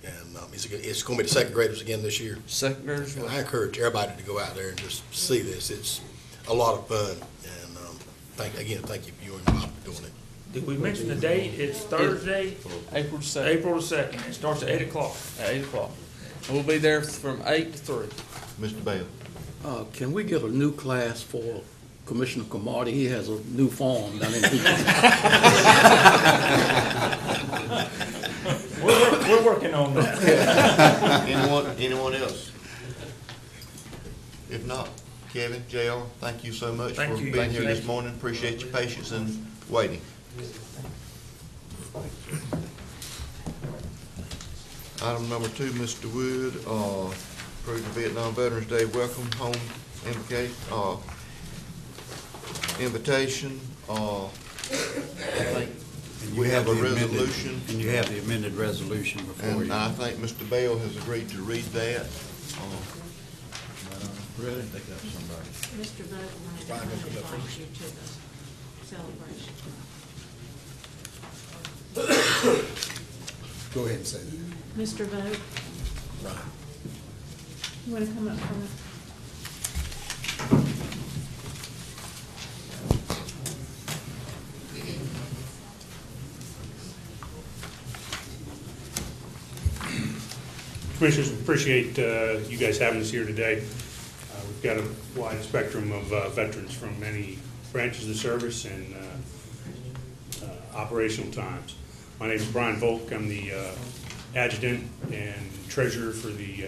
And it's going to be the second graders again this year. Second graders. And I encourage everybody to go out there and just see this. It's a lot of fun. And thank you for you and Bob for doing it. Did we mention the date? It's Thursday, April the 2nd. April the 2nd. It starts at 8 o'clock. At 8 o'clock. We'll be there from 8 to 3. Mr. Bale. Can we get a new class for Commissioner Cromartie, he has a new farm down in Beacon. We're working on that. Anyone else? If not, Kevin, JR, thank you so much for Thank you. being here Thank this you. morning. Appreciate your patience and waiting. Item number 2, Mr. Wood, approve the Vietnam Veterans Day Welcome Home invitation. I think And you we have a the amended- resolution. And you have the amended resolution before you. And I think Mr. Bell has agreed to read that. Really? They got somebody. Mr. Vogt wanted to invite you to the celebration. Go ahead and say that. Mr. Vogt? You want to come up front? Commissioners, appreciate you guys having us here today. We've got a wide spectrum of veterans from many branches of the service and operational times. My name is Brian Volk. I'm the adjutant and treasurer for the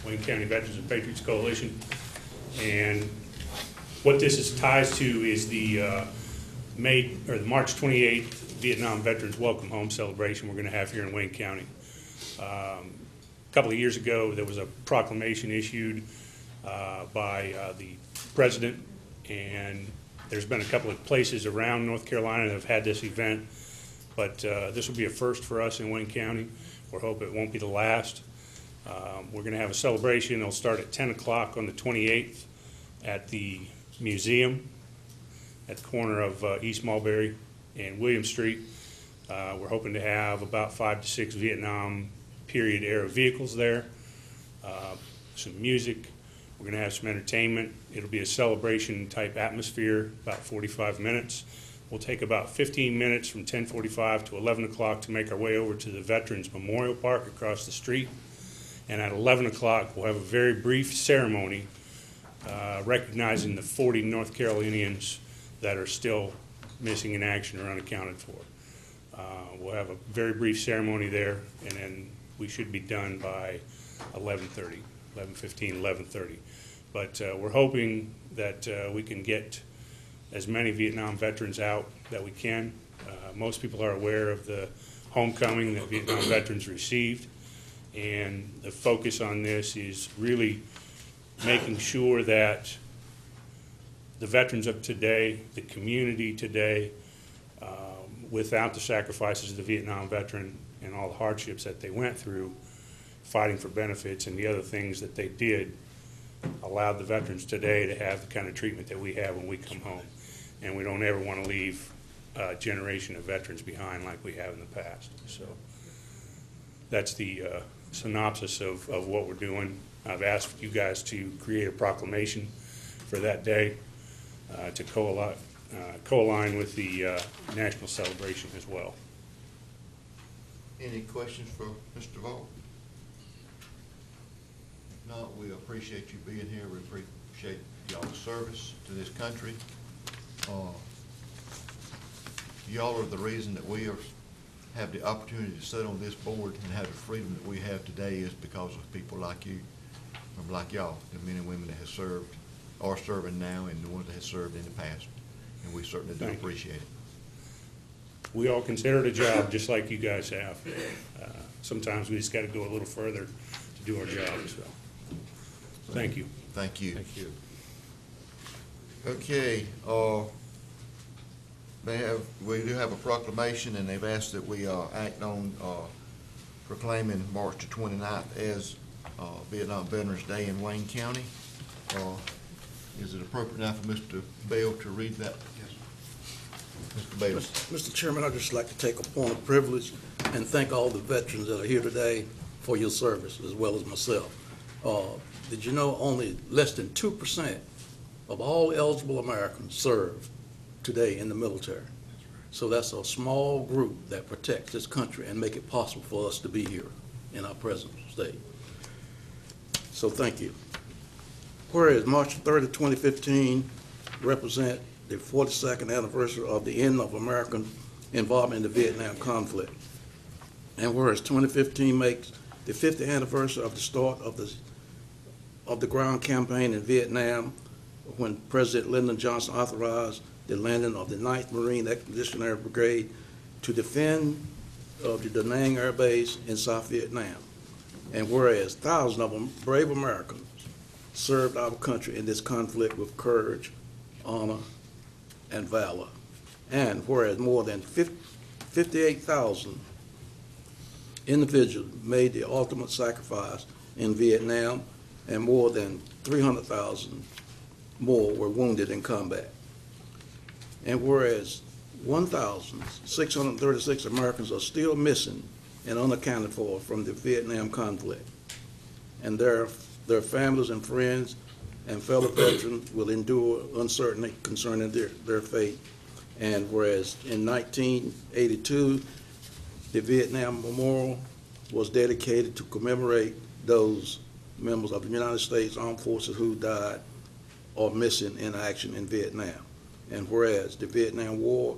Wayne County Veterans and Patriots Coalition. And what this ties to is the March 28th Vietnam Veterans Welcome Home celebration we're going to have here in Wayne County. A couple of years ago, there was a proclamation issued by the president, and there's been a couple of places around North Carolina that have had this event, but this will be a first for us in Wayne County. We hope it won't be the last. We're going to have a celebration. It'll start at 10 o'clock on the 28th at the museum at the corner of East Mulberry and William Street. We're hoping to have about 5 to 6 Vietnam period era vehicles there, some music. We're going to have some entertainment. It'll be a celebration type atmosphere, about 45 minutes. We'll take about 15 minutes from 10:45 to 11 o'clock to make our way over to the Veterans Memorial Park across the street. And at 11 o'clock, we'll have a very brief ceremony recognizing the 40 North Carolinians that are still missing in action or unaccounted for. We'll have a very brief ceremony there, and then we should be done by 11:30, 11:15, 11:30. But we're hoping that we can get as many Vietnam veterans out that we can. Most people are aware of the homecoming that Vietnam veterans received, and the focus on this is really making sure that the veterans of today, the community today, without the sacrifices of the Vietnam veteran and all the hardships that they went through, fighting for benefits and the other things that they did, allowed the veterans today to have the kind of treatment that we have when we come home. And we don't ever want to leave a generation of veterans behind like we have in the past. So that's the synopsis of what we're doing. I've asked you guys to create a proclamation for that day to co-align with the national celebration as well. Any questions for Mr. Volk? If not, we appreciate you being here. We appreciate y'all's service to this country. Y'all are the reason that we have the opportunity to sit on this board and have the freedom that we have today is because of people like you, or like y'all, the men and women that have served, are serving now, and the ones that have served in the past. And we certainly do appreciate it. We all consider it a job, just like you guys have. Sometimes we just got to go a little further to do our job, so thank you. Thank you. Thank you. Okay, we do have a proclamation, and they've asked that we act on proclaiming March the 29th as Vietnam Veterans Day in Wayne County. Is it appropriate now for Mr. Bell to read that? Yes. Mr. Bell. Mr. Chairman, I'd just like to take a point of privilege and thank all the veterans that are here today for your service, as well as myself. Did you know only less than 2% of all eligible Americans serve today in the military? So that's a small group that protects this country and make it possible for us to be here in our present state. So thank you. Whereas March 30, 2015, represent the 42nd anniversary of the end of American involvement in the Vietnam conflict. And whereas 2015 makes the 50th anniversary of the start of the ground campaign in Vietnam, when President Lyndon Johnson authorized the landing of the 9th Marine Expeditionary Brigade to defend the Da Nang Air Base in South Vietnam. And whereas thousands of them, brave Americans served our country in this conflict with courage, honor, and valor. And whereas more than 58,000 individuals made the ultimate sacrifice in Vietnam, and more than 300,000 more were wounded in combat. And whereas 1,636 Americans are still missing and unaccounted for from the Vietnam conflict, and their families and friends and fellow veterans will endure uncertainty concerning their fate. And whereas in 1982, the Vietnam Memorial was dedicated to commemorate those members of the United States Armed Forces who died or missing in action in Vietnam. And whereas the Vietnam War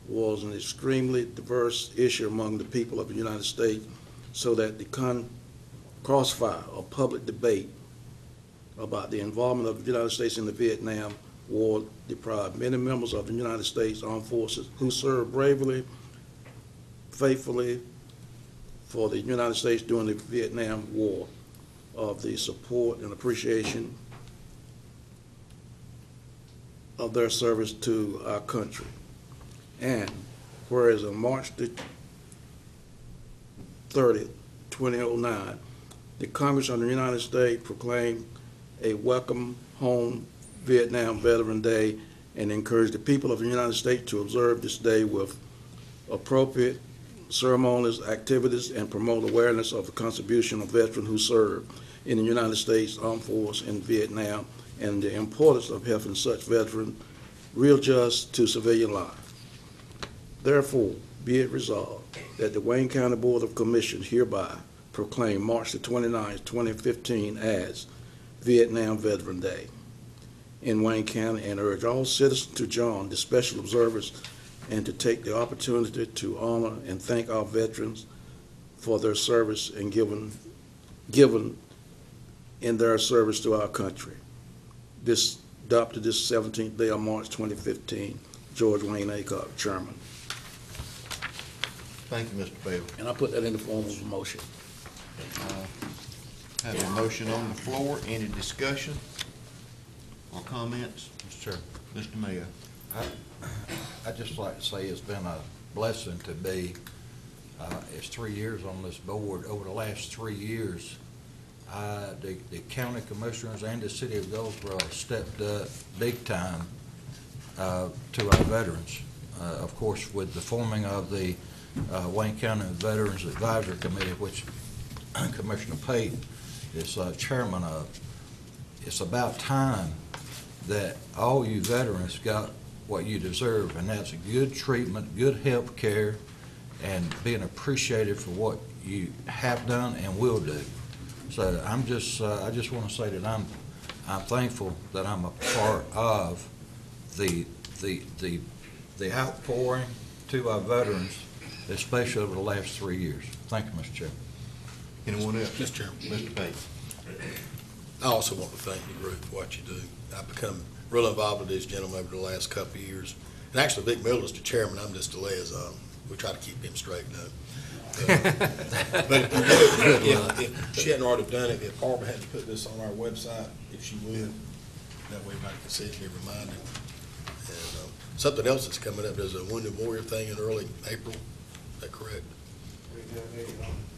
was an extremely diverse issue among the people of the United States, so that the crossfire of public debate about the involvement of the United States in the Vietnam War deprived many members of the United States Armed Forces who served bravely, faithfully for the United States during the Vietnam War of the support and appreciation of their service to our country. And whereas on March the 30th, 2009, the Congress of the United States proclaimed a Welcome Home Vietnam Veteran Day and encouraged the people of the United States to observe this day with appropriate ceremonies, activities, and promote awareness of the contribution of veterans who served in the United States Armed Forces in Vietnam, and the importance of helping such veterans real just to civilian life. Therefore, be it resolved that the Wayne County Board of Commissioners hereby proclaim March the 29th, 2015 as Vietnam Veteran Day in Wayne County, and urge all citizens to join the special observers and to take the opportunity to honor and thank our veterans for their service and given in their service to our country. This adopted this 17th day of March 2015. George Wayne Aycock, Chairman. Thank you, Mr. Bell. And I put that in the form of a motion. Have a motion on the floor. Any discussion or comments? Mr. Chairman. Mr. Mayor. I'd just like to say it's been a blessing to be, it's 3 years on this board. Over the last 3 years, the county commissioners and the city of Goldsboro stepped up big time to our veterans. Of course, with the forming of the Wayne County Veterans Advisory Committee, which Commissioner Pate is chairman of, it's about time that all you veterans got what you deserve, and that's good treatment, good health care, and being appreciated for what you have done and will do. So I'm just, I just want to say that I'm thankful that I'm a part of the outpouring to our veterans, especially over the last 3 years. Thank you, Mr. Chairman. Anyone else? Mr. Chairman. Mr. Pate. I also want to thank you, Ruth, for what you do. I've become real involved with this gentleman over the last couple of years. And actually, Vic Miller's the chairman, I'm just the liaison. We try to keep him straight now. But if she hadn't already done it, if Barbara had to put this on our website, if she would, that way everybody can see it, be reminded. And something else that's coming up, there's a Wounded Warrior thing in early April, is that correct?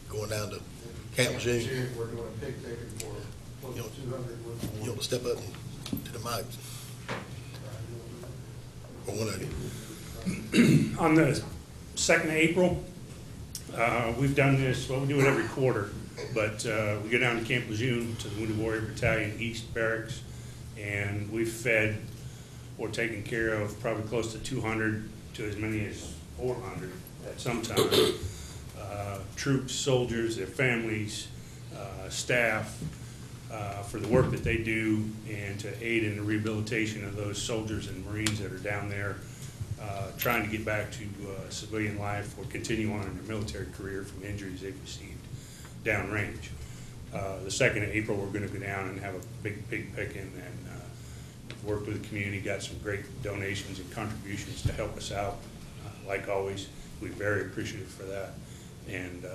Going down to Camp June. We're doing a pig picking for close to 200. You want to step up to the mic? Or one of you. On the 2nd of April, we've done this, well, we do it every quarter, but we go down to Camp Lejeune to the Wounded Warrior Battalion East Barracks, and we've fed or taken care of probably close to 200 to as many as 400 at some time. Troops, soldiers, their families, staff. for the work that they do and to aid in the rehabilitation of those soldiers and Marines that are down there trying to get back to civilian life or continue on in their military career from injuries they've received downrange. The 2nd of April, we're going to go down and have a big picking and worked with the community, got some great donations and contributions to help us out. Like always, we're very appreciative for that. And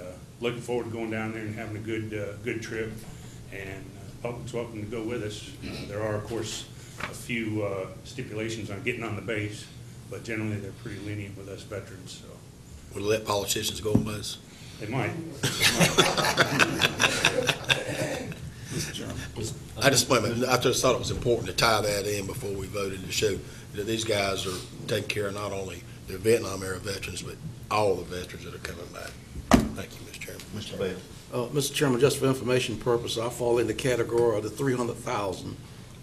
looking forward to going down there and having a good trip. And public's welcome to go with us. There are, of course, a few stipulations on getting on the base, but generally they're pretty lenient with us veterans. So Would let politicians go on base? they might. I just thought it was important to tie that in before we voted to show that these guys are taking care of not only the Vietnam era veterans, but all the veterans that are coming back. Thank you, Mr. Chairman. Mr. Bell. Mr. Chairman, just for information purposes, I fall in the category of the 300,000.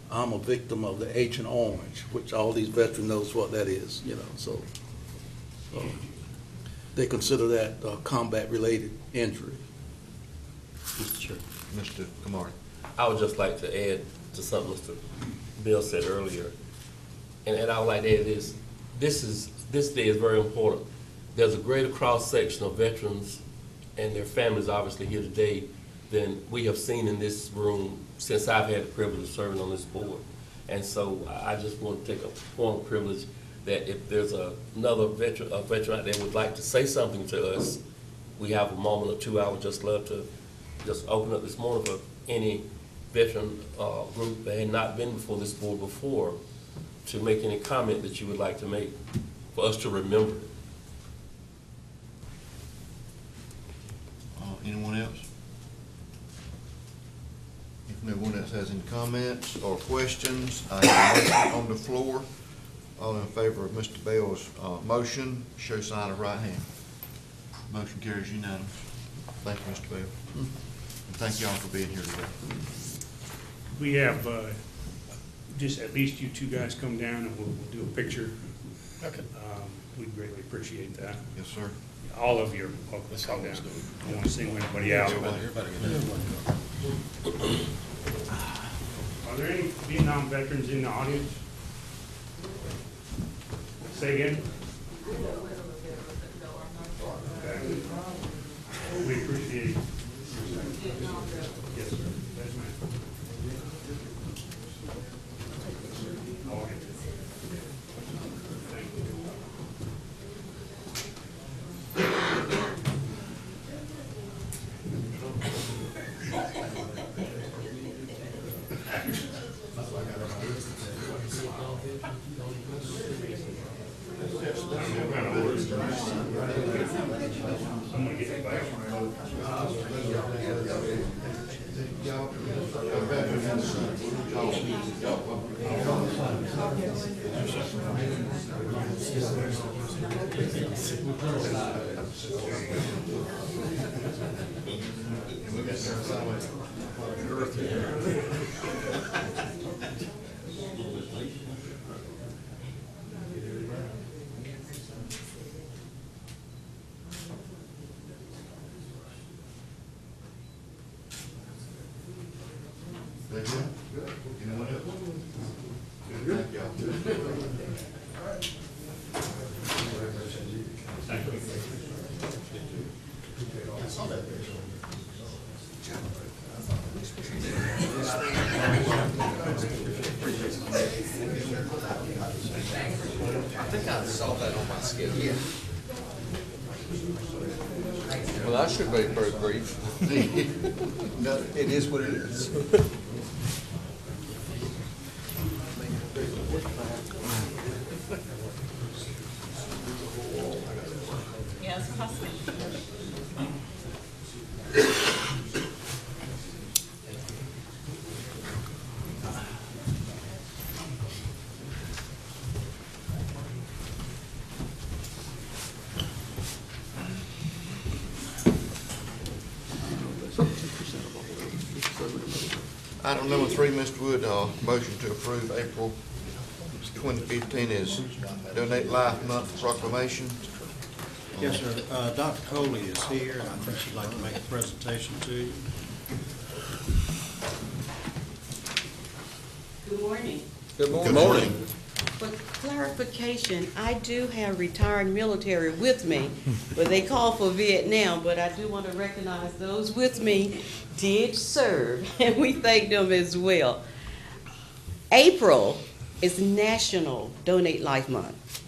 I'm a victim of the Agent Orange, which all these veterans knows what that is, so they consider that a combat-related injury. Mr. Chair. Mr. Kamari. I would just like to add to something Mr. Bill said earlier, and I would like to add this day is very important. There's a greater cross-section of veterans and their families obviously here today than we have seen in this room since I've had the privilege of serving on this board. And so I just want to take a point of privilege that if there's another veteran out there who would like to say something to us, we have a moment or two. I would just love to just open up this morning for any veteran group that had not been before this board before to make any comment that you would like to make for us to remember. Anyone else? If no one else has any comments or questions, I have a motion on the floor. All in favor of Mr. Bell's motion, show sign of right hand. Motion carries unanimous. Thank you, Mr. Bell. And thank y'all for being here today. We have just at least you two guys come down and we'll do a picture. Okay. We'd greatly appreciate that. Yes, sir. All of you are welcome to come down. I don't want to single anybody out. Are there any Vietnam veterans in the audience? Say again? Okay. We appreciate it. Yes, sir. Yes, ma'am. All right. Thank you. Thank you. Anyone else? Thank y'all. Thank you. I think I saw that on my schedule. Well, that should be pretty brief. It is what it is. Yes, possibly. Item number 3, Mr. Wood, motion to approve April 2015 is Donate Life Month proclamation. Yes, sir. Dr. Coley is here, and I think she'd like to make a presentation to you. Good morning. Good morning. Good morning. For clarification, I do have retired military with me, but they call for Vietnam, but I do want to recognize those with me did serve, and we thank them as well. April is National Donate Life Month,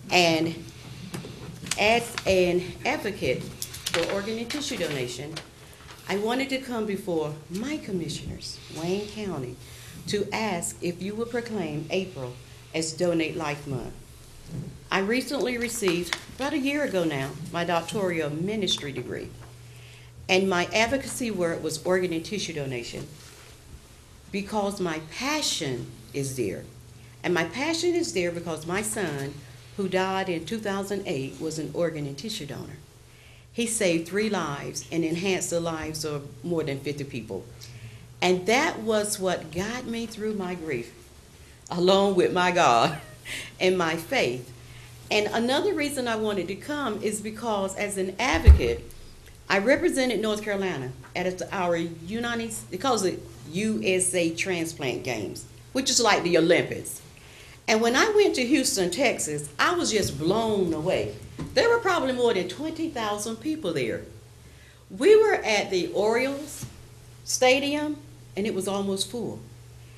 and as an advocate for organ and tissue donation, I wanted to come before my commissioners, Wayne County, to ask if you would proclaim April as Donate Life Month. I recently received, about a year ago now, my doctoral ministry degree, and my advocacy work was organ and tissue donation because my passion is there. And my passion is there because my son, who died in 2008, was an organ and tissue donor. He saved 3 lives and enhanced the lives of more than 50 people. And that was what got me through my grief, along with my God and my faith. And another reason I wanted to come is because as an advocate, I represented North Carolina at our they call it USA Transplant Games, which is like the Olympics. And when I went to Houston, Texas, I was just blown away. There were probably more than 20,000 people there. We were at the Orioles Stadium, and it was almost full.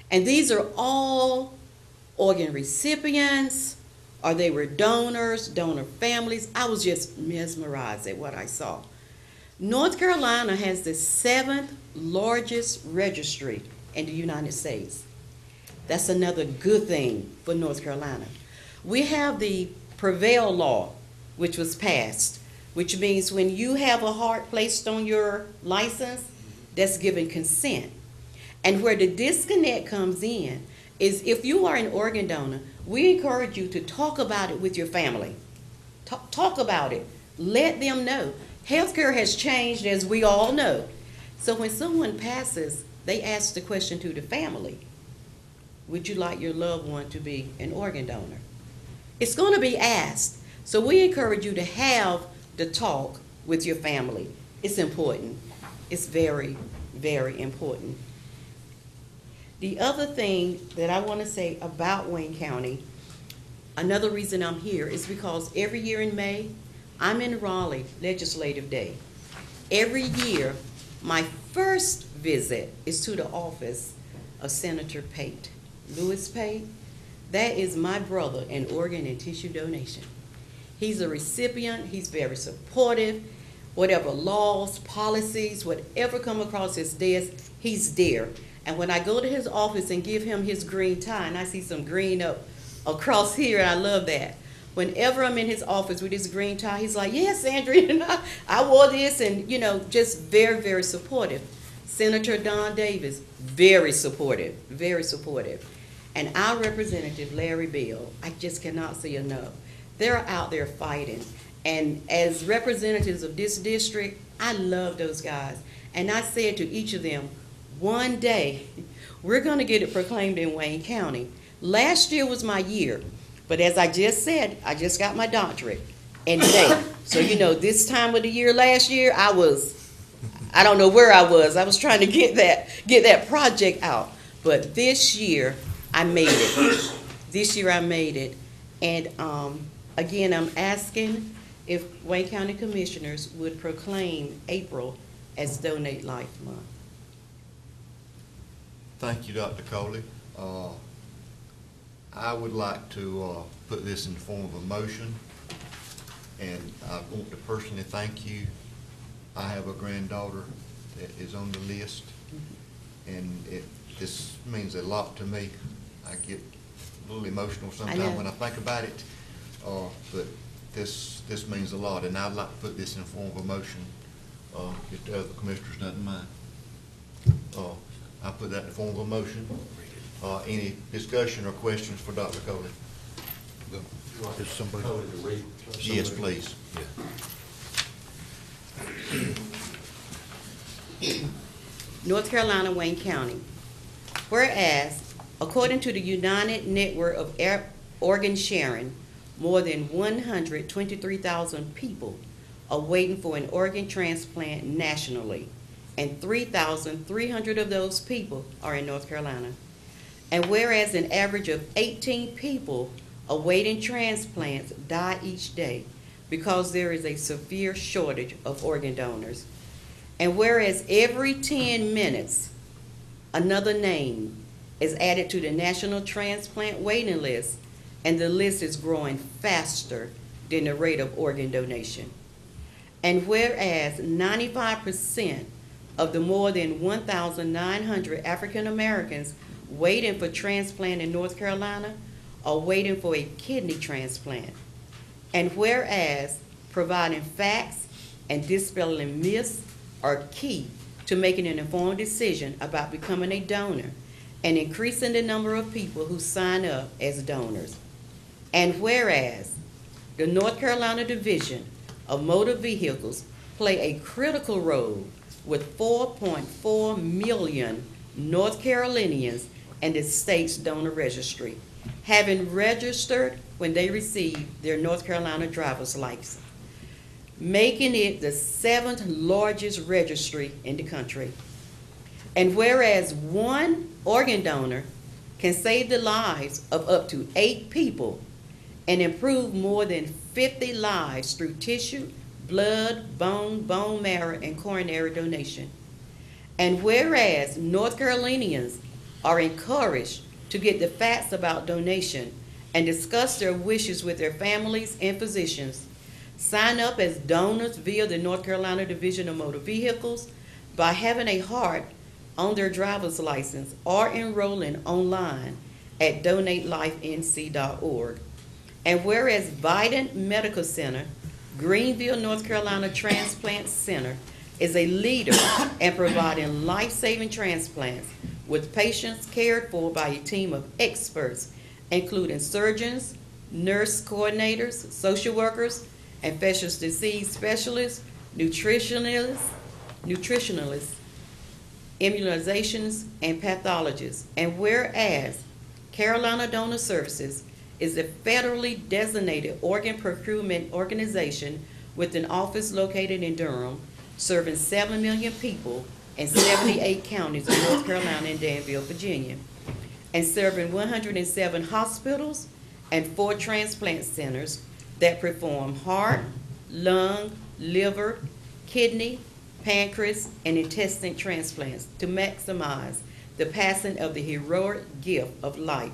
And these are all organ recipients, or they were donors, donor families. I was just mesmerized at what I saw. North Carolina has the 7th largest registry in the United States. That's another good thing for North Carolina. We have the Prevail Law, which was passed, which means when you have a heart placed on your license, that's given consent. And where the disconnect comes in is if you are an organ donor, we encourage you to talk about it with your family. Talk about it. Let them know. Healthcare has changed, as we all know. So when someone passes, they ask the question to the family, would you like your loved one to be an organ donor? It's going to be asked. So we encourage you to have the talk with your family. It's important. It's very, very important. The other thing that I want to say about Wayne County, another reason I'm here is because every year in May, I'm in Raleigh Legislative Day. Every year, my first visit is to the office of Senator Pate, Louis Pate. That is my brother in organ and tissue donation. He's a recipient, he's very supportive. Whatever laws, policies, whatever come across his desk, he's there. And when I go to his office and give him his green tie, and I see some green up across here, and I love that. Whenever I'm in his office with his green tie, he's like, yes, Andrea, I wore this, and just very, very supportive. Senator Don Davis, very supportive, very supportive. And our representative, Larry Bill, I just cannot say enough. They're out there fighting. And as representatives of this district, I love those guys. And I said to each of them, one day, we're going to get it proclaimed in Wayne County. Last year was my year. But as I just said, I just got my doctorate in May. So, this time of the year last year, I don't know where I was. I was trying to get that project out. But this year, I made it. This year, I made it. And again, I'm asking if Wayne County Commissioners would proclaim April as Donate Life Month. Thank you, Dr. Coley. I would like to put this in the form of a motion, and I want to personally thank you. I have a granddaughter that is on the list, and this means a lot to me. I get a little emotional sometimes when I think about it, but this means a lot, and I'd like to put this in the form of a motion, if the other commissioners doesn't mind. I put that in the form of a motion. Any discussion or questions for Dr. Coley? Is somebody? Yes, please. North Carolina, Wayne County. Whereas, according to the United Network of Organ Sharing, more than 123,000 people are waiting for an organ transplant nationally, and 3,300 of those people are in North Carolina. And whereas an average of 18 people awaiting transplants die each day because there is a severe shortage of organ donors. And whereas every 10 minutes, another name is added to the National Transplant Waiting List, and the list is growing faster than the rate of organ donation. And whereas 95% of the more than 1,900 African Americans waiting for transplant in North Carolina are waiting for a kidney transplant. And whereas providing facts and dispelling myths are key to making an informed decision about becoming a donor and increasing the number of people who sign up as donors. And whereas the North Carolina Division of Motor Vehicles play a critical role with 4.4 million North Carolinians in the state's donor registry, having registered when they received their North Carolina driver's license, making it the 7th largest registry in the country. And whereas one organ donor can save the lives of up to 8 people and improve more than 50 lives through tissue, blood, bone marrow, and coronary donation. And whereas North Carolinians are encouraged to get the facts about donation and discuss their wishes with their families and physicians, sign up as donors via the North Carolina Division of Motor Vehicles by having a heart on their driver's license or enrolling online at donatelifenc.org. And whereas Vidant Medical Center, Greenville, North Carolina Transplant Center, is a leader in providing life-saving transplants with patients cared for by a team of experts, including surgeons, nurse coordinators, social workers, infectious disease specialists, nutritionalists, immunizations, and pathologists. And whereas Carolina Donor Services is a federally designated organ procurement organization with an office located in Durham, serving 7 million people in 78 counties in North Carolina and Danville, Virginia, and serving 107 hospitals and 4 transplant centers that perform heart, lung, liver, kidney, pancreas, and intestine transplants to maximize the passing of the heroic gift of life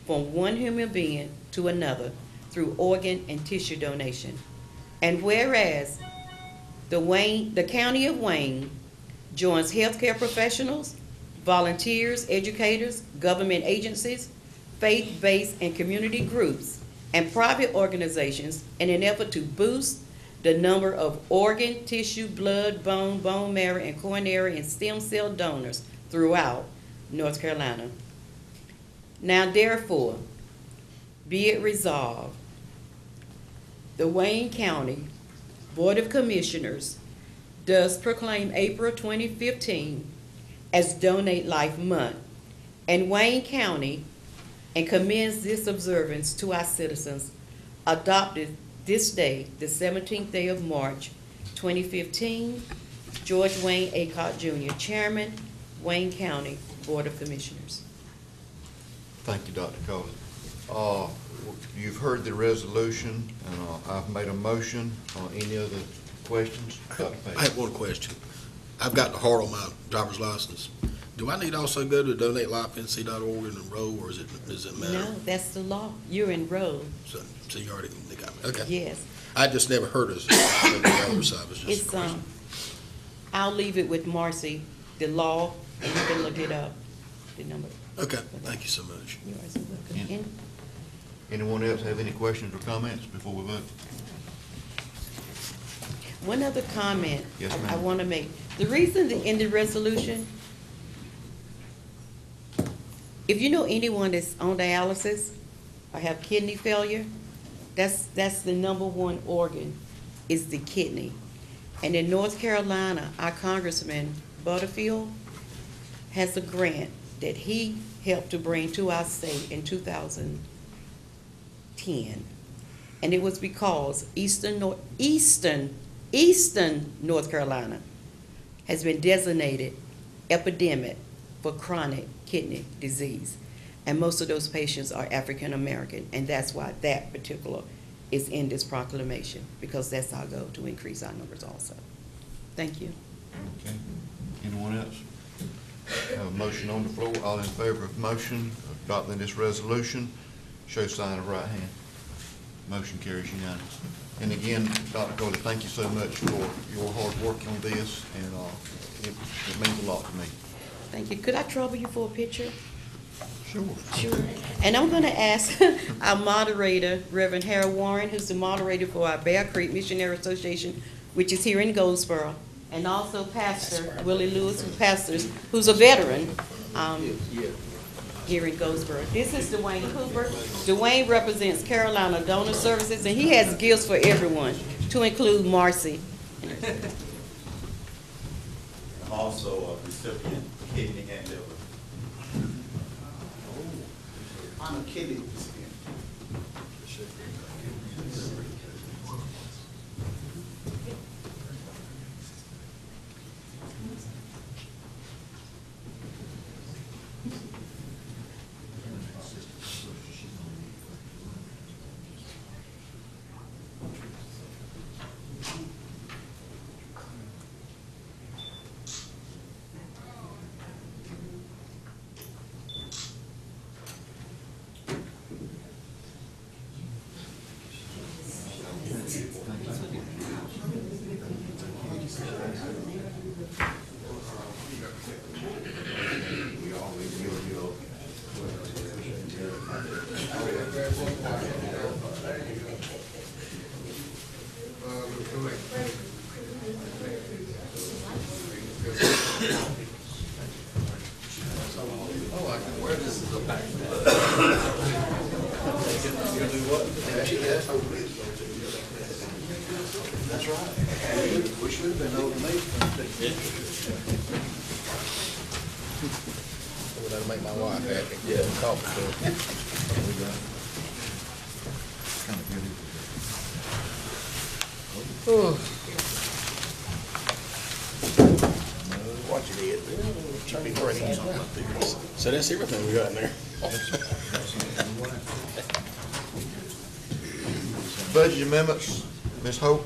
from one human being to another through organ and tissue donation. And whereas the County of Wayne joins healthcare professionals, volunteers, educators, government agencies, faith-based and community groups, and private organizations in an effort to boost the number of organ, tissue, blood, bone marrow, and coronary and stem cell donors throughout North Carolina. Now therefore, be it resolved, the Wayne County Board of Commissioners does proclaim April 2015 as Donate Life Month, and Wayne County, and commends this observance to our citizens, adopted this day, the 17th day of March, 2015, George Wayne Aycock Jr., Chairman, Wayne County Board of Commissioners. Thank you, Dr. Coley. You've heard the resolution, and I've made a motion. Any other questions? Dr. Page? I have one question. I've got the heart on my driver's license. Do I need to also go to donatelifenc.org and enroll, or does it matter? No, that's the law. You're enrolled. So you already got me. Okay. Yes. I just never heard of the other side. It was just a question. I'll leave it with Marcy, the law, and you can look it up, the number. Okay, thank you so much. You're so welcome. Yeah. Anyone else have any questions or comments before we vote? One other comment Yes, I ma'am. want to make. The reason in the resolution, if you know anyone that's on dialysis or have kidney failure, that's the number one organ is the kidney. And in North Carolina, our Congressman Butterfield has a grant that he helped to bring to our state in 2010. And it was because Eastern North Carolina has been designated epidemic for chronic kidney disease. And most of those patients are African American, and that's why that particular is in this proclamation, because that's our goal, to increase our numbers also. Thank you. Okay. Anyone else? Have a motion on the floor. All in favor of motion adopting this resolution, show sign of right hand. Motion carries unanimously. And again, Dr. Coley, thank you so much for your hard work on this, and it means a lot to me. Thank you. Could I trouble you for a picture? Sure. Sure. And I'm going to ask our moderator, Reverend Harold Warren, who's the moderator for our Bear Creek Missionary Association, which is here in Goldsboro, and also Pastor Willie Lewis, who's a veteran here in Goldsboro. This is Dwayne Cooper. Dwayne represents Carolina Donor Services, and he has gifts for everyone, to include Marcy. Also a recipient of kidney and liver. I'm a kidney recipient. That's right. We should have been older than me. That'll make my wife happy. Yeah. Talk to her. Kind of good. Watch it, Ed. Turn me brains on up there. So that's everything we got in there. Budget amendments, Ms. Hope.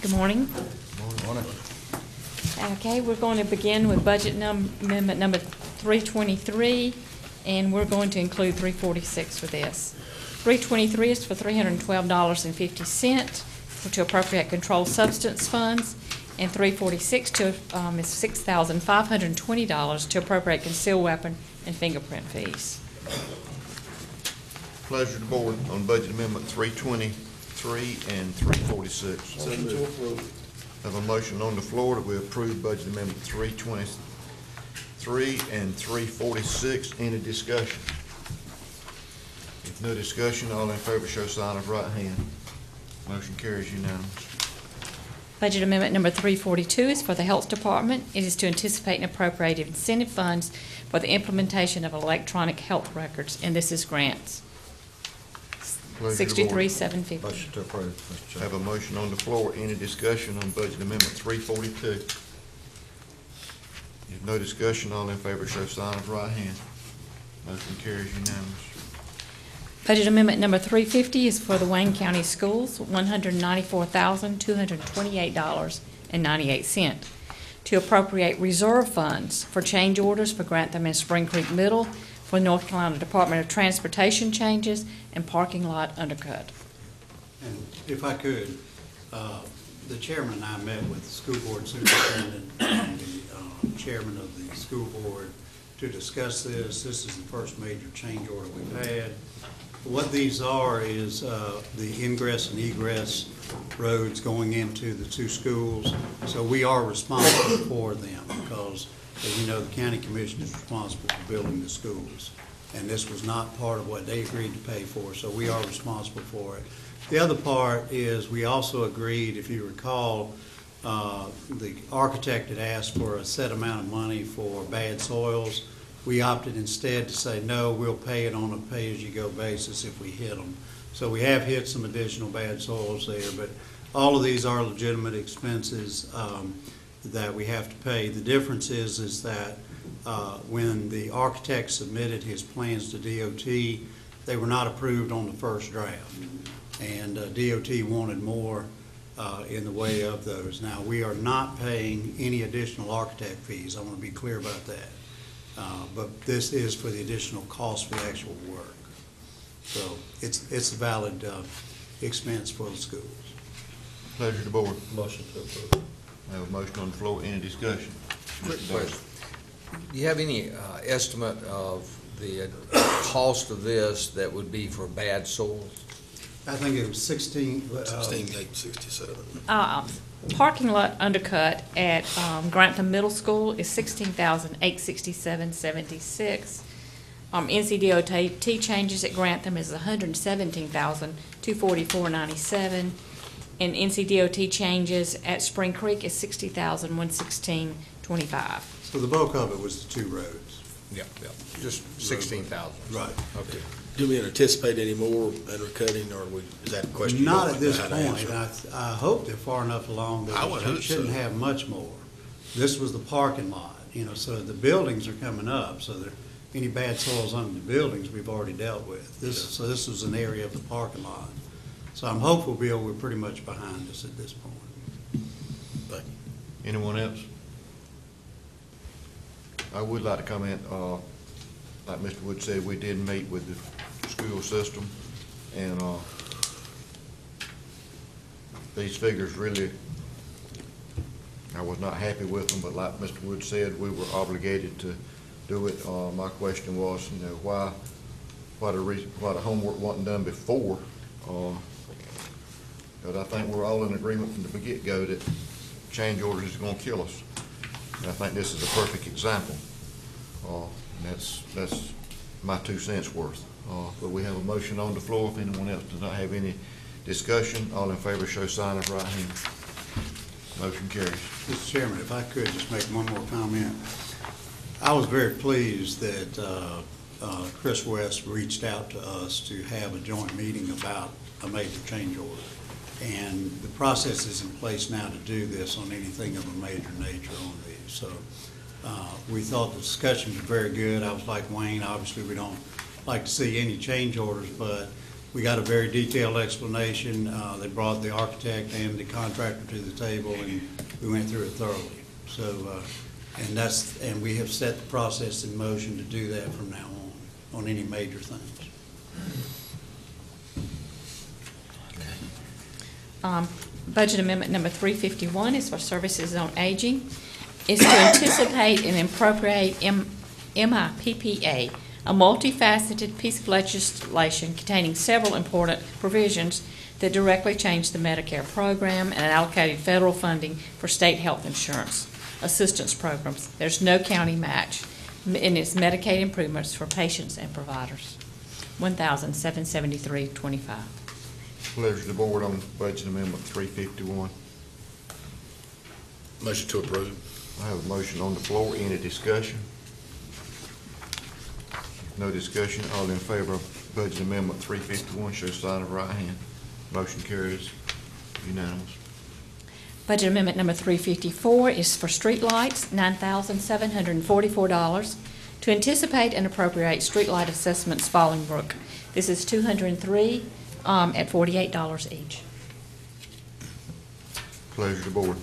Good morning. Morning. Okay, we're going to begin with budget amendment number 323, and we're going to include 346 for this. 323 is for $312.50 to appropriate controlled substance funds, and 346 is $6,520 to appropriate concealed weapon and fingerprint fees. Pleasure of the board on budget amendment 323 and 346. Motion to approve. Have a motion on the floor that we approve budget amendment 323 and 346. Any discussion? If no discussion, all in favor show sign of right hand. Motion carries unanimous. Budget amendment number 342 is for the Health Department. It is to anticipate and appropriate incentive funds for the implementation of electronic health records, and this is grants. Pleasure of the board. $63,750. Motion to approve, Mr. Chairman. Have a motion on the floor. Any discussion on budget amendment 342? If no discussion, all in favor show sign of right hand. Motion carries unanimous. Budget amendment number 350 is for the Wayne County Schools, $194,228.98, to appropriate reserve funds for change orders for Grantham and Spring Creek Middle, for North Carolina Department of Transportation changes, and parking lot undercut. And if I could, the chairman and I met with the school board superintendent and the chairman of the school board to discuss this. This is the first major change order we've had. What these are is the ingress and egress roads going into the two schools. So we are responsible for them because, as you know, the county commission is responsible for building the schools. And this was not part of what they agreed to pay for, so we are responsible for it. The other part is we also agreed, if you recall, the architect had asked for a set amount of money for bad soils. We opted instead to say, no, we'll pay it on a pay-as-you-go basis if we hit them. So we have hit some additional bad soils there, but all of these are legitimate expenses that we have to pay. The difference is that when the architect submitted his plans to DOT, they were not approved on the first draft. And DOT wanted more in the way of those. Now, we are not paying any additional architect fees. I want to be clear about that. But this is for the additional cost for the actual work. So it's a valid expense for the schools. Pleasure of the board. Motion to approve. I have a motion on the floor. Any discussion? Quick Mr. Davis. question. Do you have any estimate of the cost of this that would be for bad soils? I think it was 16,867. Parking lot undercut at Grantham Middle School is $16,867.76. NCDOT changes at Grantham is $117,244.97. And NCDOT changes at Spring Creek is $60,116.25. So the bulk of it was the two roads. Yeah, just 16,000. Right. Okay. Do we anticipate any more undercutting, or is that a question? you Not don't at this know how to point. answer? I hope they're far enough along I would that hope we shouldn't so. have much more. This was the parking lot, so the buildings are coming up, so any bad soils under the buildings we've already dealt with. So this was an area of the parking lot. So I'm hopeful, Bill, we're pretty much behind us at this point. Thank you. Anyone else? I would like to comment, like Mr. Wood said, we did meet with the school system, and these figures really, I was not happy with them, but like Mr. Wood said, we were obligated to do it. My question was, why the homework wasn't done before? But I think we're all in agreement from the get-go that change orders is gonna kill us. And I think this is a perfect example. And that's my 2 cents worth. But we have a motion on the floor. If anyone else does not have any discussion, all in favor show sign of right hand. Motion carries. Mr. Chairman, if I could just make one more comment. I was very pleased that Chris West reached out to us to have a joint meeting about a major change order. And the process is in place now to do this on anything of a major nature on these. So we thought the discussion was very good. I was like Wayne, obviously we don't like to see any change orders, but we got a very detailed explanation. They brought the architect and the contractor to the table, and we went through it thoroughly. So, and we have set the process in motion to do that from now on any major things. Budget amendment number 351 is for services on aging. Is to anticipate and appropriate MIPPA, a multifaceted piece of legislation containing several important provisions that directly change the Medicare program and allocated federal funding for state health insurance assistance programs. There's no county match, and it's Medicaid improvements for patients and providers. $1,773.25. Pleasure of the board on budget amendment 351. Motion to approve. I have a motion on the floor. Any discussion? No discussion. All in favor of budget amendment 351 show sign of right hand. Motion carries unanimous. Budget amendment number 354 is for streetlights, $9,744, to anticipate and appropriate streetlight assessments Fallingbrook. This is 203 at $48 each. Pleasure of the board.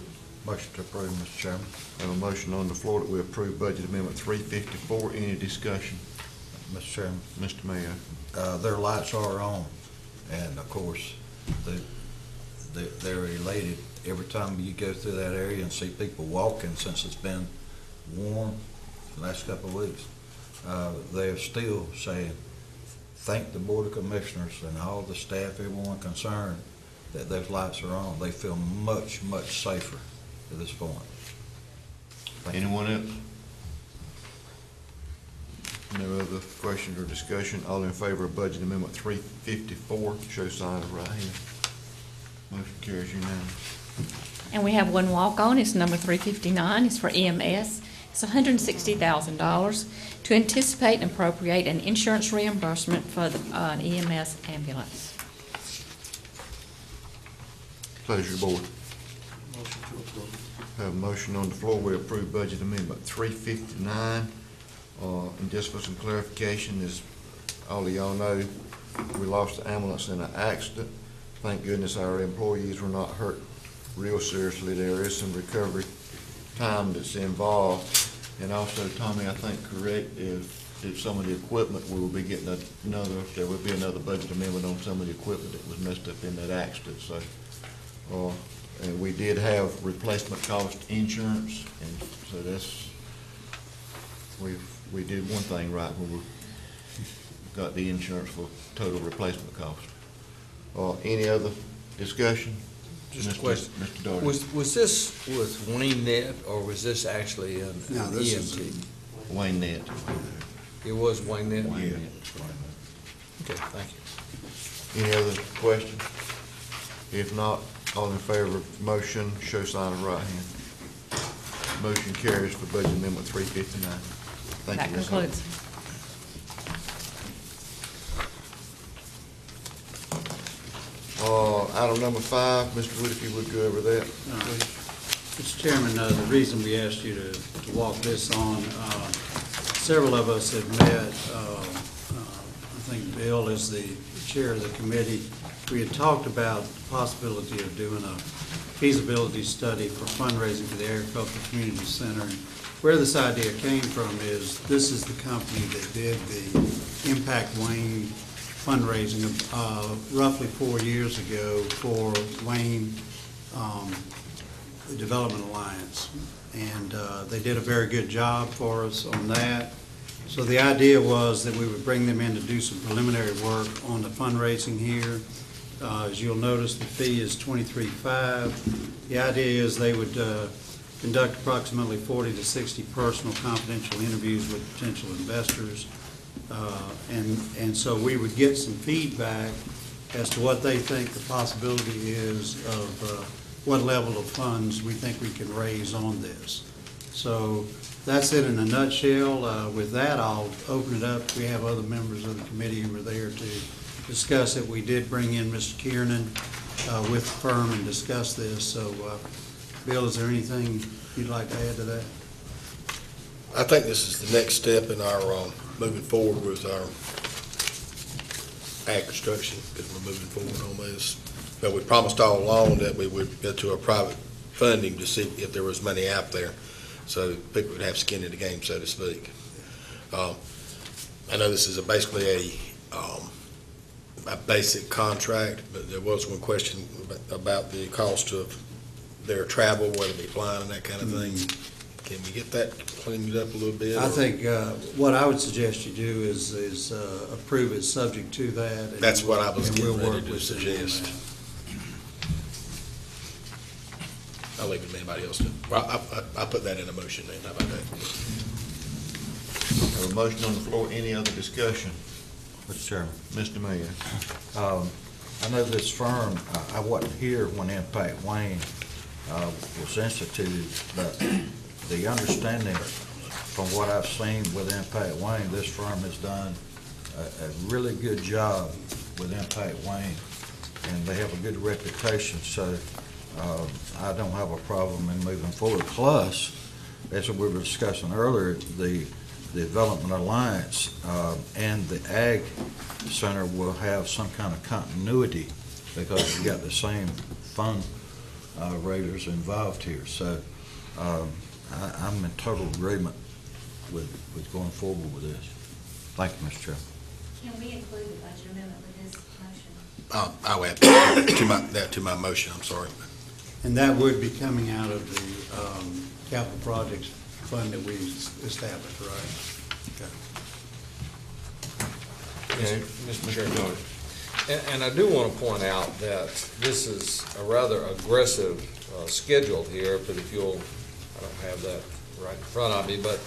Motion to approve, Mr. Chairman. I have a motion on the floor that we approve budget amendment 354. Any discussion? Mr. Chairman. Mr. Mayo. Their lights are on, and of course, they're elated every time you go through that area and see people walking since it's been warm the last couple of weeks. They're still saying, thank the Board of Commissioners and all the staff, everyone concerned, that those lights are on. They feel much, much safer at this point. Anyone else? No other questions or discussion? All in favor of budget amendment 354, show sign of right hand. Motion carries unanimous. And we have one walk-on, it's number 359, it's for EMS. It's $160,000 to anticipate and appropriate an insurance reimbursement for the EMS ambulance. Pleasure, board. Motion to approve. Have a motion on the floor, we approve budget amendment 359. And just for some clarification, as all of y'all know, we lost the ambulance in an accident. Thank goodness our employees were not hurt real seriously. There is some recovery time that's involved. And also, Tommy, I think correct, if some of the equipment, we will be getting there will be another budget amendment on some of the equipment that was messed up in that accident, so. And we did have replacement cost insurance, and so we did one thing right when we got the insurance for total replacement cost. Any other discussion? Just a question. Mr. Doherty. Was this with Wayne Net, or was this actually an No, this EMT? is Wayne Net. It was Wayne Net? Yeah. Okay, thank you. Any other questions? If not, all in favor of the motion, show sign of right hand. Motion carries for budget amendment 359. Thank That you, Ms. Hunt. concludes. Item number 5, Mr. Wood, if you would go over that. Mr. Chairman, the reason we asked you to walk this on, several of us have met, I think Bill is the chair of the committee. We had talked about the possibility of doing a feasibility study for fundraising for the Agricultural Community Center. And where this idea came from is, this is the company that did the Impact Wayne fundraising roughly 4 years ago for Wayne the Development Alliance. And they did a very good job for us on that. So the idea was that we would bring them in to do some preliminary work on the fundraising here. As you'll notice, the fee is $23,500. The idea is they would conduct approximately 40 to 60 personal confidential interviews with potential investors. And so we would get some feedback as to what they think the possibility is of what level of funds we think we can raise on this. So that's it in a nutshell. With that, I'll open it up. We have other members of the committee who were there to discuss it. We did bring in Mr. Kiernan with the firm and discuss this. So, Bill, is there anything you'd like to add to that? I think this is the next step in our moving forward with our ag construction, because we're moving forward on this. But we promised all along that we would go to a private funding to see if there was money out there, so people would have skin in the game, so to speak. I know this is basically a basic contract, but there was one question about the cost of their travel, whether they be flying and that kind of thing. Can we get that cleaned up a little bit? I think what I would suggest you do is approve it subject to that. And That's what I was and getting we'll ready work to with them on suggest. that. I'll leave it to anybody else to, well, I put that in a motion then, how about that? Have a motion on the floor, any other discussion? Mr. Chairman, Mr. Mayor. I know this firm, I wasn't here when Impact Wayne was instituted, but the understanding from what I've seen with Impact Wayne, this firm has done a really good job with Impact Wayne, and they have a good reputation, so I don't have a problem in moving forward. Plus, as we were discussing earlier, the Development Alliance and the Ag Center will have some kind of continuity because we got the same fund raisers involved here. So I'm in total agreement with going forward with this. Thank you, Mr. Chairman. Can we include the budget amendment with this motion? I will add that to my motion, I'm sorry. And that would be coming out of the capital projects fund that we established, right? Okay. Mr. Chairman. And I do want to point out that this is a rather aggressive schedule here, but if you'll, I don't have that right in front of me, but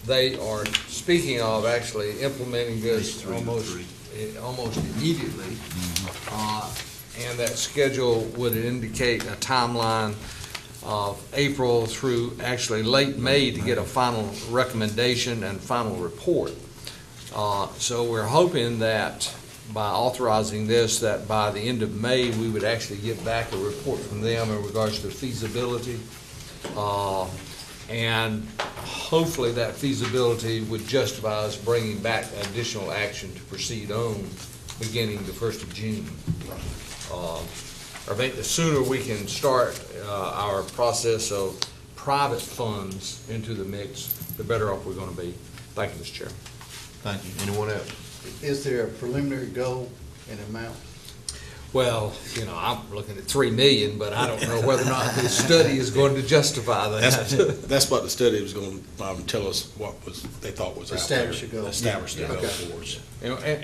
they are speaking of actually implementing this almost immediately. And that schedule would indicate a timeline of April through actually late May to get a final recommendation and final report. So we're hoping that by authorizing this, that by the end of May, we would actually get back a report from them in regards to feasibility. And hopefully that feasibility would justify us bringing back additional action to proceed on beginning the 1st of June. I think the sooner we can start our process of private funds into the mix, the better off we're going to be. Thank you, Mr. Chairman. Thank you. Anyone else? Is there a preliminary goal and amount? Well, you know, I'm looking at 3 million, but I don't know whether or not the study is going to justify that. That's what the study was going to tell us what was, they thought was out there. Establish a goal. Establish the Yeah. goal Okay. for us.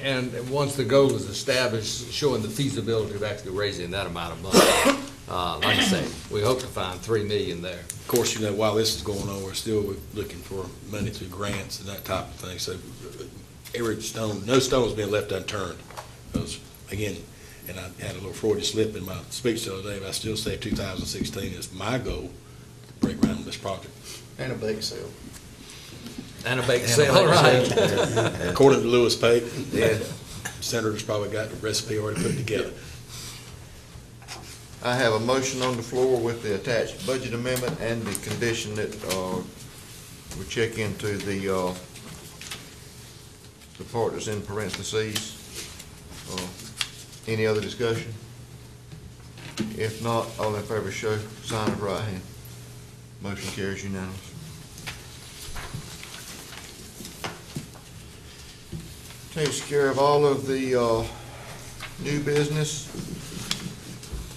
And once the goal is established, showing the feasibility of actually raising that amount of money, like I say, we hope to find 3 million there. Of course, you know, while this is going on, we're still looking for money through grants and that type of thing. So every stone, no stone's being left unturned. Because, again, and I had a little Freudian slip in my speech the other day, but I still say 2016 is my goal to break ground on this project. And a bake sale. And a bake sale, right. According to Lewis Pate, Yeah. Senator's probably got the recipe already put together. I have a motion on the floor with the attached budget amendment and the condition that, we check into the part that's in parentheses. Any other discussion? If not, all in favor show sign of right hand. Motion carries unanimous. Takes care of all of the, new business.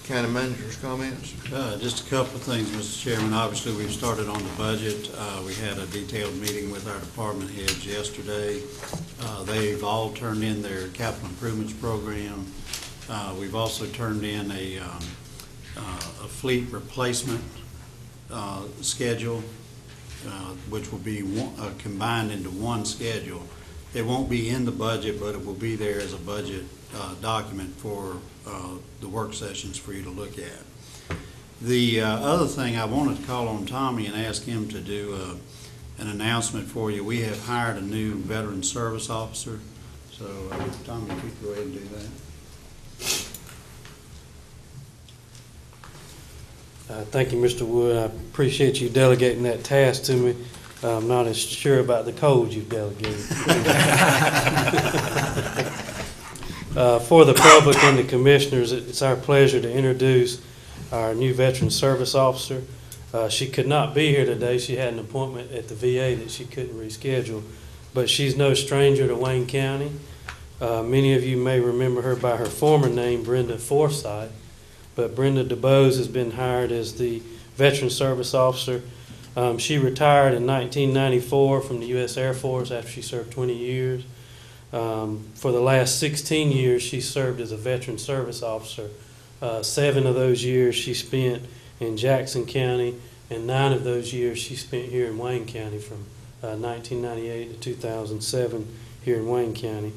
County manager's comments. Just a couple of things, Mr. Chairman. Obviously, we've started on the budget. We had a detailed meeting with our department heads yesterday. They've all turned in their capital improvements program. We've also turned in a fleet replacement schedule, which will be combined into one schedule. It won't be in the budget, but it will be there as a budget document for the work sessions for you to look at. The other thing, I wanted to call on Tommy and ask him to do an announcement for you. We have hired a new veteran service officer. So, Tommy, if you could go ahead and do that. Thank you, Mr. Wood. I appreciate you delegating that task to me. I'm not as sure about the code you've delegated. For the public and the commissioners, it's our pleasure to introduce our new veteran service officer. She could not be here today. She had an appointment at the VA that she couldn't reschedule, but she's no stranger to Wayne County. Many of you may remember her by her former name, Brenda Forsythe, but Brenda DeBose has been hired as the veteran service officer. She retired in 1994 from the U.S. Air Force after she served 20 years. For the last 16 years, she served as a veteran service officer. 7 of those years she spent in Jackson County, and 9 of those years she spent here in Wayne County from 1998 to 2007 here in Wayne County.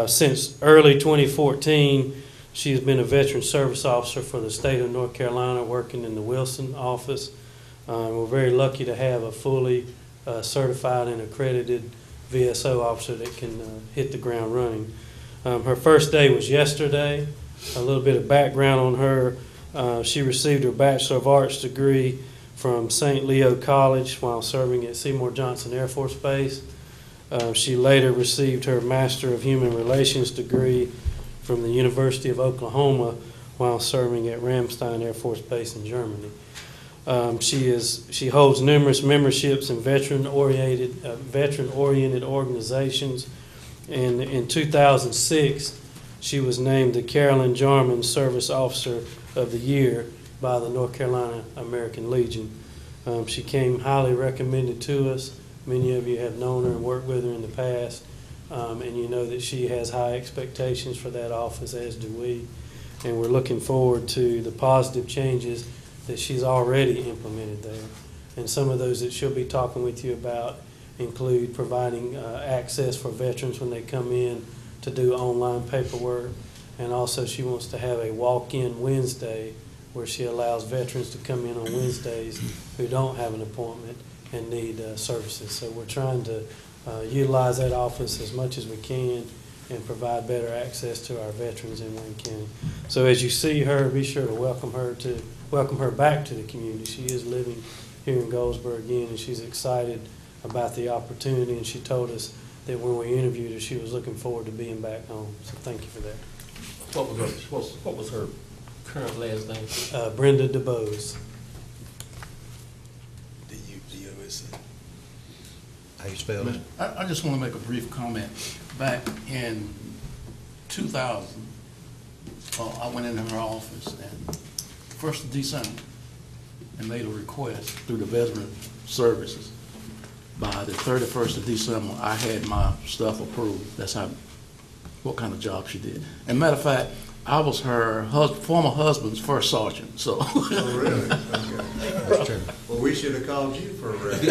Since early 2014, she has been a veteran service officer for the state of North Carolina, working in the Wilson office. We're very lucky to have a fully certified and accredited VSO officer that can hit the ground running. Her first day was yesterday. A little bit of background on her. She received her Bachelor of Arts degree from St. Leo College while serving at Seymour Johnson Air Force Base. She later received her Master of Human Relations degree from the University of Oklahoma while serving at Ramstein Air Force Base in Germany. She holds numerous memberships in veteran-oriented organizations, and in 2006, she was named the Carolyn Jarman Service Officer of the Year by the North Carolina American Legion. She came highly recommended to us. Many of you have known her and worked with her in the past, and you know that she has high expectations for that office, as do we. And we're looking forward to the positive changes that she's already implemented there. And some of those that she'll be talking with you about include providing access for veterans when they come in to do online paperwork. And also she wants to have a walk-in Wednesday where she allows veterans to come in on Wednesdays who don't have an appointment and need services. So we're trying to utilize that office as much as we can and provide better access to our veterans in Wayne County. So as you see her, be sure to welcome her back to the community. She is living here in Goldsboro again, and she's excited about the opportunity, and she told us that when we interviewed her, she was looking forward to being back home. So thank you for that. What was her current last name? Brenda DeBose. D-U-O-S-E. How you spell it? I just want to make a brief comment. Back in 2000, I went into her office and 1st of December and made a request through the Veteran Services. By the 31st of December, I had my stuff approved. That's what kind of job she did. And matter of fact, I was her former husband's first sergeant, so. Oh, really? Okay. Well, we should have called you for a reference.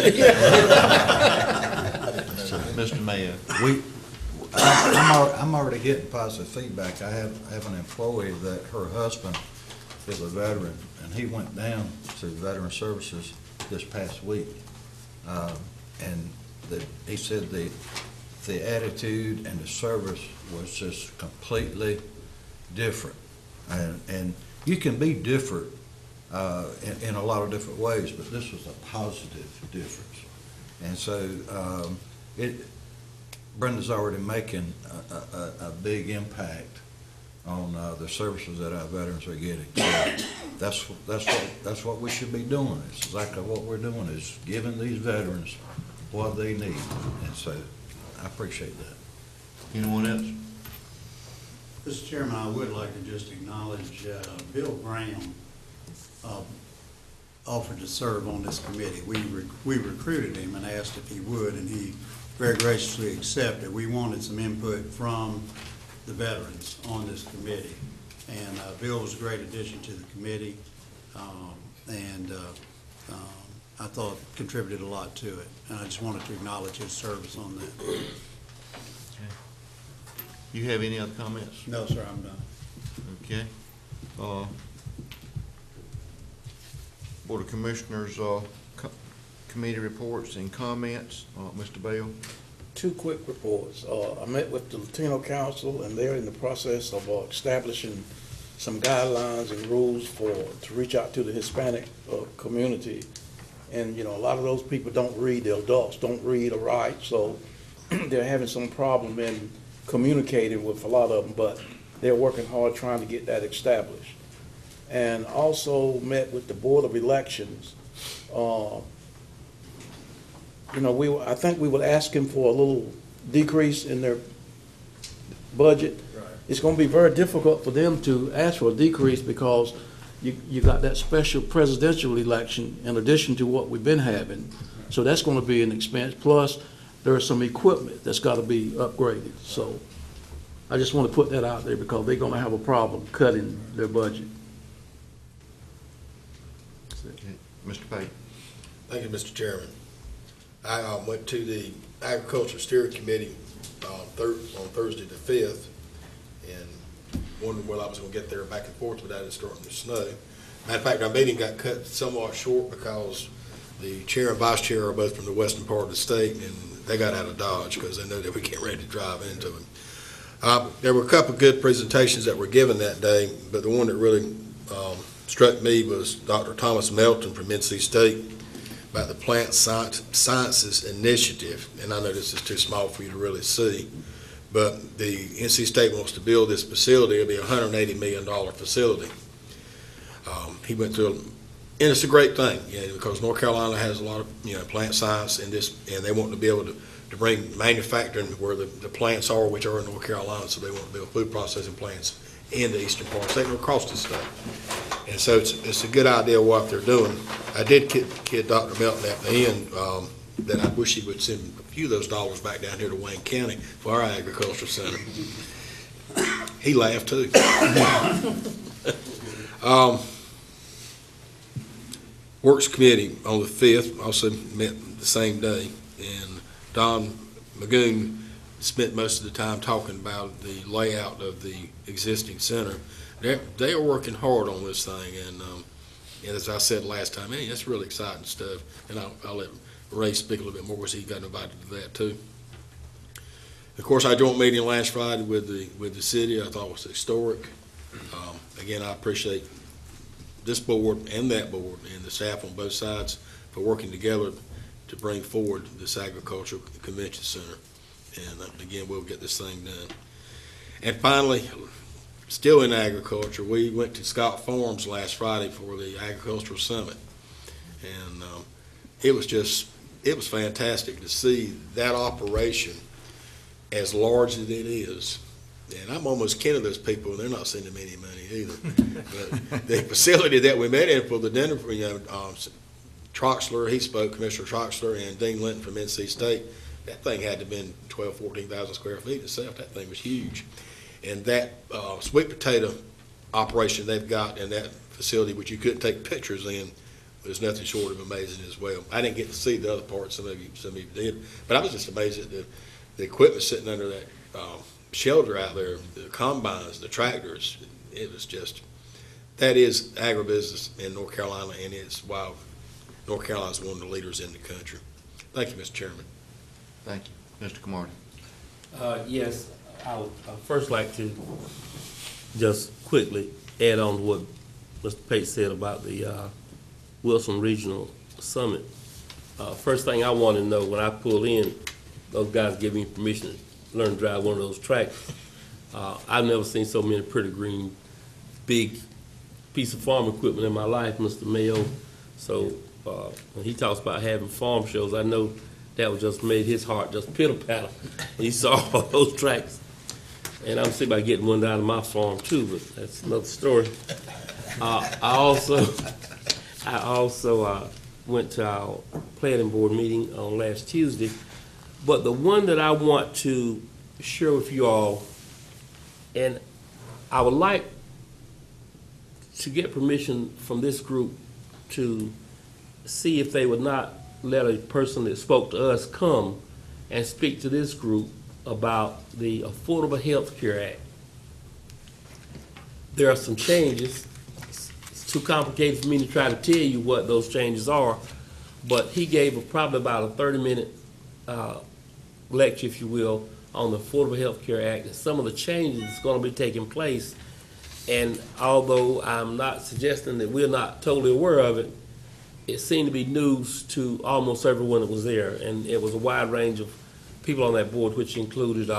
Mr. Mayor, I'm already getting positive feedback. I have an employee that her husband is a veteran, and he went down to Veteran Services this past week. And he said the attitude and the service was just completely different. And you can be different in a lot of different ways, but this was a positive difference. And so Brenda's already making a big impact on the services that our veterans are getting. So that's what we should be doing. It's exactly what we're doing, is giving these veterans what they need. And so I appreciate that. Anyone else? Mr. Chairman, I would like to just acknowledge Bill Graham offered to serve on this committee. We recruited him and asked if he would, and he very graciously accepted. We wanted some input from the veterans on this committee. And Bill was a great addition to the committee, and I thought contributed a lot to it. And I just wanted to acknowledge his service on that. You have any other comments? No, sir, I'm done. Okay. Board of Commissioners, committee reports and comments. Mr. Bell? 2 quick reports. I met with the Latino Council, and they're in the process of establishing some guidelines and rules to reach out to the Hispanic community. And, a lot of those people don't read, the adults don't read or write, so they're having some problem in communicating with a lot of them, but they're working hard trying to get that established. And also met with the Board of Elections. I think we were asking for a little decrease in their budget. Right. It's going to be very difficult for them to ask for a decrease because you got that special presidential election in addition to what we've been having. So that's going to be an expense. Plus, there's some equipment that's got to be upgraded. So I just want to put that out there because they're going to have a problem cutting their budget. Mr. Pate? Thank you, Mr. Chairman. I went to the Agriculture Steering Committee on Thursday the 5th and wondered whether I was going to get there back and forth without it starting to snow. Matter of fact, our meeting got cut somewhat short because the chair and vice chair are both from the western part of the state, and they got out of Dodge because they know that we get ready to drive into them. There were a couple of good presentations that were given that day, but the one that really struck me was Dr. Thomas Melton from NC State about the Plant Sciences Initiative. And I know this is too small for you to really see, but the NC State wants to build this facility. It'll be a $180 million facility. He went through, and it's a great thing, because North Carolina has a lot of, plant science in this, and they want to be able to bring manufacturing where the plants are, which are in North Carolina, so they want to build food processing plants in the eastern part of the state and across the state. And so it's a good idea what they're doing. I did kid Dr. Melton at the end that I wish he would send a few of those dollars back down here to Wayne County for our agriculture center. He laughed too. Works Committee on the 5th also met the same day, and Don Magoon spent most of the time talking about the layout of the existing center. They are working hard on this thing, and as I said last time, it's really exciting stuff. And I'll let Ray speak a little bit more, because he got invited to that too. Of course, our joint meeting last Friday with the city, I thought was historic. Again, I appreciate this board and that board and the staff on both sides for working together to bring forward this agricultural convention center. And again, we'll get this thing done. And finally, still in agriculture, we went to Scott Farms last Friday for the agricultural summit. And it was fantastic to see that operation as large as it is. And I'm almost kin of those people, and they're not sending me any money either. But the facility that we met in for the dinner, Troxler, he spoke, Commissioner Troxler, and Dean Linton from NC State. That thing had to have been 12,000, 14,000 square feet itself. That thing was huge. And that sweet potato operation they've got in that facility, which you couldn't take pictures in, was nothing short of amazing as well. I didn't get to see the other parts, some of you did, but I was just amazed at the equipment sitting under that shelter out there, the combines, the tractors. It was just, that is agribusiness in North Carolina, and it's why North Carolina is one of the leaders in the country. Thank you, Mr. Chairman. Thank you. Mr. Camardi. Yes, I would first like to just quickly add on to what Mr. Pate said about the Wilson Regional Summit. First thing I want to know, when I pull in, those guys give me permission to learn to drive one of those tractors. I've never seen so many pretty green, big piece of farm equipment in my life, Mr. Mayo. So when he talks about having farm shows, I know that was just made his heart just pitter-patter when he saw all those tracks. And I'm thinking about getting one down to my farm too, but that's another story. I also went to our planning board meeting on last Tuesday, but the one that I want to share with you all, and I would like to get permission from this group to see if they would not let a person that spoke to us come and speak to this group about the Affordable Health Care Act. There are some changes. It's too complicated for me to try to tell you what those changes are, but he gave probably about a 30-minute lecture, if you will, on the Affordable Health Care Act and some of the changes that's going to be taking place. And although I'm not suggesting that we're not totally aware of it, it seemed to be news to almost everyone that was there, and it was a wide range of people on that board, which included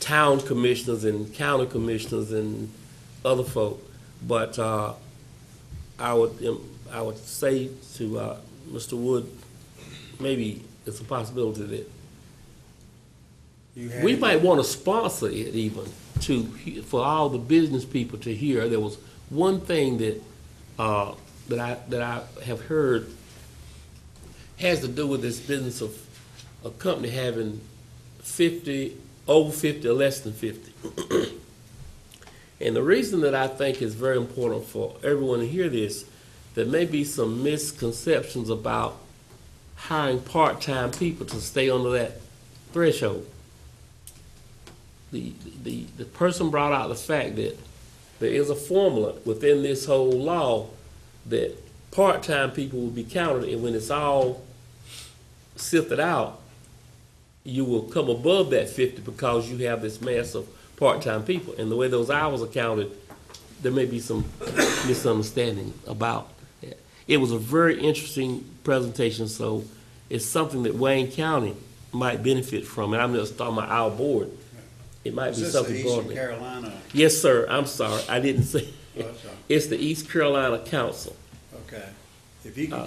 town commissioners and county commissioners and other folk. But I would say to Mr. Wood, maybe it's a possibility that we might want to sponsor it even for all the business people to hear. There was one thing that I have heard has to do with this business of a company having 50, over 50 or less than 50. And the reason that I think is very important for everyone to hear this, there may be some misconceptions about hiring part-time people to stay under that threshold. The person brought out the fact that there is a formula within this whole law that part-time people will be counted, and when it's all sifted out, you will come above that 50 because you have this mass of part-time people. And the way those hours are counted, there may be some misunderstanding about it. It was a very interesting presentation, so it's something that Wayne County might benefit from. And I'm just talking about our board. It might be something broader. Is this the Eastern Carolina? Yes, sir. I'm sorry. I didn't say. It's the East Carolina Council. Okay. If you could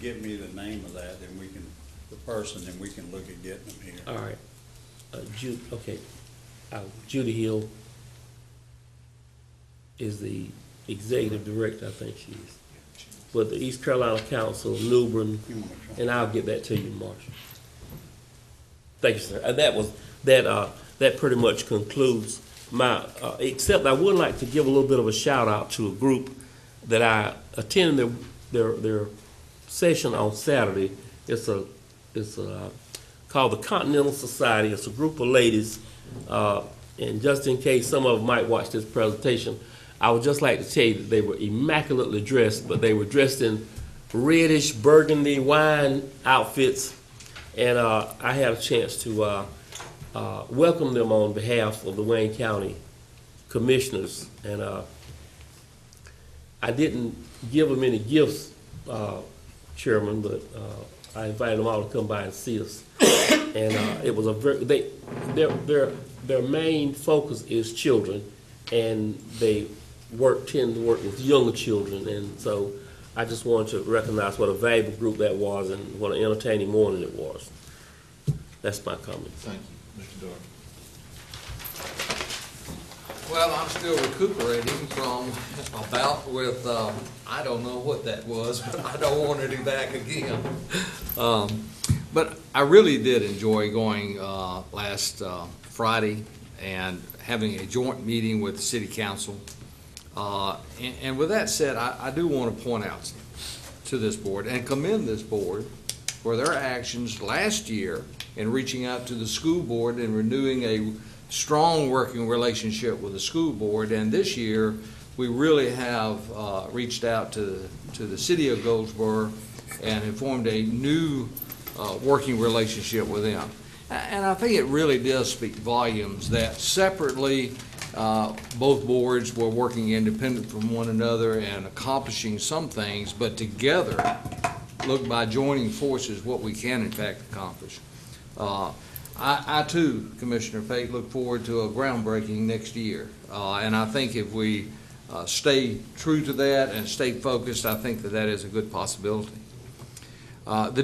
give me the name of that, then we can, the person, then we can look at getting them here. All right. Judy Hill is the executive director, I think she is. But the East Carolina Council, Newbern, and I'll get that to you, Marshall. Thank you, sir. That pretty much concludes my, except I would like to give a little bit of a shout out to a group that I attended their session on Saturday. It's called the Continental Society. It's a group of ladies, and just in case some of them might watch this presentation, I would just like to tell you that they were immaculately dressed, but they were dressed in reddish burgundy wine outfits, and I had a chance to welcome them on behalf of the Wayne County Commissioners. And I didn't give them any gifts, Chairman, but I invited them all to come by and see us. And it was a very, their main focus is children, and they tend to work with younger children. And so I just wanted to recognize what a valuable group that was and what an entertaining morning it was. That's my comment. Thank you, Mr. Darby. Well, I'm still recuperating from a bout with, I don't know what that was, but I don't want to do back again. But I really did enjoy going last Friday and having a joint meeting with the city council. And with that said, I do want to point out to this board and commend this board for their actions last year in reaching out to the school board and renewing a strong working relationship with the school board. And this year, we really have reached out to the city of Goldsboro and have formed a new working relationship with them. And I think it really does speak volumes that separately, both boards were working independent from one another and accomplishing some things, but together, look, by joining forces, what we can in fact accomplish. I too, Commissioner Pate, look forward to a groundbreaking next year. And I think if we stay true to that and stay focused, I think that that is a good possibility. The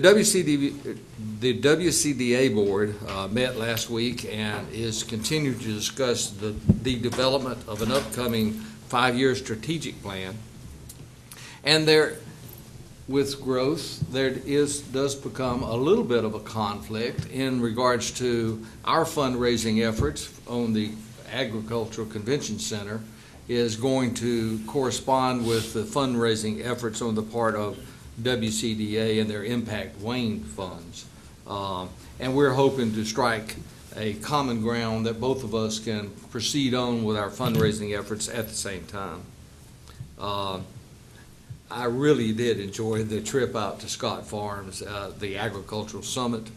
WCDA board met last week and is continuing to discuss the development of an upcoming 5-year strategic plan. And there, with growth, there does become a little bit of a conflict in regards to our fundraising efforts on the Agricultural Convention Center is going to correspond with the fundraising efforts on the part of WCDA and their Impact Wayne funds. And we're hoping to strike a common ground that both of us can proceed on with our fundraising efforts at the same time. I really did enjoy the trip out to Scott Farms, the Agricultural Summit.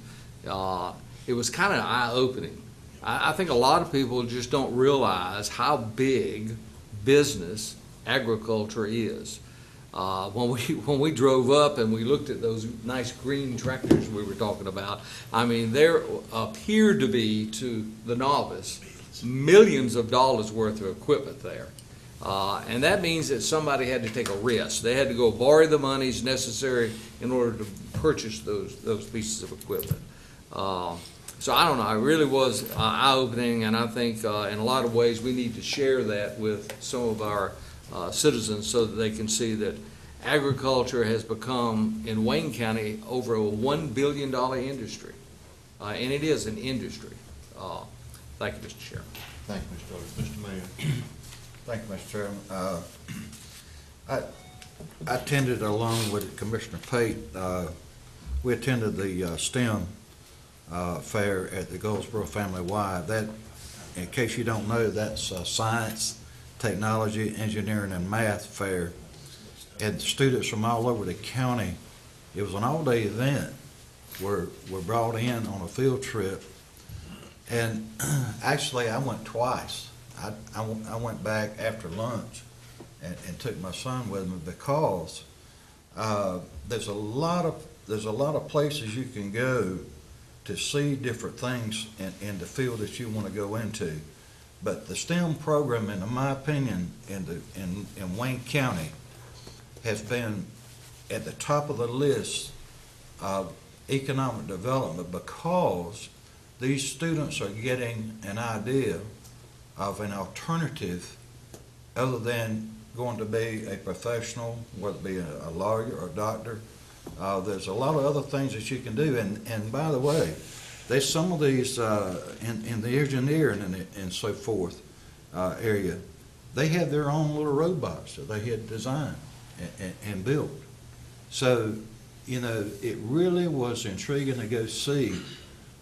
It was kind of eye-opening. I think a lot of people just don't realize how big business agriculture is. When we drove up and we looked at those nice green tractors we were talking about, I mean, there appeared to be, to the novice, millions of dollars worth of equipment there. And that means that somebody had to take a risk. They had to go borrow the monies necessary in order to purchase those pieces of equipment. So I don't know, it really was eye-opening, and I think in a lot of ways we need to share that with some of our citizens so that they can see that agriculture has become, in Wayne County, over a $1 billion industry. And it is an industry. Thank you, Mr. Chairman. Thank you, Mr. Darby. Mr. Mayor. Thank you, Mr. Chairman. I attended along with Commissioner Pate. We attended the STEM fair at the Goldsboro Family Y. That, in case you don't know, that's science, technology, engineering, and math fair. And students from all over the county, it was an all-day event, were brought in on a field trip. And actually, I went twice. I went back after lunch and took my son with me because there's a lot of places you can go to see different things in the field that you want to go into. But the STEM program, in my opinion, in Wayne County, has been at the top of the list of economic development because these students are getting an idea of an alternative other than going to be a professional, whether it be a lawyer or a doctor. There's a lot of other things that you can do. And by the way, there's some of these in the engineering and so forth area, they had their own little robots that they had designed and built. So, you know, it really was intriguing to go see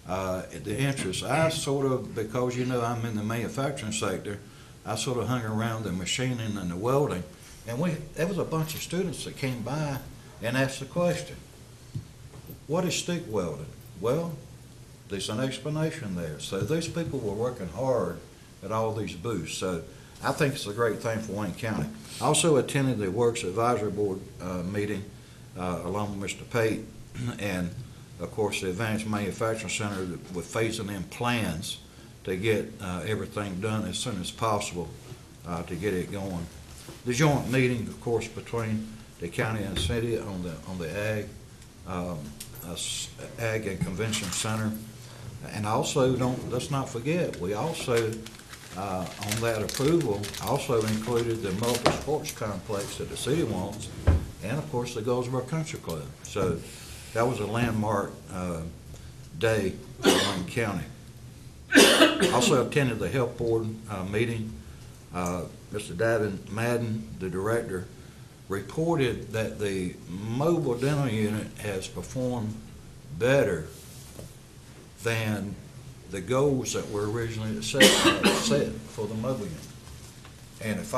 the interest. I sort of, because, you know, I'm in the manufacturing sector, I sort of hung around the machining and the welding. And there was a bunch of students that came by and asked the question, what is stick welding? Well, there's an explanation there. So these people were working hard at all these booths. So I think it's a great thing for Wayne County. I also attended the Works Advisory Board meeting along with Mr. Pate, and of course the Advanced Manufacturing Center with phasing in plans to get everything done as soon as possible to get it going. The joint meeting, of course, between the county and the city on the Ag and Convention Center. And also, let's not forget, we also, on that approval, also included the mobile sports complex that the city wants, and of course, the Goldsboro Country Club. So that was a landmark day in Wayne County. Also attended the health board meeting. Mr. Davin Madden, the director, reported that the mobile dental unit has performed better than the goals that were originally set for the mobile unit. And if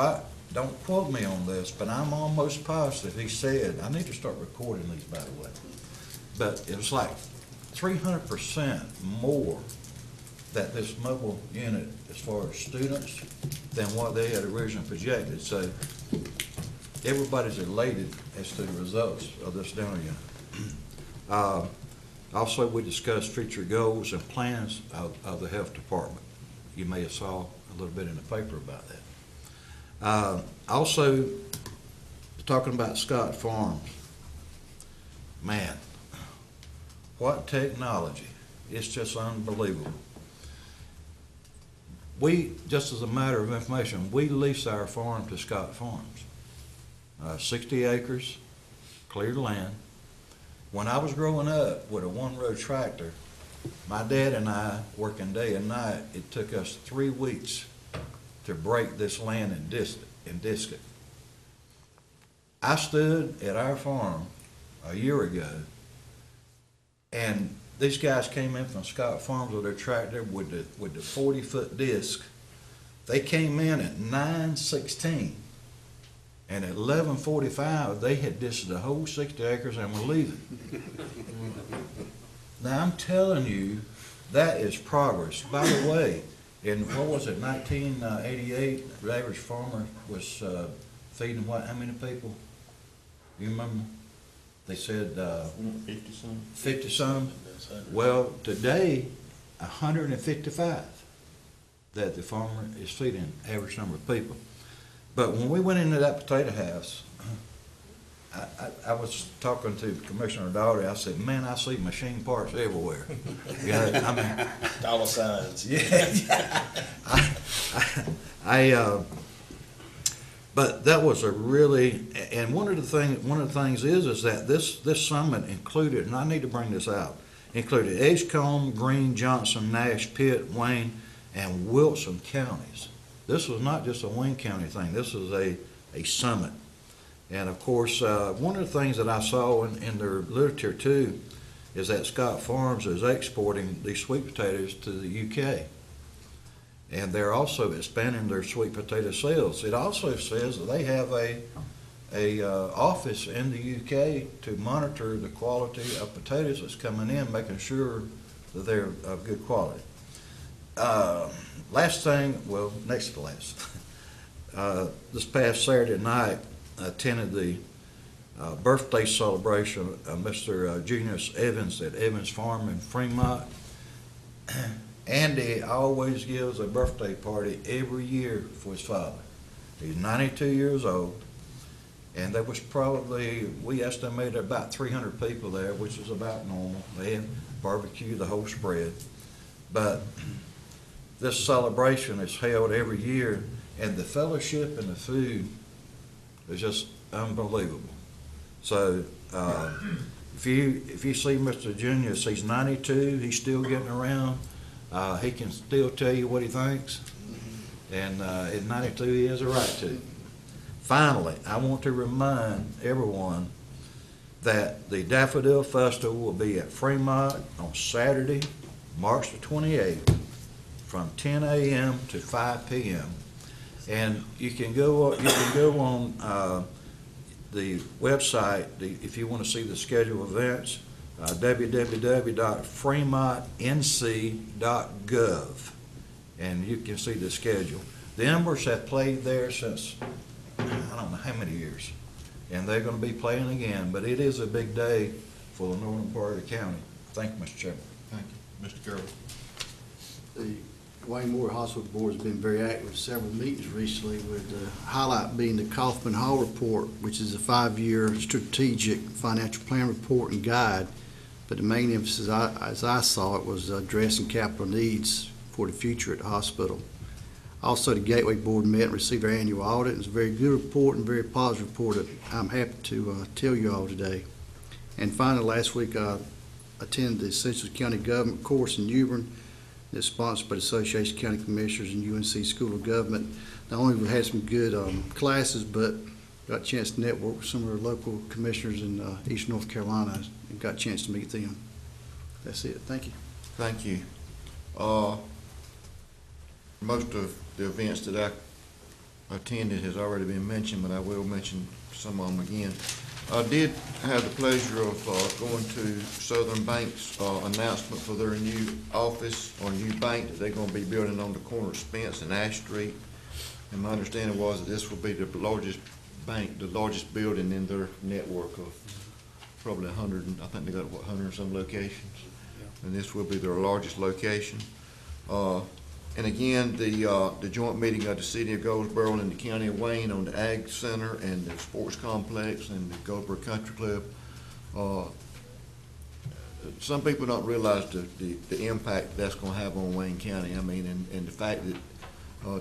don't quote me on this, but I'm almost positive he said, I need to start recording these, by the way, but it was like 300% more that this mobile unit, as far as students, than what they had originally projected. So everybody's elated as to the results of this dental unit. Also, we discussed future goals and plans of the health department. You may have saw a little bit in the paper about that. Also, talking about Scott Farms. Man, what technology. It's just unbelievable. We, just as a matter of information, we lease our farm to Scott Farms. 60 acres, cleared land. When I was growing up with a one-row tractor, my dad and I, working day and night, it took us 3 weeks to break this land and disc it. I stood at our farm a year ago, and these guys came in from Scott Farms with their tractor with the 40-foot disc. They came in at 9:16, and at 11:45 they had disced the whole 60 acres and were leaving. Now I'm telling you, that is progress. By the way, in what was it, 1988, the average farmer was feeding what? How many people? You remember? They said 50-some. 50-some. Well, today, 155 that the farmer is feeding average number of people. But when we went into that potato house, I was talking to Commissioner Daugherty. I said, man, I see machine parts everywhere. You know, I mean, dollar signs. Yeah. But that was a really, and one of the things is that this summit included, and I need to bring this out, included Edgecombe, Greene, Johnson, Nash, Pitt, Wayne, and Wilson counties. This was not just a Wayne County thing. This was a summit. And of course, one of the things that I saw in their literature too is that Scott Farms is exporting these sweet potatoes to the UK. And they're also expanding their sweet potato sales. It also says that they have a office in the UK to monitor the quality of potatoes that's coming in, making sure that they're of good quality. Last thing, well, next to last. This past Saturday night, I attended the birthday celebration of Mr. Junius Evans at Evans Farm in Fremont. Andy always gives a birthday party every year for his father. He's 92 years old, and there was probably, we estimated about 300 people there, which is about normal. They had barbecue, the whole spread. But this celebration is held every year, and the fellowship and the food is just unbelievable. So if you see Mr. Junius, he's 92, he's still getting around. He can still tell you what he thinks, and at 92 he has a right to. Finally, I want to remind everyone that the Daffodil Festival will be at Fremont on Saturday, March the 28th, from 10 a.m. to 5 p.m. And you can go on the website if you want to see the schedule of events. www.fremontnc.gov, and you can see the schedule. The Embers have played there since, I don't know how many years, and they're going to be playing again, but it is a big day for the northern part of the county. Thank you, Mr. Chairman. Thank you. Mr. Gerald? The Wayne Moore Hospital Board has been very active with several meetings recently, with the highlight being the Kaufman Hall Report, which is a 5-year strategic financial plan report and guide. But the main emphasis, as I saw it, was addressing capital needs for the future at the hospital. Also, the Gateway Board met and received our annual audit. It was a very good report and very positive report that I'm happy to tell you all today. And finally, last week I attended the Essentials County Government course in New Bern. It's sponsored by the Association of County Commissioners and UNC School of Government. Not only we had some good classes, but got a chance to network with some of our local commissioners in East North Carolina and got a chance to meet them. That's it. Thank you. Thank you. Most of the events that I attended has already been mentioned, but I will mention some of them again. I did have the pleasure of going to Southern Bank's announcement for their new office or new bank that they're going to be building on the corner of Spence and Ash Street. And my understanding was that this will be the largest bank, the largest building in their network of probably 100, I think they got, what, 100 and some locations? And this will be their largest location. And again, the joint meeting of the City of Goldsboro and the County of Wayne on the Ag Center and the Sports Complex and the Goldsboro Country Club. Some people don't realize the impact that's going to have on Wayne County. I mean, and the fact that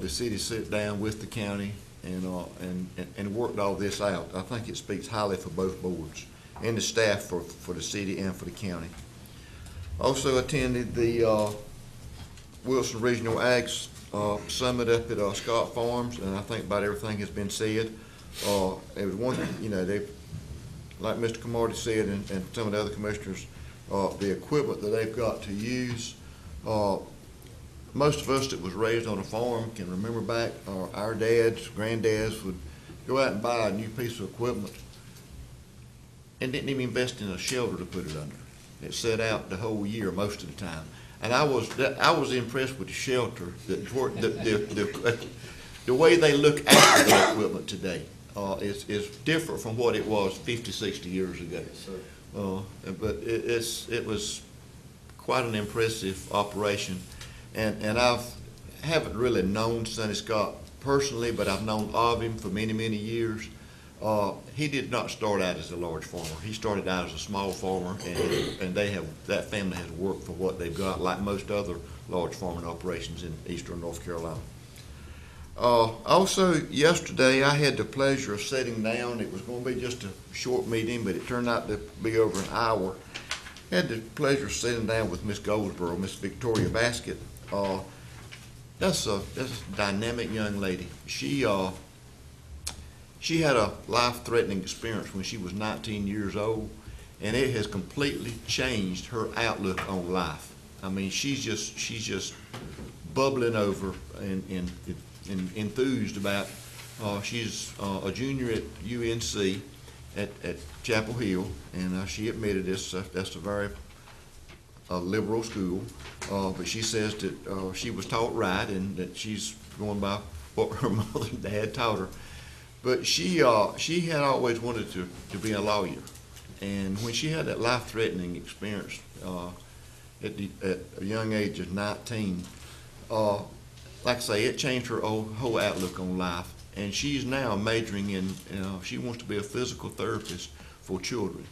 the city sat down with the county and worked all this out. I think it speaks highly for both boards and the staff for the city and for the county. Also attended the Wilson Regional Ag Summit up at Scott Farms, and I think about everything has been said. It was one, they, like Mr. Camardi said, and some of the other commissioners, the equipment that they've got to use. Most of us that was raised on a farm can remember back, our dads, granddads would go out and buy a new piece of equipment and didn't even invest in a shelter to put it under. It set out the whole year most of the time. And I was impressed with the shelter, the way they look after the equipment today is different from what it was 50, 60 years ago. But it was quite an impressive operation. And haven't really known Sonny Scott personally, but I've known of him for many, many years. He did not start out as a large farmer. He started out as a small farmer, and that family has worked for what they've got, like most other large farming operations in eastern North Carolina. Also, yesterday I had the pleasure of sitting down. It was going to be just a short meeting, but it turned out to be over an hour. I had the pleasure of sitting down with Miss Goldsboro, Miss Victoria Baskett. That's a dynamic young lady. She had a life-threatening experience when she was 19 years old, and it has completely changed her outlook on life. I mean, she's just bubbling over and enthused about. She's a junior at UNC at Chapel Hill, and she admitted this. That's a very liberal school, but she says that she was taught right and that she's going by what her mother and dad taught her. But she had always wanted to be a lawyer, and when she had that life-threatening experience at a young age of 19, like I say, it changed her whole outlook on life. And she's now majoring in, she wants to be a physical therapist for children.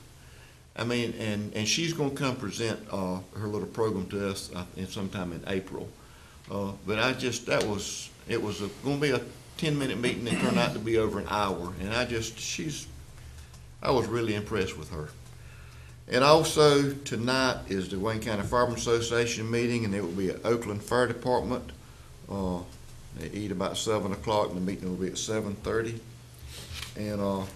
I mean, and she's going to come present her little program to us sometime in April. But it was going to be a 10-minute meeting that turned out to be over an hour, and I was really impressed with her. And also tonight is the Wayne County Firemen's Association meeting, and it will be at Oakland Fire Department. They eat about 7 o'clock, and the meeting will be at 7:30. And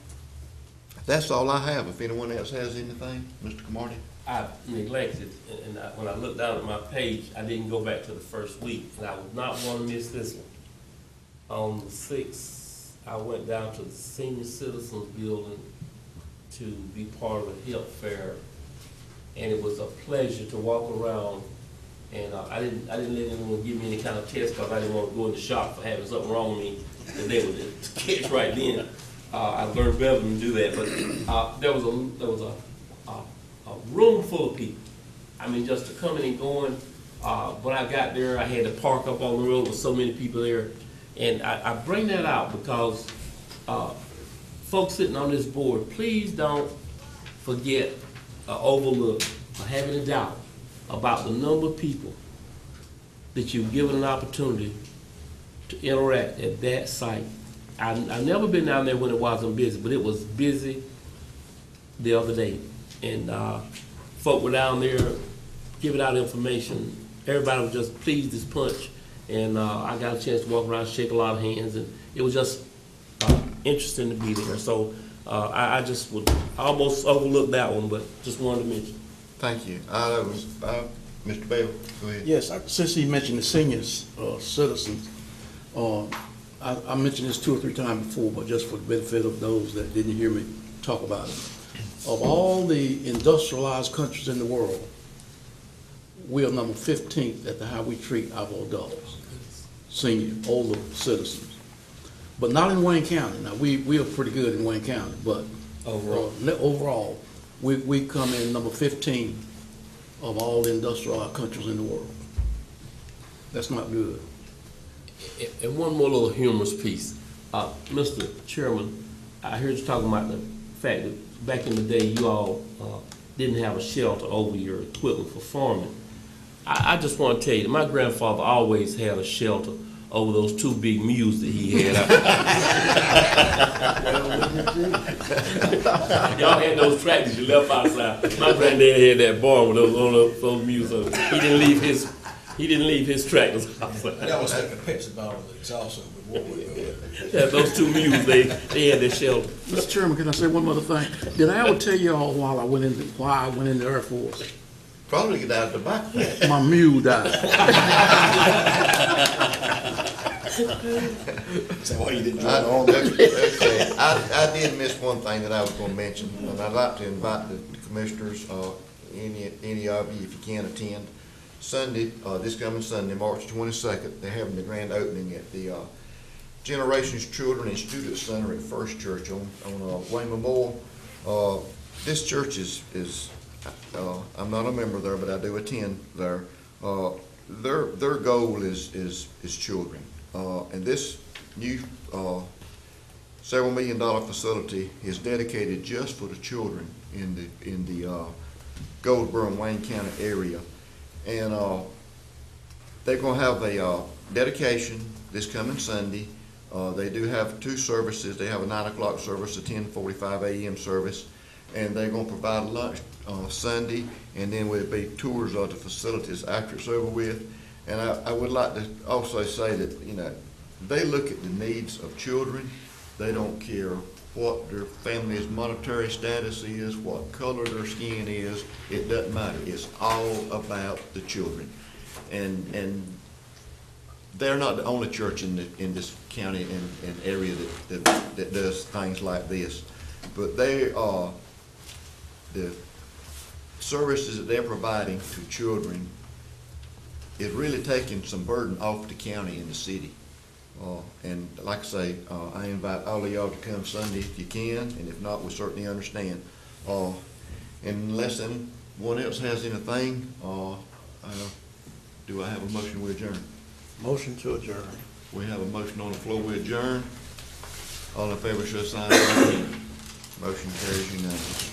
that's all I have. If anyone else has anything, Mr. Camardi? I neglected, and when I looked down at my page, I didn't go back to the first week, and I would not want to miss this one. On the 6th, I went down to the Senior Citizens Building to be part of a health fair, and it was a pleasure to walk around. And I didn't let anyone give me any kind of test because I didn't want to go in the shop for having something wrong with me that they would catch right then. I learned better than to do that, but there was a room full of people. I mean, just to coming and going. When I got there, I had to park up on the road with so many people there. And I bring that out because folks sitting on this board, please don't forget or overlook or have any doubt about the number of people that you've given an opportunity to interact at that site. I've never been down there when it wasn't busy, but it was busy the other day. And folk were down there giving out information. Everybody was just pleased as punch. And I got a chance to walk around, shake a lot of hands, and it was just interesting to be there. So I just would almost overlook that one, but just wanted to mention. Thank you. Mr. Bell, go ahead. Yes, since he mentioned the seniors, citizens, I mentioned this 2 or 3 times before, but just for the benefit of those that didn't hear me talk about it. Of all the industrialized countries in the world, we are number 15th at how we treat our adults, senior, older citizens. But not in Wayne County. Now, we are pretty good in Wayne County, but overall, we come in number 15 of all the industrialized countries in the world. That's not good. And one more little humorous piece. Mr. Chairman, I heard you talking about the fact that back in the day you all didn't have a shelter over your equipment for farming. I just want to tell you that my grandfather always had a shelter over those 2 big mules that he had out there. Y'all had those tractors you left outside. My granddad had that barn with those mules on it. He didn't leave his tractors outside. That was like a Pepsi bottle of exhaust. Yeah, those 2 mules, they had their shelter. Mr. Chairman, can I say one other thing? Did I ever tell y'all why I went in the Air Force? Probably get out of the back. My mule died. So why you didn't I join the Army? I did miss one thing that I was going to mention, and I'd like to invite the commissioners, any of you, if you can attend. Sunday, this coming Sunday, March 22nd, they're having the grand opening at the Generations Children and Student Center at First Church on Wayne Memorial. This church is I'm not a member there, but I do attend there. Their goal is children, and this new several $1 million facility is dedicated just for the children in the Goldsboro and Wayne County area, and they're going to have a dedication this coming Sunday. They do have 2 services. They have a 9 o'clock service, a 10:45 a.m. service, and they're going to provide lunch Sunday, and then will be tours of the facilities after it's over with. And I would like to also say that, you know, they look at the needs of children. They don't care what their family's monetary status is, what color their skin is. It doesn't matter. It's all about the children. And they're not the only church in this county and area that does things like this. But they are the services that they're providing to children is really taking some burden off the county and the city. And like I say, I invite all of y'all to come Sunday if you can, and if not, we certainly understand. And unless anyone else has anything, do I have a motion to adjourn? Motion to adjourn. We have a motion on the floor, we adjourn. All in favor, show sign of aye. Motion carries unanimous.